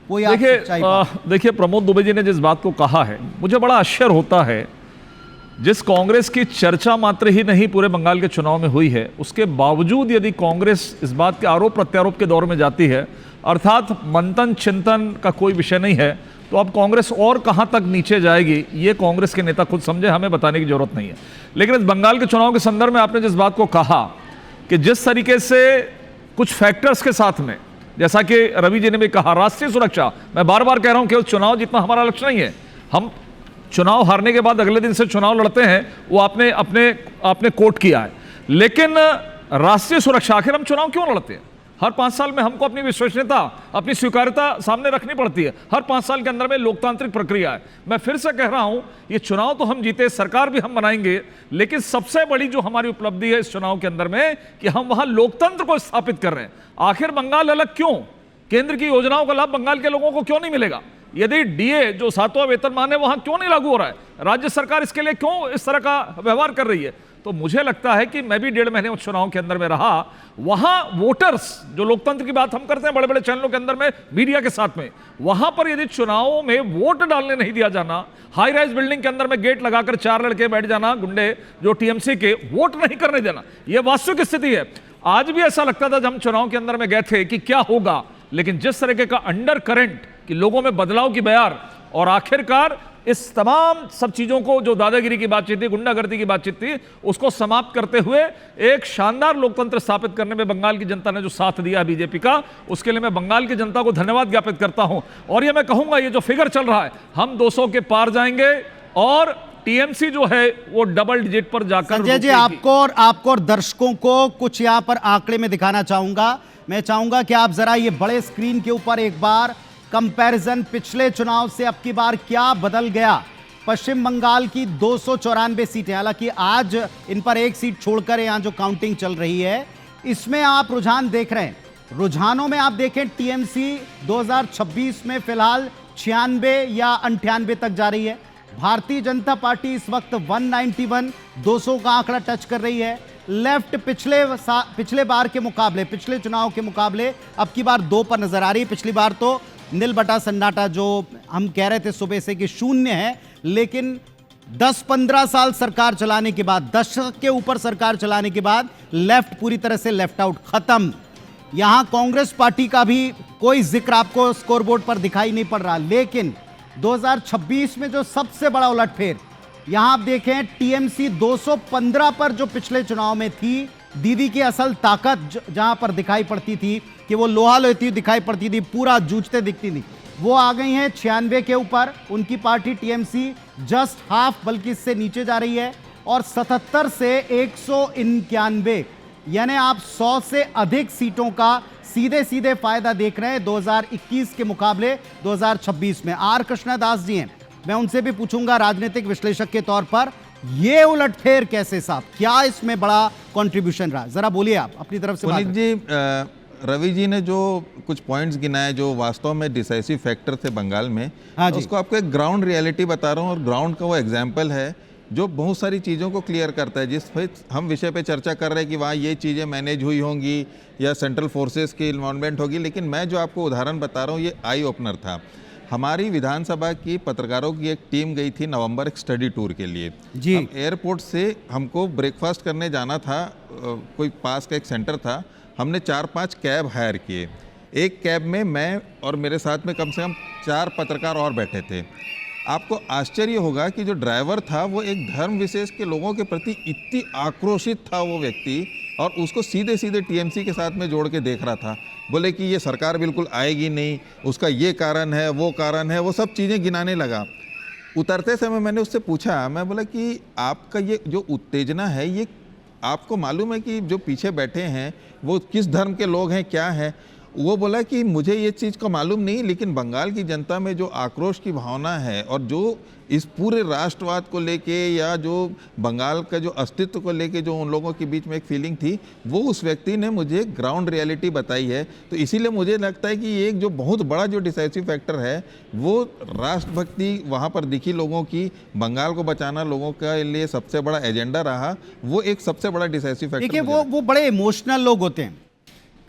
कोई देखिए प्रमोद दुबे जी ने जिस बात को कहा है, मुझे बड़ा आश्चर्य होता है। जिस कांग्रेस की चर्चा मात्र ही नहीं पूरे बंगाल के चुनाव में हुई है, उसके बावजूद यदि कांग्रेस इस बात के आरोप प्रत्यारोप के दौर में जाती है, अर्थात मंथन चिंतन का कोई विषय नहीं है, तो अब कांग्रेस और कहां तक नीचे जाएगी ये कांग्रेस के नेता खुद समझे, हमें बताने की जरूरत नहीं है। लेकिन इस बंगाल के चुनाव के संदर्भ में आपने जिस बात को कहा कि जिस तरीके से कुछ फैक्टर्स के साथ में, जैसा कि रवि जी ने भी कहा, राष्ट्रीय सुरक्षा, मैं बार बार कह रहा हूं कि चुनाव जितना हमारा लक्ष्य नहीं है। हम चुनाव हारने के बाद अगले दिन से चुनाव लड़ते हैं, वो आपने कोट किया है, लेकिन राष्ट्रीय सुरक्षा आखिर हम चुनाव क्यों लड़ते हैं? हर 5 साल में हमको अपनी विश्वसनीयता, अपनी स्वीकार्यता सामने रखनी पड़ती है। हर 5 साल के अंदर में लोकतांत्रिक प्रक्रिया है। मैं फिर से कह रहा हूं, ये चुनाव तो हम जीते, सरकार भी हम बनाएंगे, लेकिन सबसे बड़ी जो हमारी उपलब्धि है इस चुनाव के अंदर में कि हम वहां लोकतंत्र को स्थापित कर रहे हैं। आखिर बंगाल अलग क्यों? केंद्र की योजनाओं का लाभ बंगाल के लोगों को क्यों नहीं मिलेगा? यदि डीए जो 7वां वेतनमान है वहां क्यों नहीं लागू हो रहा है? राज्य सरकार इसके लिए क्यों इस तरह का व्यवहार कर रही है? तो मुझे लगता है कि मैं भी 1.5 महीने उस चुनाव के अंदर में रहा, वहां वोटर्स, जो लोकतंत्र की बात हम करते हैं बड़े बड़े चैनलों के अंदर में, मीडिया के साथ में, वहां पर यदि चुनावों में वोट डालने नहीं दिया जाना, हाई राइज बिल्डिंग के अंदर में गेट लगाकर 4 लड़के बैठ जाना, गुंडे जो टीएमसी के, वोट नहीं करने देना, यह वास्तविक स्थिति है। आज भी ऐसा लगता था जब हम चुनाव के अंदर में गए थे कि क्या होगा, लेकिन जिस तरीके का अंडर करंट कि लोगों में बदलाव की बयार और आखिरकार इस तमाम सब चीजों को, जो दादागिरी की बातचीत थी, गुंडागर्दी की बातचीत थी, उसको समाप्त करते हुए एक शानदार लोकतंत्र स्थापित करने में बंगाल की जनता ने जो साथ दिया बीजेपी का, उसके लिए मैं बंगाल की जनता को धन्यवाद ज्ञापित करता हूं। और ये मैं कहूंगा, ये जो फिगर चल रहा है, हम 200 के पार जाएंगे और टीएमसी जो है वो डबल डिजिट पर जाकर। संजय जी, आपको और दर्शकों को कुछ यहां पर आंकड़े में दिखाना चाहूंगा। मैं चाहूंगा कि आप जरा ये बड़े स्क्रीन के ऊपर एक बार कंपैरिजन पिछले चुनाव से अब की बार क्या बदल गया। पश्चिम बंगाल की 294 सीटें, हालांकि आज इन पर 1 सीट छोड़कर यहां जो काउंटिंग चल रही है, इसमें आप रुझान देख रहे हैं। रुझानों में आप देखें, टीएमसी 2026 में फिलहाल 96 या 98 तक जा रही है। भारतीय जनता पार्टी इस वक्त 191 200 का आंकड़ा टच कर रही है। लेफ्ट पिछले बार के मुकाबले, पिछले चुनाव के मुकाबले अब की बार 2 पर नजर आ रही है। पिछली बार तो नील बटा सन्नाटा, जो हम कह रहे थे सुबह से कि शून्य है, लेकिन 10-15 साल सरकार चलाने के बाद, दशक के ऊपर सरकार चलाने के बाद लेफ्ट पूरी तरह से लेफ्ट आउट, खत्म। यहां कांग्रेस पार्टी का भी कोई जिक्र आपको स्कोरबोर्ड पर दिखाई नहीं पड़ रहा। लेकिन 2026 में जो सबसे बड़ा उलटफेर, यहां आप देखें टीएमसी 215 पर जो पिछले चुनाव में थी, दीदी की असल ताकत जहां पर दिखाई पड़ती थी कि वो लोहा लेती हुई दिखाई पड़ती थी, पूरा जूझते दिखती थी, वो आ गई हैं 96 के ऊपर। उनकी पार्टी टीएमसी जस्ट हाफ, बल्कि इससे नीचे जा रही है। और 77 से 191, यानी आप 100 से अधिक सीटों का सीधे सीधे फायदा देख रहे हैं 2021 के मुकाबले 2026 में। आर कृष्णदास जी हैं, मैं उनसे भी पूछूंगा राजनीतिक विश्लेषक के तौर पर, ये उलटफेर कैसे साहब, क्या इसमें बड़ा कंट्रीब्यूशन रहा? जरा बोलिए आप अपनी तरफ से। पुनीत जी, रवि जी ने जो कुछ पॉइंट्स गिनाए जो वास्तव में डिसाइसिव फैक्टर थे बंगाल में, उसको आपको एक ग्राउंड रियलिटी बता रहा हूँ, और ग्राउंड का वो एग्जाम्पल है जो बहुत सारी चीज़ों को क्लियर करता है। जिस हम विषय पे चर्चा कर रहे हैं कि वहाँ ये चीज़ें मैनेज हुई होंगी या सेंट्रल फोर्सेस की इन्वॉल्वमेंट होगी, लेकिन मैं जो आपको उदाहरण बता रहा हूँ ये आई ओपनर था। हमारी विधानसभा की पत्रकारों की एक टीम गई थी नवंबर एक स्टडी टूर के लिए जी। एयरपोर्ट से हमको ब्रेकफास्ट करने जाना था, कोई पास का एक सेंटर था। हमने 4-5 कैब हायर किए। एक कैब में मैं और मेरे साथ में कम से कम 4 पत्रकार और बैठे थे। आपको आश्चर्य होगा कि जो ड्राइवर था वो एक धर्म विशेष के लोगों के प्रति इतनी आक्रोशित था वो व्यक्ति, और उसको सीधे सीधे टीएमसी के साथ में जोड़ के देख रहा था। बोले कि ये सरकार बिल्कुल आएगी नहीं, उसका ये कारण है, वो कारण है, वो सब चीज़ें गिनाने लगा। उतरते समय मैंने उससे पूछा, मैं बोला कि आपका ये जो उत्तेजना है, ये आपको मालूम है कि जो पीछे बैठे हैं वो किस धर्म के लोग हैं, क्या है? वो बोला कि मुझे ये चीज़ का मालूम नहीं, लेकिन बंगाल की जनता में जो आक्रोश की भावना है और जो इस पूरे राष्ट्रवाद को लेके या जो बंगाल का जो अस्तित्व को लेके जो उन लोगों के बीच में एक फीलिंग थी, वो उस व्यक्ति ने मुझे ग्राउंड रियलिटी बताई है। तो इसीलिए मुझे लगता है कि ये एक जो बहुत बड़ा जो डिसाइसिव फैक्टर है वो राष्ट्रभक्ति वहाँ पर दिखी लोगों की, बंगाल को बचाना लोगों के लिए सबसे बड़ा एजेंडा रहा, वो एक सबसे बड़ा डिसाइसिव फैक्टर। देखिए वो बड़े इमोशनल लोग होते हैं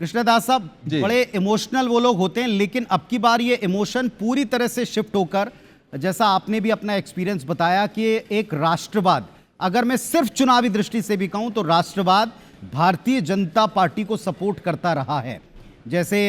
कृष्णदास साहब, बड़े इमोशनल वो लोग होते हैं, लेकिन अब की बार ये इमोशन पूरी तरह से शिफ्ट होकर, जैसा आपने भी अपना एक्सपीरियंस बताया कि एक राष्ट्रवाद, अगर मैं सिर्फ चुनावी दृष्टि से भी कहूं तो राष्ट्रवाद भारतीय जनता पार्टी को सपोर्ट करता रहा है। जैसे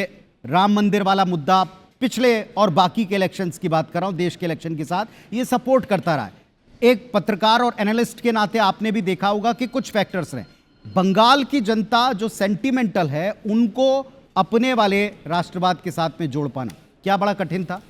राम मंदिर वाला मुद्दा, पिछले और बाकी के इलेक्शंस की बात कर रहा हूं, देश के इलेक्शन के साथ, ये सपोर्ट करता रहा है। एक पत्रकार और एनालिस्ट के नाते आपने भी देखा होगा कि कुछ फैक्टर्स हैं। बंगाल की जनता जो सेंटिमेंटल है, उनको अपने वाले राष्ट्रवाद के साथ में जोड़ पाना क्या बड़ा कठिन था?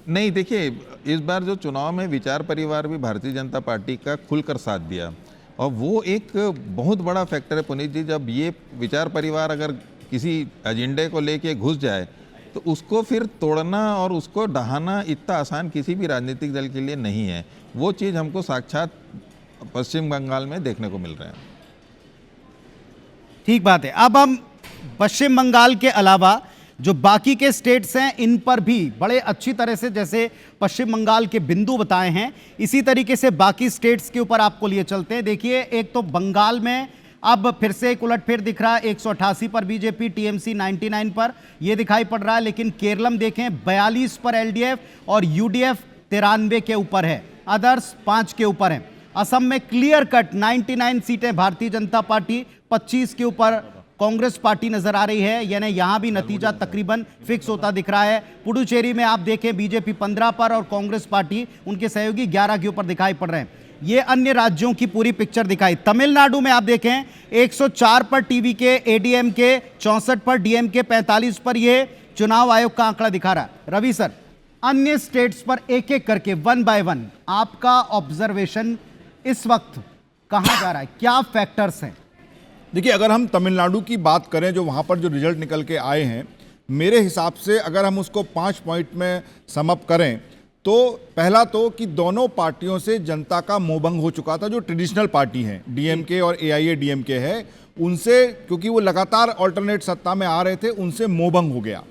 नहीं, देखिए इस बार जो चुनाव में विचार परिवार भी भारतीय जनता पार्टी का खुलकर साथ दिया, और वो एक बहुत बड़ा फैक्टर है पुनीत जी। जब ये विचार परिवार अगर किसी एजेंडे को लेके घुस जाए तो उसको फिर तोड़ना और उसको ढहाना इतना आसान किसी भी राजनीतिक दल के लिए नहीं है। वो चीज़ हमको साक्षात पश्चिम बंगाल में देखने को मिल रहा है। ठीक बात है। अब हम पश्चिम बंगाल के अलावा जो बाकी के स्टेट्स हैं, इन पर भी बड़े अच्छी तरह से, जैसे पश्चिम बंगाल के बिंदु बताए हैं, इसी तरीके से बाकी स्टेट्स के ऊपर आपको लिए चलते हैं। देखिए, एक तो बंगाल में अब फिर से एक उलटफेर दिख रहा है, 188 पर बीजेपी, टीएमसी 99 पर ये दिखाई पड़ रहा है। लेकिन केरलम देखें 42 पर एलडीएफ और यूडीएफ 93 के ऊपर है, अदर्स 5 के ऊपर हैं। असम में क्लियर कट 99 सीटें भारतीय जनता पार्टी, 25 के ऊपर कांग्रेस पार्टी नजर आ रही है, यानी यहां भी नतीजा तकरीबन फिक्स होता दिख रहा है। पुडुचेरी में आप देखें बीजेपी 15 पर और कांग्रेस पार्टी, उनके सहयोगी 11 के ऊपर दिखाई पड़ रहे हैं। ये अन्य राज्यों की पूरी पिक्चर दिखाई। तमिलनाडु में आप देखें 104 पर टीवी के, एडीएम के 64 पर, डीएमके 45 पर, ये चुनाव आयोग का आंकड़ा दिखा रहा है। रवि सर, अन्य स्टेट्स पर एक एक करके 1 बाय 1 आपका ऑब्जर्वेशन इस वक्त कहां जा रहा है, क्या फैक्टर्स हैं? देखिए, अगर हम तमिलनाडु की बात करें, जो वहाँ पर जो रिजल्ट निकल के आए हैं, मेरे हिसाब से अगर हम उसको 5 पॉइंट में समअप करें तो पहला तो कि दोनों पार्टियों से जनता का मोहभंग हो चुका था। जो ट्रेडिशनल पार्टी हैं, डीएमके और एआईएडीएमके है, उनसे, क्योंकि वो लगातार ऑल्टरनेट सत्ता में आ रहे थे, उनसे मोहभंग हो गया।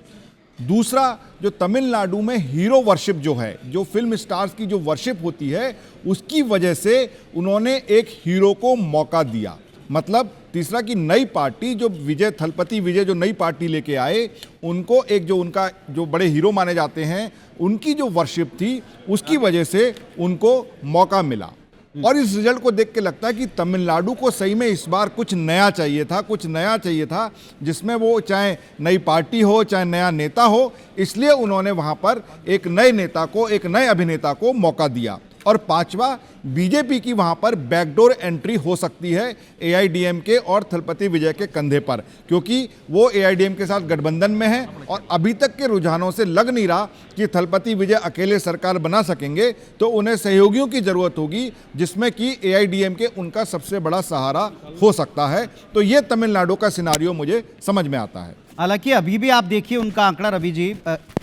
दूसरा, जो तमिलनाडु में हीरो वर्शिप जो है, जो फिल्म स्टार्स की जो वर्शिप होती है, उसकी वजह से उन्होंने एक हीरो को मौका दिया। मतलब तीसरा कि नई पार्टी जो विजय थलपति विजय जो नई पार्टी लेके आए, उनको एक जो उनका जो बड़े हीरो माने जाते हैं, उनकी जो वर्शिप थी, उसकी वजह से उनको मौका मिला। और इस रिजल्ट को देख के लगता है कि तमिलनाडु को सही में इस बार कुछ नया चाहिए था, जिसमें वो चाहे नई पार्टी हो, चाहे नया नेता हो, इसलिए उन्होंने वहां पर एक नए नेता को, एक नए अभिनेता को मौका दिया। और पांचवा, बीजेपी की वहां पर बैकडोर एंट्री हो सकती है एआईडीएमके और थलपति विजय के कंधे पर, क्योंकि वो एआईडीएमके के साथ गठबंधन में है और अभी तक के रुझानों से लग नहीं रहा कि थलपति विजय अकेले सरकार बना सकेंगे, तो उन्हें सहयोगियों की जरूरत होगी, जिसमें कि एआईडीएमके उनका सबसे बड़ा सहारा हो सकता है। तो ये तमिलनाडु का सिनारियो मुझे समझ में आता है। हालांकि अभी भी आप देखिए उनका आंकड़ा रवि जी,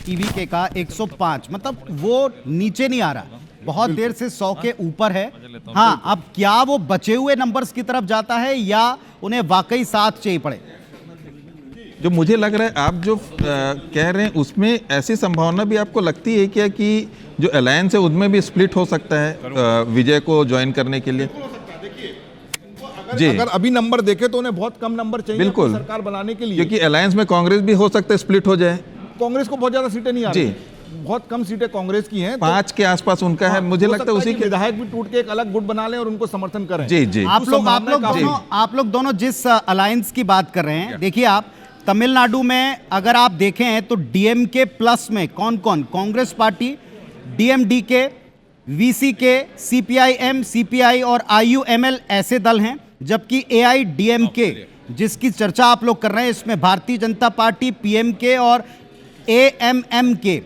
टीवीके का 105, मतलब वो नीचे नहीं आ रहा, बहुत देर से 100 के ऊपर है। हाँ, अब क्या वो बचे हुए नंबर्स की तरफ जाता है या उन्हें वाकई साथ चाहिए पड़े? जो मुझे लग रहा है आप जो कह रहे हैं उसमें ऐसी संभावना भी आपको लगती है क्या कि जो अलायंस है उसमें भी स्प्लिट हो सकता है विजय को ज्वाइन करने के लिए? जी, अगर अभी नंबर देखें तो उन्हें बहुत कम नंबर चाहिए बिल्कुल सरकार बनाने के लिए, क्योंकि अलायंस में कांग्रेस भी हो सकता है स्प्लिट हो जाए। कांग्रेस को बहुत ज्यादा सीटें नहीं आ रही, बहुत कम सीटें कांग्रेस की हैं, 5 के आसपास उनका है। मुझे लगता है उसी के विधायक भी टूट के एक अलग गुट बना लें और उनको समर्थन करें। जी जी, आप लोग दोनों जिस अलायंस की बात कर रहे हैं, देखिए आप तमिलनाडु में अगर आप देखें तो डीएमके प्लस में कौन कौन, Congress party, DMDK, VCK, CPIM, CPI और आईयूएमएल ऐसे दल हैं, जबकि एआईडीएमके जिसकी चर्चा आप लोग कर रहे हैं, इसमें भारतीय जनता पार्टी, पीएमके और एएमएमके,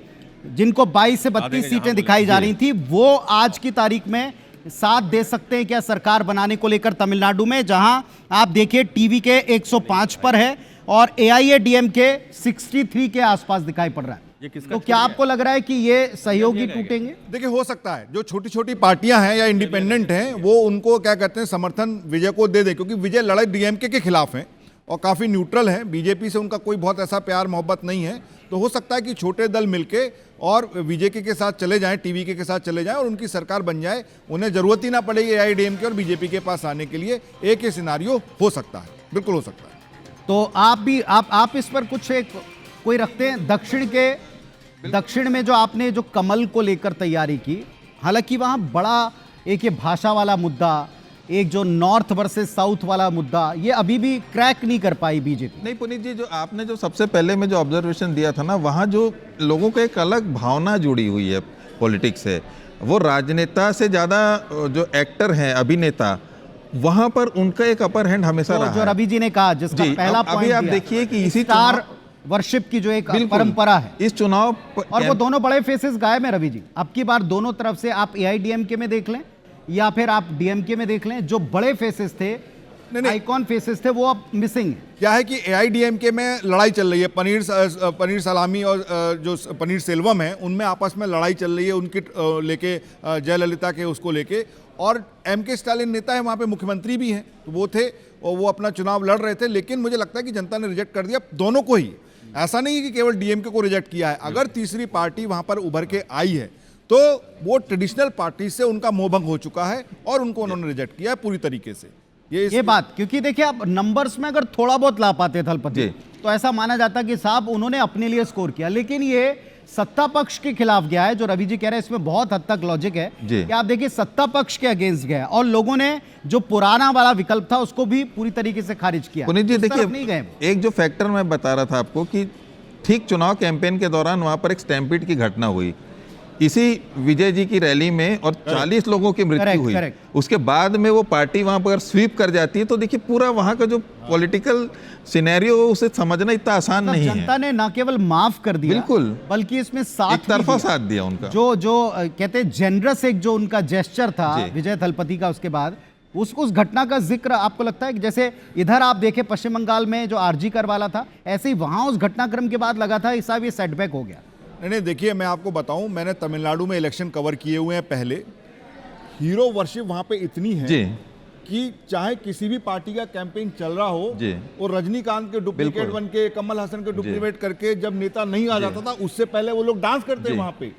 जिनको 22 से 32 सीटें दिखाई जा रही थी, वो आज की तारीख में साथ दे सकते हैं क्या सरकार बनाने को लेकर तमिलनाडु में, जहां आप देखिए टीवीके 105 पर है और एआईएडीएमके 63 के आसपास दिखाई पड़ रहा है। तो क्या आपको लग रहा है कि ये सहयोगी टूटेंगे? देखिए, हो सकता है जो छोटी छोटी पार्टियां हैं या इंडिपेंडेंट हैं, वो उनको क्या कहते हैं समर्थन विजय को दे दे, क्योंकि विजय लड़ाई डीएमके के खिलाफ है और काफ़ी न्यूट्रल है, बीजेपी से उनका कोई बहुत ऐसा प्यार मोहब्बत नहीं है। तो हो सकता है कि छोटे दल मिलके और बीजेपी के साथ चले जाएं, टीवीके के साथ चले जाएं और उनकी सरकार बन जाए, उन्हें जरूरत ही ना पड़ेगी एआईडीएमके और बीजेपी के पास आने के लिए। एक ये सिनारियो हो सकता है, बिल्कुल हो सकता है। तो आप इस पर कुछ कोई रखते हैं? दक्षिण में जो आपने जो कमल को लेकर तैयारी की, हालांकि वहां बड़ा एक ये भाषा वाला मुद्दा, एक जो नॉर्थ वर्सेस साउथ वाला मुद्दा, ये अभी भी क्रैक नहीं कर पाई बीजेपी। नहीं पुनीत जी, जो आपने जो सबसे पहले में जो ऑब्जर्वेशन दिया था ना, वहाँ जो लोगों को एक अलग भावना जुड़ी हुई है पॉलिटिक्स से, वो राजनेता से ज़्यादा जो एक्टर हैं, अभिनेता, वहाँ पर उनका एक अपर हैंड हमेशा रहा है। जो रवि जी ने कहा, जिसका पहला पॉइंट अभी आप देखिए कि इसी स्टार वर्शिप की जो एक परंपरा है, इस चुनाव और वो दोनों बड़े फेसेस गायब हैं रवि जी। अब की बार दोनों तरफ से आप एआईडीएमके में देख लें या फिर आप डीएमके में देख लें, जो बड़े फेसेस थे, आइकॉन फेसेस थे, वो अब मिसिंग है। क्या है कि एआईडीएमके में लड़ाई चल रही है, पनीर सलामी और जो पनीर सेल्वम है, उनमें आपस में लड़ाई चल रही है, उनकी लेके जयललिता के उसको लेके, और एमके स्टालिन नेता है, वहाँ पे मुख्यमंत्री भी हैं, तो वो थे और वो अपना चुनाव लड़ रहे थे। लेकिन मुझे लगता है कि जनता ने रिजेक्ट कर दिया दोनों को ही, ऐसा नहीं है कि केवल डीएमके को रिजेक्ट किया है। अगर तीसरी पार्टी वहाँ पर उभर के आई है तो वो ट्रेडिशनल पार्टी से उनका मोहभंग हो चुका है और उनको उन्होंने रिजेक्ट किया है पूरी तरीके से। ये बात, क्योंकि देखिए आप नंबर्स में अगर थोड़ा बहुत ला पाते थलपति, तो ऐसा माना जाता कि साहब उन्होंने अपने लिए स्कोर किया, लेकिन ये सत्ता पक्ष के खिलाफ गया है। जो रवि जी कह रहे हैं इसमें बहुत हद तक लॉजिक है कि आप देखिए सत्ता पक्ष के अगेंस्ट गया और लोगों ने जो पुराना वाला विकल्प था उसको भी पूरी तरीके से खारिज किया। पुनीत जी देखिए, एक जो फैक्टर मैं बता रहा था आपको कि ठीक चुनाव कैंपेन के दौरान वहां पर एक स्टैम्पीड की घटना हुई इसी विजय जी की रैली में और 40 लोगों की मृत्यु हुई। उसके बाद में वो पार्टी वहां पर स्वीप कर जाती है, तो देखिए पूरा वहां का जो पॉलिटिकल सिनेरियो उसे समझना इतना आसान नहीं है। जनता ने न केवल माफ कर दिया, बिल्कुल, बल्कि इसमें साथ एक तरफा साथ दिया उनका। जो कहते हैं जेनरस एक जो उनका जेस्चर था विजय थलपति का, उसके बाद उस घटना का जिक्र आपको लगता है कि जैसे इधर आप देखें पश्चिम बंगाल में जो आरजी कर वाला था, ऐसे ही वहां उस घटनाक्रम के बाद लगा था साहब ये सेटबैक हो गया। नहीं, देखिए मैं आपको बताऊं, मैंने तमिलनाडु में इलेक्शन कवर किए हुए हैं पहले। हीरो वर्शिप वहां पे इतनी है कि चाहे किसी भी पार्टी का कैंपेन चल रहा हो, जी। वो रजनीकांत के डुप्लीकेट बन के, कमल हसन के डुप्लीकेट करके जब नेता नहीं आ जाता था, उससे पहले वो लोग डांस करते वहां पे।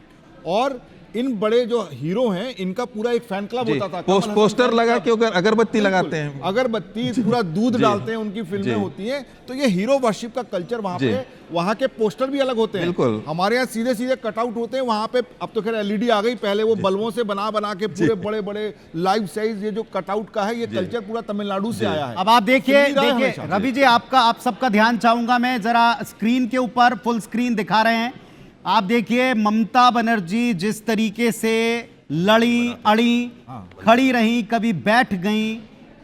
और इन बड़े जो हीरो हैं, इनका पूरा एक फैन क्लब होता था। पोस्टर लगा के अगरबत्ती लगाते हैं, अगरबत्ती, पूरा दूध डालते हैं, उनकी फिल्में होती हैं। तो ये हीरो वर्शिप का कल्चर वहां पे, वहां के पोस्टर भी अलग होते हैं। बिल्कुल। हमारे यहाँ सीधे सीधे कटआउट होते हैं, वहां पे अब तो खैर एलईडी आ गई, पहले वो बल्बों से बना बना के पूरे बड़े बड़े लाइव साइज, ये जो कटआउट का है, ये कल्चर पूरा तमिलनाडु से आया है। अब आप देखिए रवि जी, आप सबका ध्यान चाहूंगा मैं, जरा स्क्रीन के ऊपर फुल स्क्रीन दिखा रहे हैं। आप देखिए ममता बनर्जी जिस तरीके से लड़ी अड़ी खड़ी रही, कभी बैठ गई,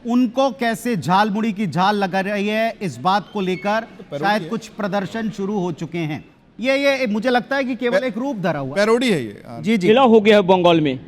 उनको कैसे झालमुड़ी की झाल लगा रही है, इस बात को लेकर शायद कुछ प्रदर्शन शुरू हो चुके हैं। ये मुझे लगता है कि केवल एक रूप धरा हुआ पैरोडी है ये। जी जी, खेला हो गया है बंगाल में,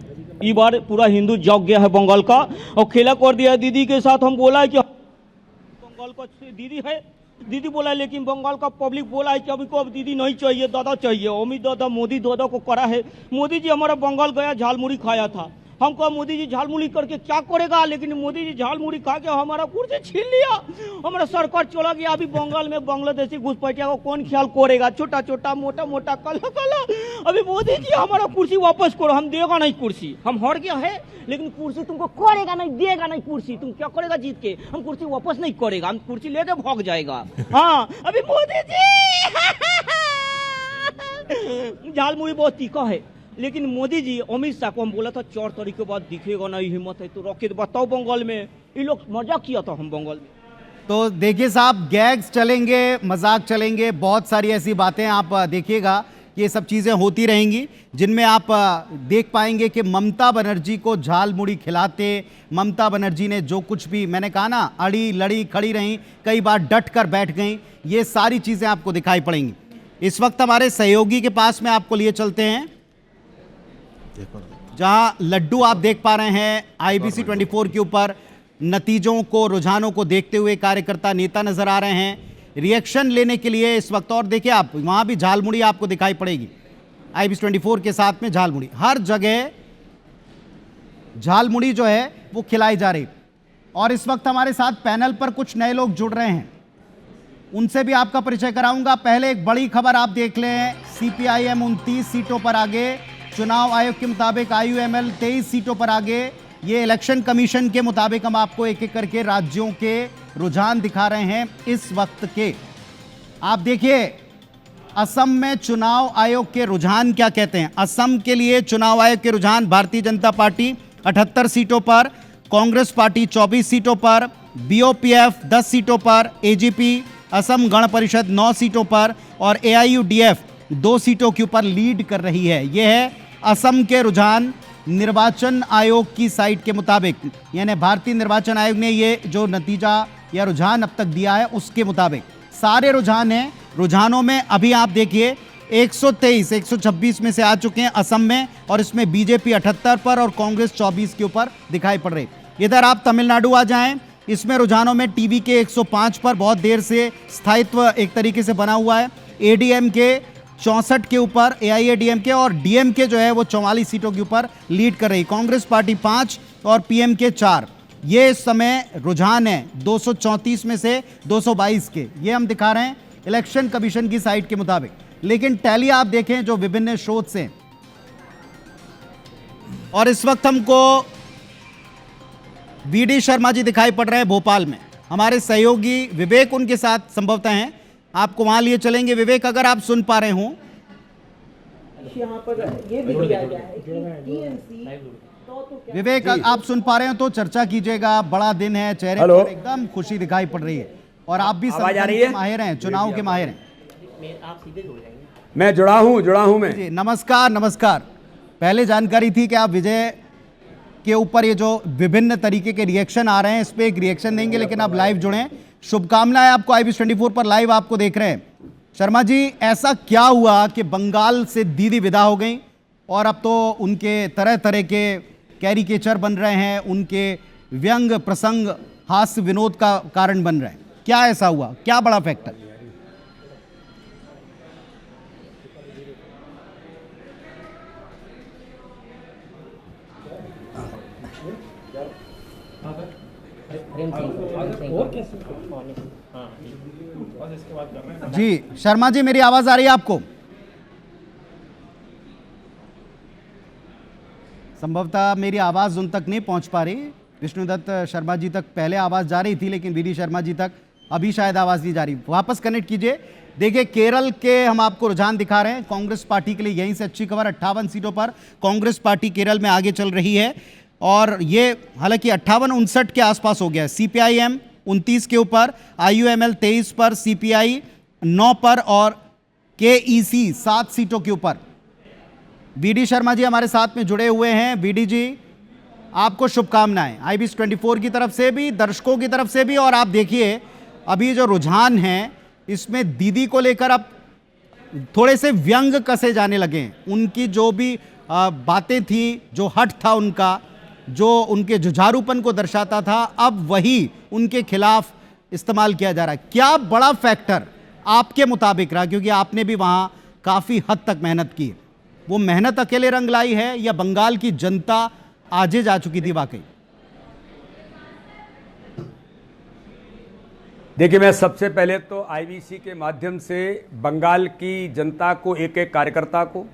इस बार पूरा हिंदू जाग गया है बंगाल का, और खेला कर दिया दीदी के साथ। हम बोला है कि बंगाल का दीदी है, दीदी बोला है, लेकिन बंगाल का पब्लिक बोला है कि अभी को अब दीदी नहीं चाहिए, दादा चाहिए। अमित दादा, मोदी दादा को करा है। मोदी जी हमारा बंगाल गया, झालमुड़ी खाया था। हम कहा मोदी जी झालमुड़ी करके क्या करेगा, लेकिन मोदी जी झालमुड़ी खा के हमारा कुर्सी छीन लिया, हमारा सरकार चला गया। अभी बंगाल में बांग्लादेशी घुसपैठिया को कौन ख्याल करेगा, छोटा छोटा मोटा मोटा काला काला। अभी मोदी जी हमारा कुर्सी वापस करो, हम देगा नहीं कुर्सी, हम हार गया है, लेकिन कुर्सी तुमको करेगा नहीं, देगा नहीं कुर्सी। तुम क्या करेगा जीत के, हम कुर्सी वापस नहीं करेगा, हम कुर्सी लेके भाग जाएगा। हाँ, अभी मोदी जी झालमुड़ी बहुत तीखा है, लेकिन मोदी जी अमित शाह को हम बोला था 4 तारीख के बाद दिखेगा नहीं, हिम्मत है तो रॉकेट बताओ बंगाल में। ये लोग मजाक किया था हम बंगाल में। तो देखिए साहब, गैग्स चलेंगे, मजाक चलेंगे, बहुत सारी ऐसी बातें आप देखिएगा, ये सब चीज़ें होती रहेंगी, जिनमें आप देख पाएंगे कि ममता बनर्जी को झालमुड़ी खिलाते, ममता बनर्जी ने जो कुछ भी, मैंने कहा ना, अड़ी लड़ी खड़ी रहीं, कई बार डट कर बैठ गईं, ये सारी चीज़ें आपको दिखाई पड़ेंगी। इस वक्त हमारे सहयोगी के पास में आपको लिए चलते हैं, जहां लड्डू आप देख पा रहे हैं IBC 24 के ऊपर नतीजों को, रुझानों को देखते हुए कार्यकर्ता नेता नजर आ रहे हैं रिएक्शन लेने के लिए इस वक्त। और देखिए आप, वहां भी झालमुड़ी आपको दिखाई पड़ेगी, IBC 24 के साथ में झालमुड़ी, हर जगह झालमुड़ी जो है वो खिलाई जा रही। और इस वक्त हमारे साथ पैनल पर कुछ नए लोग जुड़ रहे हैं, उनसे भी आपका परिचय कराऊंगा। पहले एक बड़ी खबर आप देख लें, CPIM 29 सीटों पर आगे, चुनाव आयोग के मुताबिक IUML 23 सीटों पर आगे। ये इलेक्शन कमीशन के मुताबिक हम आपको एक एक करके राज्यों के रुझान दिखा रहे हैं इस वक्त के। आप देखिए असम में चुनाव आयोग के रुझान क्या कहते हैं। असम के लिए चुनाव आयोग के रुझान, भारतीय जनता पार्टी 78 सीटों पर, कांग्रेस पार्टी 24 सीटों पर, BOPF 10 सीटों पर, AGP असम गण परिषद 9 सीटों पर और AIUDF 2 सीटों के ऊपर लीड कर रही है। यह है असम के रुझान निर्वाचन आयोग की साइट के मुताबिक, यानी भारतीय निर्वाचन आयोग ने ये जो नतीजा या रुझान अब तक दिया है उसके मुताबिक सारे रुझान हैं। रुझानों में अभी आप देखिए 123, 126 में से आ चुके हैं असम में, और इसमें BJP 78 पर और कांग्रेस 24 के ऊपर दिखाई पड़ रही। इधर आप तमिलनाडु आ जाएं, इसमें रुझानों में टीवी के 105 पर बहुत देर से स्थायित्व एक तरीके से बना हुआ है, ADM के 64 के ऊपर, AIADMK और DMK जो है वो 44 सीटों के ऊपर लीड कर रही, कांग्रेस पार्टी 5 और PMK 4। ये इस समय रुझान है 234 में से 222 के, ये हम दिखा रहे हैं इलेक्शन कमीशन की साइट के मुताबिक। लेकिन टैली आप देखें जो विभिन्न स्रोत से, और इस वक्त हमको VD शर्मा जी दिखाई पड़ रहे हैं भोपाल में, हमारे सहयोगी विवेक उनके साथ संभवतः हैं, आपको वहां लिए चलेंगे। विवेक, अगर आप सुन पा रहे हो, यहाँ पर ये भी दिया गया है कि विवेक आप सुन पा रहे हो तो चर्चा कीजिएगा, बड़ा दिन है, चेहरे पर एकदम खुशी दिखाई पड़ रही है, और आप भी माहिर हैं, चुनाव के माहिर हैं। आप सीधे जुड़ जाएंगे। मैं जुड़ा हूं मैं जी। नमस्कार नमस्कार। पहले जानकारी थी कि आप विजय के ऊपर ये जो विभिन्न तरीके के रिएक्शन आ रहे हैं इस पे एक रिएक्शन देंगे, लेकिन आप लाइव जुड़े, शुभकामनाएं आपको। IBC 24 पर लाइव आपको देख रहे हैं। शर्मा जी, ऐसा क्या हुआ कि बंगाल से दीदी विदा हो गई और अब तो उनके तरह तरह के कैरिकेचर बन रहे हैं, उनके व्यंग प्रसंग हास्य विनोद का कारण बन रहे हैं? क्या ऐसा हुआ, क्या बड़ा फैक्टर? जी शर्मा जी, मेरी आवाज आ रही है आपको? संभवतः मेरी आवाज उन तक नहीं पहुंच पा रही। विष्णुदत्त शर्मा जी तक पहले आवाज जा रही थी, लेकिन वीडी शर्मा जी तक अभी शायद आवाज नहीं जा रही। वापस कनेक्ट कीजिए। देखिए, केरल के हम आपको रुझान दिखा रहे हैं। कांग्रेस पार्टी के लिए यहीं से अच्छी खबर, 58 सीटों पर कांग्रेस पार्टी केरल में आगे चल रही है। और ये हालांकि 58-59 के आसपास हो गया है। सीपीआईएम 29 के ऊपर, आईयूएमएल 23 पर, सीपीआई 9 पर और केईसी 7 सीटों के ऊपर। वीडी शर्मा जी हमारे साथ में जुड़े हुए हैं। वीडी जी, आपको शुभकामनाएं IBS 24 की तरफ से भी, दर्शकों की तरफ से भी। और आप देखिए, अभी जो रुझान है इसमें दीदी को लेकर अब थोड़े से व्यंग कसे जाने लगे हैं। उनकी जो भी बातें थी, जो हट था उनका, जो उनके जुझारूपन को दर्शाता था, अब वही उनके खिलाफ इस्तेमाल किया जा रहा है। क्या बड़ा फैक्टर आपके मुताबिक रहा, क्योंकि आपने भी वहां काफी हद तक मेहनत की, वो मेहनत अकेले रंग लाई है या बंगाल की जनता आजे जा चुकी थी वाकई? देखिए, मैं सबसे पहले तो IBC के माध्यम से बंगाल की जनता को, एक एक कार्यकर्ता को,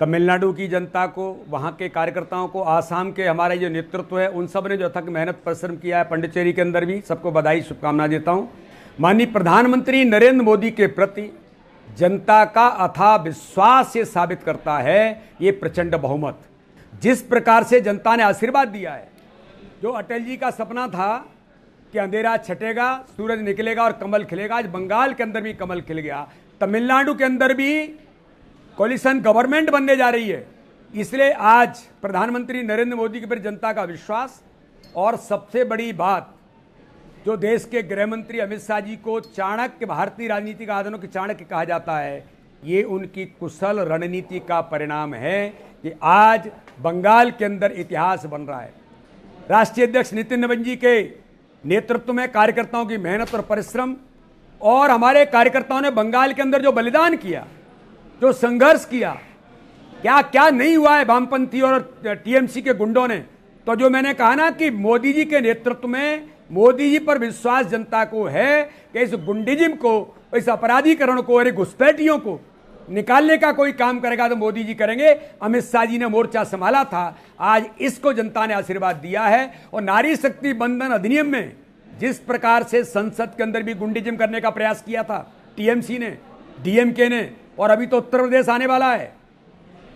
तमिलनाडु की जनता को, वहाँ के कार्यकर्ताओं को, आसाम के हमारा जो नेतृत्व है, उन सब ने जो अथक मेहनत परिश्रम किया है, पांडिचेरी के अंदर भी सबको बधाई शुभकामना देता हूँ। माननीय प्रधानमंत्री नरेंद्र मोदी के प्रति जनता का अथाह विश्वास ये साबित करता है, ये प्रचंड बहुमत। जिस प्रकार से जनता ने आशीर्वाद दिया है, जो अटल जी का सपना था कि अंधेरा छटेगा, सूरज निकलेगा और कमल खिलेगा, आज बंगाल के अंदर भी कमल खिल गया। तमिलनाडु के अंदर भी कोलिशन गवर्नमेंट बनने जा रही है। इसलिए आज प्रधानमंत्री नरेंद्र मोदी के प्रति जनता का विश्वास, और सबसे बड़ी बात, जो देश के गृह मंत्री अमित शाह जी को चाणक्य, भारतीय राजनीति का आधुनिक चाणक्य कहा जाता है, ये उनकी कुशल रणनीति का परिणाम है कि आज बंगाल के अंदर इतिहास बन रहा है। राष्ट्रीय अध्यक्ष नितिन नवीन जी के नेतृत्व में कार्यकर्ताओं की मेहनत और परिश्रम, और हमारे कार्यकर्ताओं ने बंगाल के अंदर जो बलिदान किया, जो संघर्ष किया, क्या क्या नहीं हुआ है वामपंथी और टीएमसी के गुंडों ने। तो जो मैंने कहा ना कि मोदी जी के नेतृत्व में, मोदी जी पर विश्वास जनता को है कि इस गुंडिज्म को, इस अपराधीकरण को और घुसपैठियों को निकालने का कोई काम करेगा तो मोदी जी करेंगे। अमित शाह जी ने मोर्चा संभाला था, आज इसको जनता ने आशीर्वाद दिया है। और नारी शक्ति बंधन अधिनियम में जिस प्रकार से संसद के अंदर भी गुंडिज्म करने का प्रयास किया था टीएमसी ने, डीएमके ने, और अभी तो उत्तर प्रदेश आने वाला है,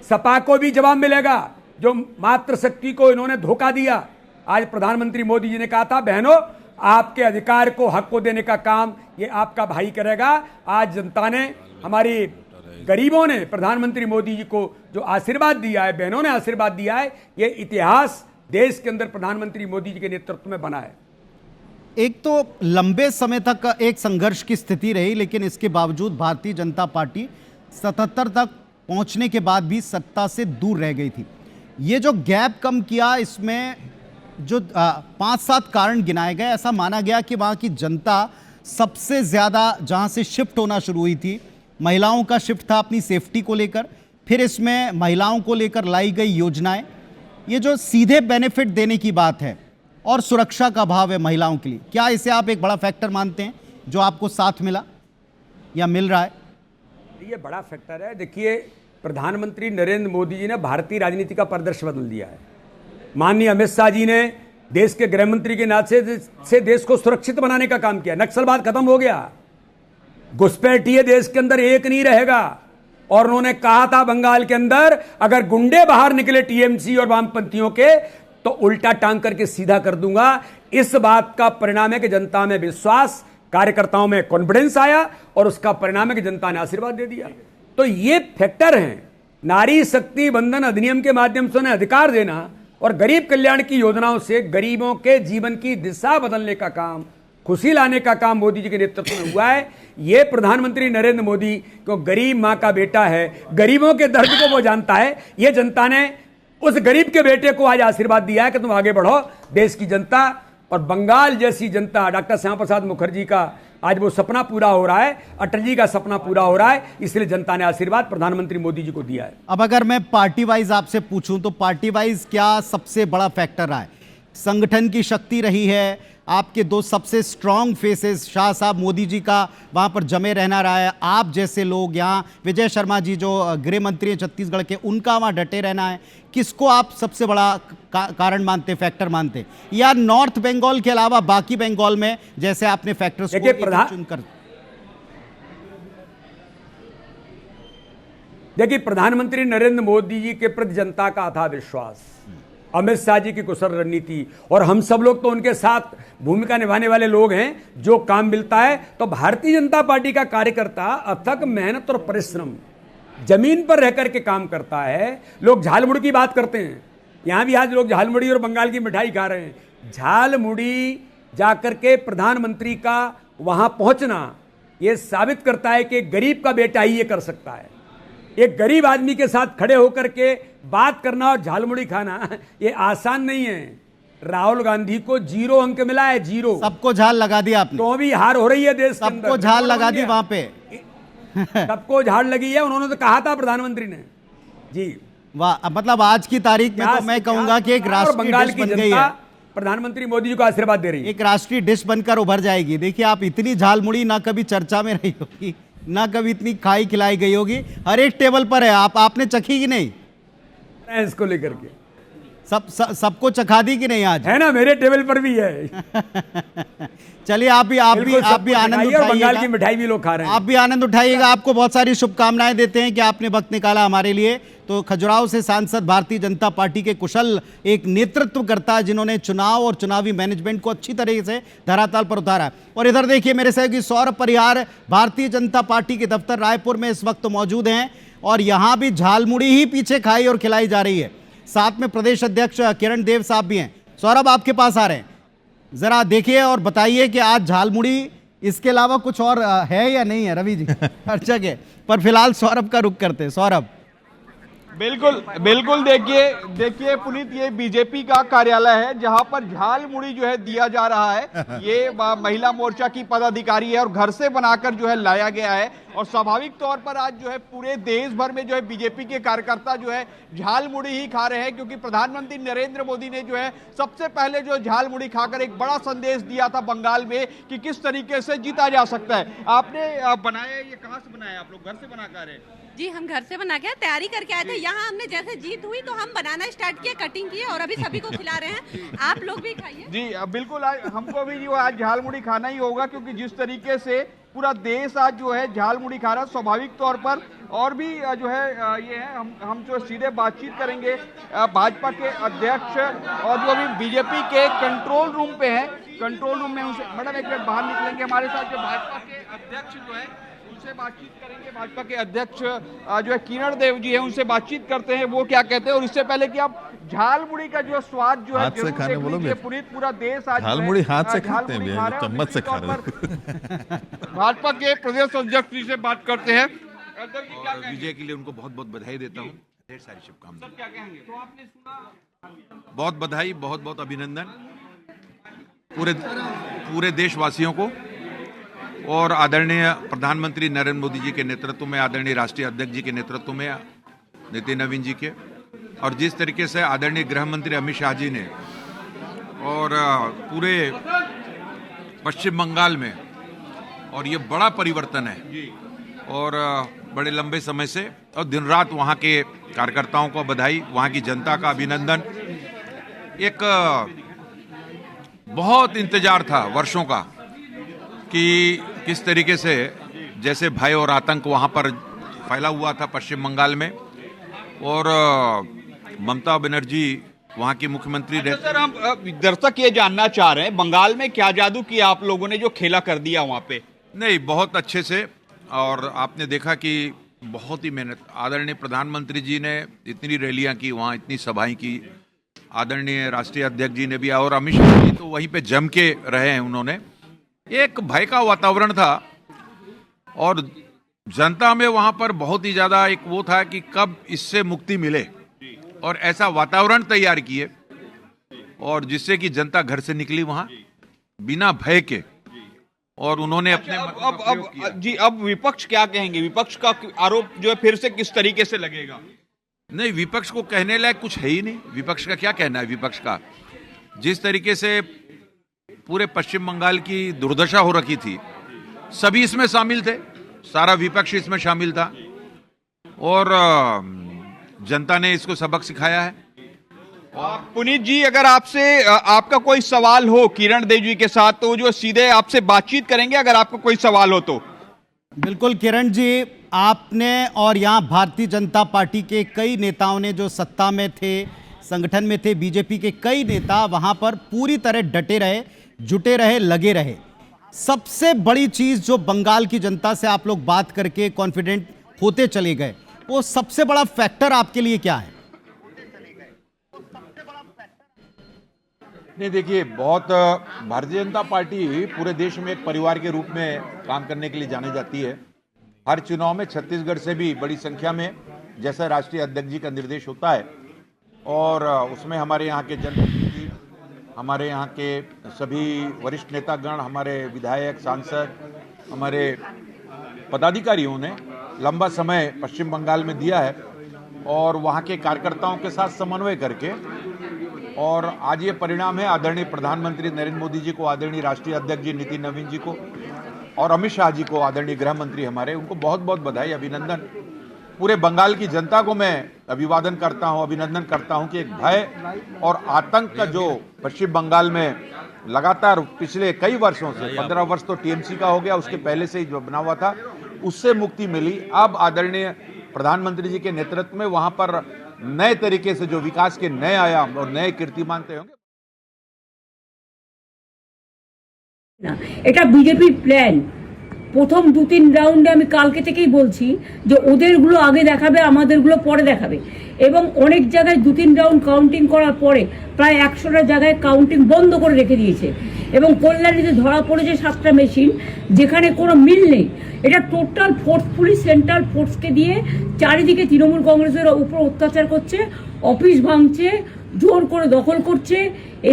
सपा को भी जवाब मिलेगा। जो मातृशक्ति को इन्होंने धोखा दिया, आज प्रधानमंत्री मोदी जी ने कहा था, बहनों आपके अधिकार को, हक को देने का काम ये आपका भाई करेगा। आज जनता ने, हमारी गरीबों ने प्रधानमंत्री मोदी जी को जो आशीर्वाद दिया है, बहनों ने आशीर्वाद दिया है, ये इतिहास देश के अंदर प्रधानमंत्री मोदी जी के नेतृत्व में बना है। एक तो लंबे समय तक एक संघर्ष की स्थिति रही, लेकिन इसके बावजूद भारतीय जनता पार्टी 77 तक पहुंचने के बाद भी सत्ता से दूर रह गई थी। ये जो गैप कम किया, इसमें जो 5-7 कारण गिनाए गए। ऐसा माना गया कि वहाँ की जनता सबसे ज़्यादा जहाँ से शिफ्ट होना शुरू हुई थी, महिलाओं का शिफ्ट था अपनी सेफ्टी को लेकर, फिर इसमें महिलाओं को लेकर लाई गई योजनाएं, ये जो सीधे बेनिफिट देने की बात है, और सुरक्षा का भाव है महिलाओं के लिए, क्या इसे आप एक बड़ा फैक्टर मानते हैं जो आपको साथ मिला या मिल रहा है? ये बड़ा फैक्टर है। देखिए, प्रधानमंत्री नरेंद्र मोदी जी ने भारतीय राजनीति का परिदृश्य बदल दिया है। माननीय अमित शाह जी ने देश के गृह मंत्री के नाते से देश को सुरक्षित बनाने का काम किया। नक्सलवाद खत्म हो गया, घुसपैठिए देश के अंदर एक नहीं रहेगा। और उन्होंने कहा था बंगाल के अंदर अगर गुंडे बाहर निकले टीएमसी और वामपंथियों के तो उल्टा टांग करके सीधा कर दूंगा। इस बात का परिणाम है कि जनता में विश्वास, कार्यकर्ताओं में कॉन्फिडेंस आया, और उसका परिणाम है कि जनता ने आशीर्वाद दे दिया। तो ये फैक्टर हैं। नारी शक्ति बंधन अधिनियम के माध्यम से उन्हें अधिकार देना और गरीब कल्याण की योजनाओं से गरीबों के जीवन की दिशा बदलने का काम, खुशी लाने का काम मोदी जी के नेतृत्व में हुआ है। ये प्रधानमंत्री नरेंद्र मोदी को गरीब माँ का बेटा है, गरीबों के दर्द को वो जानता है। ये जनता ने उस गरीब के बेटे को आज आशीर्वाद दिया है कि तुम आगे बढ़ो। देश की जनता और बंगाल जैसी जनता, डॉक्टर श्यामा प्रसाद मुखर्जी का आज वो सपना पूरा हो रहा है, अटल जी का सपना पूरा हो रहा है, इसलिए जनता ने आशीर्वाद प्रधानमंत्री मोदी जी को दिया है। अब अगर मैं पार्टी वाइज आपसे पूछूं तो पार्टी वाइज क्या सबसे बड़ा फैक्टर रहा है? संगठन की शक्ति रही है, आपके दो सबसे स्ट्रांग फेसेस शाह साहब मोदी जी का वहाँ पर जमे रहना रहा है, आप जैसे लोग यहाँ विजय शर्मा जी जो गृह मंत्री हैं छत्तीसगढ़ के, उनका वहाँ डटे रहना है, किसको आप सबसे बड़ा कारण मानते, फैक्टर मानते, या नॉर्थ बंगाल के अलावा बाकी बंगाल में जैसे आपने फैक्टर्स चुनकर? देखिए, प्रधानमंत्री नरेंद्र मोदी जी के प्रति जनता का अथाह विश्वास, अमित शाह जी की कुशल रणनीति, और हम सब लोग तो उनके साथ भूमिका निभाने वाले लोग हैं। जो काम मिलता है तो भारतीय जनता पार्टी का कार्यकर्ता अथक मेहनत और परिश्रम जमीन पर रह करके काम करता है। लोग झालमुड़ी की बात करते हैं, यहां भी आज लोग झालमुड़ी और बंगाल की मिठाई खा रहे हैं। झालमुड़ी जाकर के प्रधानमंत्री का वहां पहुंचना यह साबित करता है कि गरीब का बेटा ही ये कर सकता है। एक गरीब आदमी के साथ खड़े होकर के बात करना और झालमुड़ी खाना ये आसान नहीं है। राहुल गांधी को 0 अंक मिला है, 0। सबको झाल लगा दिया आपने, तो भी हार हो रही है देश के अंदर। सबको झाल लगा दी वहां पे सबको झाड़ लगी है, उन्होंने तो कहा था प्रधानमंत्री ने जी। वाह, मतलब आज की तारीख में तो मैं कहूंगा कि एक राष्ट्रीय डिश बन गई है। प्रधानमंत्री मोदी जी को आशीर्वाद दे रही है, एक राष्ट्रीय डिश बनकर उभर जाएगी। देखिए, आप इतनी झालमुड़ी ना कभी चर्चा में रही होगी, ना कभी इतनी खाई खिलाई गई होगी, हर एक टेबल पर है। आपने चखी कि नहीं इसको लेकर के? सबको चखा दी कि नहीं आज? है ना, मेरे टेबल पर भी है। चलिए, आप भी आनंद उठाइएगा, बंगाल की मिठाई भी लोग खा रहे हैं, आप भी आनंद उठाइएगा। आपको बहुत सारी शुभकामनाएं देते हैं कि आपने वक्त निकाला हमारे लिए। तो खजुराहो से सांसद भारतीय जनता पार्टी के कुशल एक नेतृत्व करता, जिन्होंने चुनाव और चुनावी मैनेजमेंट को अच्छी तरीके से धरातल पर उतारा। और इधर देखिए, मेरे सहयोगी सौरभ परिहार भारतीय जनता पार्टी के दफ्तर रायपुर में इस वक्त मौजूद हैं, और यहां भी झालमुड़ी ही पीछे खाई और खिलाई जा रही है। साथ में प्रदेश अध्यक्ष किरण देव साहब भी हैं। सौरभ, आपके पास आ रहे हैं, जरा देखिए और बताइए कि आज झालमुड़ी इसके अलावा कुछ और है या नहीं है? रवि जी हर जगह पर, फिलहाल सौरभ का रुख करते हैं। सौरभ। बिल्कुल देखिए पुनीत, ये बीजेपी का कार्यालय है जहां पर झालमुड़ी जो है दिया जा रहा है। ये महिला मोर्चा की पदाधिकारी है और घर से बनाकर जो है लाया गया है। और स्वाभाविक तौर पर आज जो है पूरे देश भर में जो है बीजेपी के कार्यकर्ता जो है झालमुड़ी ही खा रहे हैं, क्योंकि प्रधानमंत्री नरेंद्र मोदी ने जो है सबसे पहले जो झालमुड़ी खाकर एक बड़ा संदेश दिया था बंगाल में कि किस तरीके से जीता जा सकता है। आपने बनाया, ये कहाँ से बनाया? आप लोग घर से बना कर? जी, हम घर से बना के तैयारी करके आए थे। यहाँ हमने जैसे जीत हुई तो हम बनाना स्टार्ट किए, कटिंग किए और अभी सभी को खिला रहे हैं। आप लोग भी खाइए। जी बिल्कुल, हमको भी जो आज झालमुड़ी खाना ही होगा, क्योंकि जिस तरीके से पूरा देश आज जो है झालमुड़ी खा रहा है, स्वाभाविक तौर पर और भी जो है ये है। हम जो सीधे बातचीत करेंगे भाजपा के अध्यक्ष और जो अभी बीजेपी के कंट्रोल रूम पे है, कंट्रोल रूम में उनसे, मैडम एक मिनट बाहर निकलेंगे, हमारे साथ जो भाजपा के अध्यक्ष जो है उनसे बातचीत करेंगे। भाजपा के अध्यक्ष जो है किरण देव जी है, उनसे बातचीत करते हैं वो क्या कहते हैं। और इससे पहले कि आप झालमुड़ी का जो स्वाद जो है से खाने बोलोगे, पूरा देश आज झालमुड़ी हाथ से खाते हैं, चम्मच से खा रहे हैं। भाजपा के प्रदेश अध्यक्ष जी से बात करते हैं। विजय के लिए उनको बहुत बहुत बधाई देता हूँ, ढेर सारी शुभकामनाएं। क्या कहेंगे? तो आपने सुना, बहुत बधाई, बहुत बहुत अभिनंदन पूरे देशवासियों को और आदरणीय प्रधानमंत्री नरेंद्र मोदी जी के नेतृत्व में, आदरणीय राष्ट्रीय अध्यक्ष जी के नेतृत्व में, नितिन नवीन जी के, और जिस तरीके से आदरणीय गृह मंत्री अमित शाह जी ने और पूरे पश्चिम बंगाल में, और ये बड़ा परिवर्तन है और बड़े लंबे समय से, और दिन रात वहाँ के कार्यकर्ताओं को बधाई, वहाँ की जनता का अभिनंदन। एक बहुत इंतजार था वर्षों का कि किस तरीके से जैसे भय और आतंक वहाँ पर फैला हुआ था पश्चिम बंगाल में, और ममता बनर्जी वहाँ की मुख्यमंत्री रहते। सर, हम दर्शक ये जानना चाह रहे हैं, बंगाल में क्या जादू किया आप लोगों ने जो खेला कर दिया वहाँ पे? नहीं, बहुत अच्छे से, और आपने देखा कि बहुत ही मेहनत, आदरणीय प्रधानमंत्री जी ने इतनी रैलियां की वहाँ, इतनी सभाएं की, आदरणीय राष्ट्रीय अध्यक्ष जी ने भी, और अमित शाह जी तो वहीं पे जम के रहे हैं। उन्होंने एक भय का वातावरण था और जनता में वहां पर बहुत ही ज्यादा एक वो था कि कब इससे मुक्ति मिले, और ऐसा वातावरण तैयार किए, और जिससे कि जनता घर से निकली वहां बिना भय के, और उन्होंने अपने अब विपक्ष क्या कहेंगे? विपक्ष का आरोप जो है फिर से किस तरीके से लगेगा? नहीं, विपक्ष को कहने लायक कुछ है ही नहीं। विपक्ष का क्या कहना है? विपक्ष का जिस तरीके से पूरे पश्चिम बंगाल की दुर्दशा हो रखी थी, सभी इसमें शामिल थे, सारा विपक्ष इसमें शामिल था और जनता ने इसको सबक सिखाया है। पुनीत जी, अगर आपसे आपका कोई सवाल हो किरण देव जी के साथ, तो जो सीधे आपसे बातचीत करेंगे अगर आपको कोई सवाल हो तो। बिल्कुल किरण जी, आपने और यहाँ भारतीय जनता पार्टी के कई नेताओं ने जो सत्ता में थे, संगठन में थे, बीजेपी के कई नेता वहां पर पूरी तरह डटे रहे, जुटे रहे, लगे रहे। सबसे बड़ी चीज जो बंगाल की जनता से आप लोग बात करके कॉन्फिडेंट होते चले गए, वो सबसे बड़ा फैक्टर आपके लिए क्या है? नहीं, देखिए, बहुत भारतीय जनता पार्टी पूरे देश में एक परिवार के रूप में काम करने के लिए जानी जाती है। हर चुनाव में छत्तीसगढ़ से भी बड़ी संख्या में, जैसा राष्ट्रीय अध्यक्ष जी का निर्देश होता है, और उसमें हमारे यहाँ के जनप्रतिनिधि, हमारे यहाँ के सभी वरिष्ठ नेतागण, हमारे विधायक, सांसद, हमारे पदाधिकारियों ने लंबा समय पश्चिम बंगाल में दिया है और वहाँ के कार्यकर्ताओं के साथ समन्वय करके, और आज ये परिणाम है। आदरणीय प्रधानमंत्री नरेंद्र मोदी जी को, आदरणीय राष्ट्रीय अध्यक्ष जी नितिन नवीन जी को और अमित शाह जी को, आदरणीय गृह मंत्री हमारे, उनको बहुत बहुत बधाई, अभिनंदन। पूरे बंगाल की जनता को मैं अभिवादन करता हूं, अभिनंदन करता हूं कि एक भय और आतंक का जो पश्चिम बंगाल में लगातार पिछले कई वर्षों से, 15 वर्ष तो टीएमसी का हो गया, उसके पहले से ही जो बना हुआ था, उससे मुक्ति मिली। अब आदरणीय प्रधानमंत्री जी के नेतृत्व में वहां पर नए तरीके से जो विकास के नए आयाम और नए कीर्तिमान तय होंगे। এটা বিজেপির প্ল্যান। প্রথম 2-3 রাউন্ডে আমি কালকে থেকেই বলছি যে ওদেরগুলো আগে দেখাবে, আমাদেরগুলো পরে দেখাবে, এবং অনেক জায়গায় 2-3 রাউন্ড কাউন্টিং করার পরে প্রায় 100টা জায়গায় কাউন্টিং বন্ধ করে রেখে দিয়েছে এবং কল্যাণীতে ধরা পড়েছে 7টা মেশিন যেখানে কোনো মিল নেই। এটা টোটাল ফোর্সফুলি সেন্ট্রাল ফোর্সকে দিয়ে চারিদিকে তৃণমূল কংগ্রেসের উপর অত্যাচার করছে, অফিস ভাঙছে, জোর করে দখল করছে।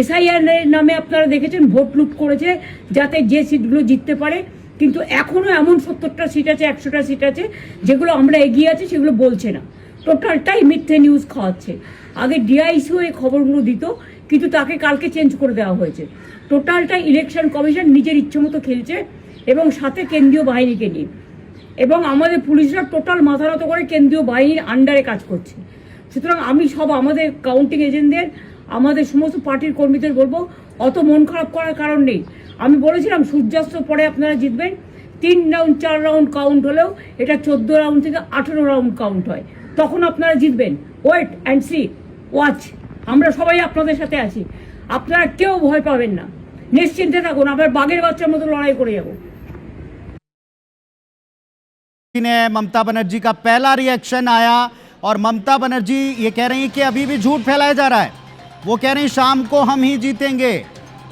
এসআইআর নামে আপনারা দেখেছেন ভোট লুট করেছে যাতে যে সিটগুলো জিততে পারে, কিন্তু এখনও এমন 70টা সিট আছে, 100টা সিট আছে যেগুলো আমরা এগিয়ে আছি সেগুলো বলছে না, টোটালটাই মিথ্যে নিউজ খাওয়াচ্ছে। আগে ডিআইসিও এই খবরগুলো দিত, কিন্তু তাকে কালকে চেঞ্জ করে দেওয়া হয়েছে। টোটালটাই ইলেকশন কমিশন নিজের ইচ্ছে মতো খেলছে এবং সাথে কেন্দ্রীয় বাহিনীকে নিয়ে, এবং আমাদের পুলিশরা টোটাল মাথা নত করে কেন্দ্রীয় বাহিনীর আন্ডারে কাজ করছে। সুতরাং আমি সব আমাদের কাউন্টিং এজেন্টদের, আমাদের সমস্ত পার্টির কর্মীদের বলবো অত মন খারাপ করার কারণ নেই। আমি বলেছিলাম সূর্যাস্ত পরে আপনারা জিতবেন। 3 রাউন্ড 4 রাউন্ড কাউন্ট হলেও এটা 14 রাউন্ড থেকে 18 রাউন্ড কাউন্ট হয়, তখন আপনারা জিতবেন। Wait and see, watch. আমরা সবাই আপনাদের সাথে আছি, আপনারা কেউ ভয় পাবেন না, নিশ্চিন্তে থাকুন, আমরা বাঘের বাচ্চার মতো লড়াই করে যাব। ममता बनर्जी का पहला रिएक्शन आया और ममता बनर्जी ये कह रही हैं कि अभी भी झूठ फैलाया जा रहा है। वो कह रही हैं शाम को हम ही जीतेंगे,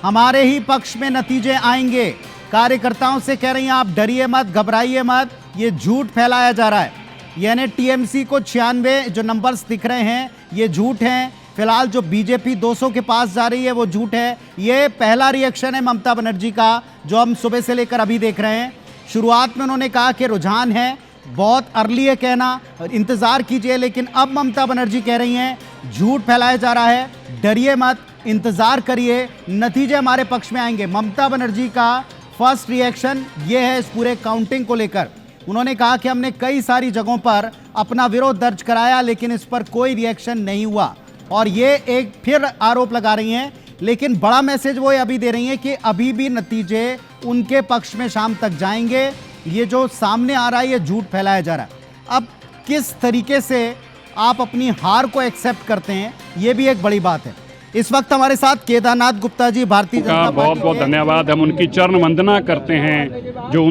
हमारे ही पक्ष में नतीजे आएंगे। कार्यकर्ताओं से कह रही हैं आप डरिए मत, घबराइए मत, ये झूठ फैलाया जा रहा है। यानी टीएमसी को 96 जो नंबर्स दिख रहे हैं ये झूठ हैं। फिलहाल जो बीजेपी 200 के पास जा रही है वो झूठ है। ये पहला रिएक्शन है ममता बनर्जी का जो हम सुबह से लेकर अभी देख रहे हैं। शुरुआत में उन्होंने कहा कि रुझान है, बहुत अर्ली है कहना, इंतजार कीजिए, लेकिन अब ममता बनर्जी कह रही हैं झूठ फैलाया जा रहा है, डरिए मत, इंतजार करिए, नतीजे हमारे पक्ष में आएंगे। ममता बनर्जी का फर्स्ट रिएक्शन ये है इस पूरे काउंटिंग को लेकर। उन्होंने कहा कि हमने कई सारी जगहों पर अपना विरोध दर्ज कराया लेकिन इस पर कोई रिएक्शन नहीं हुआ, और ये एक फिर आरोप लगा रही हैं। लेकिन बड़ा मैसेज वो अभी दे रही हैं कि अभी भी नतीजे उनके पक्ष में शाम तक जाएंगे। ये जो सामने आ रहा है ये झूठ फैलाया जा रहा है। अब किस तरीके से आप अपनी हार को एक्सेप्ट करते हैं ये भी एक बड़ी बात है। इस वक्त हमारे साथ केदारनाथ गुप्ता जी, भारतीय जनता पार्टी, बहुत बहुत धन्यवाद। हम उनकी चरण वंदना करते हैं जो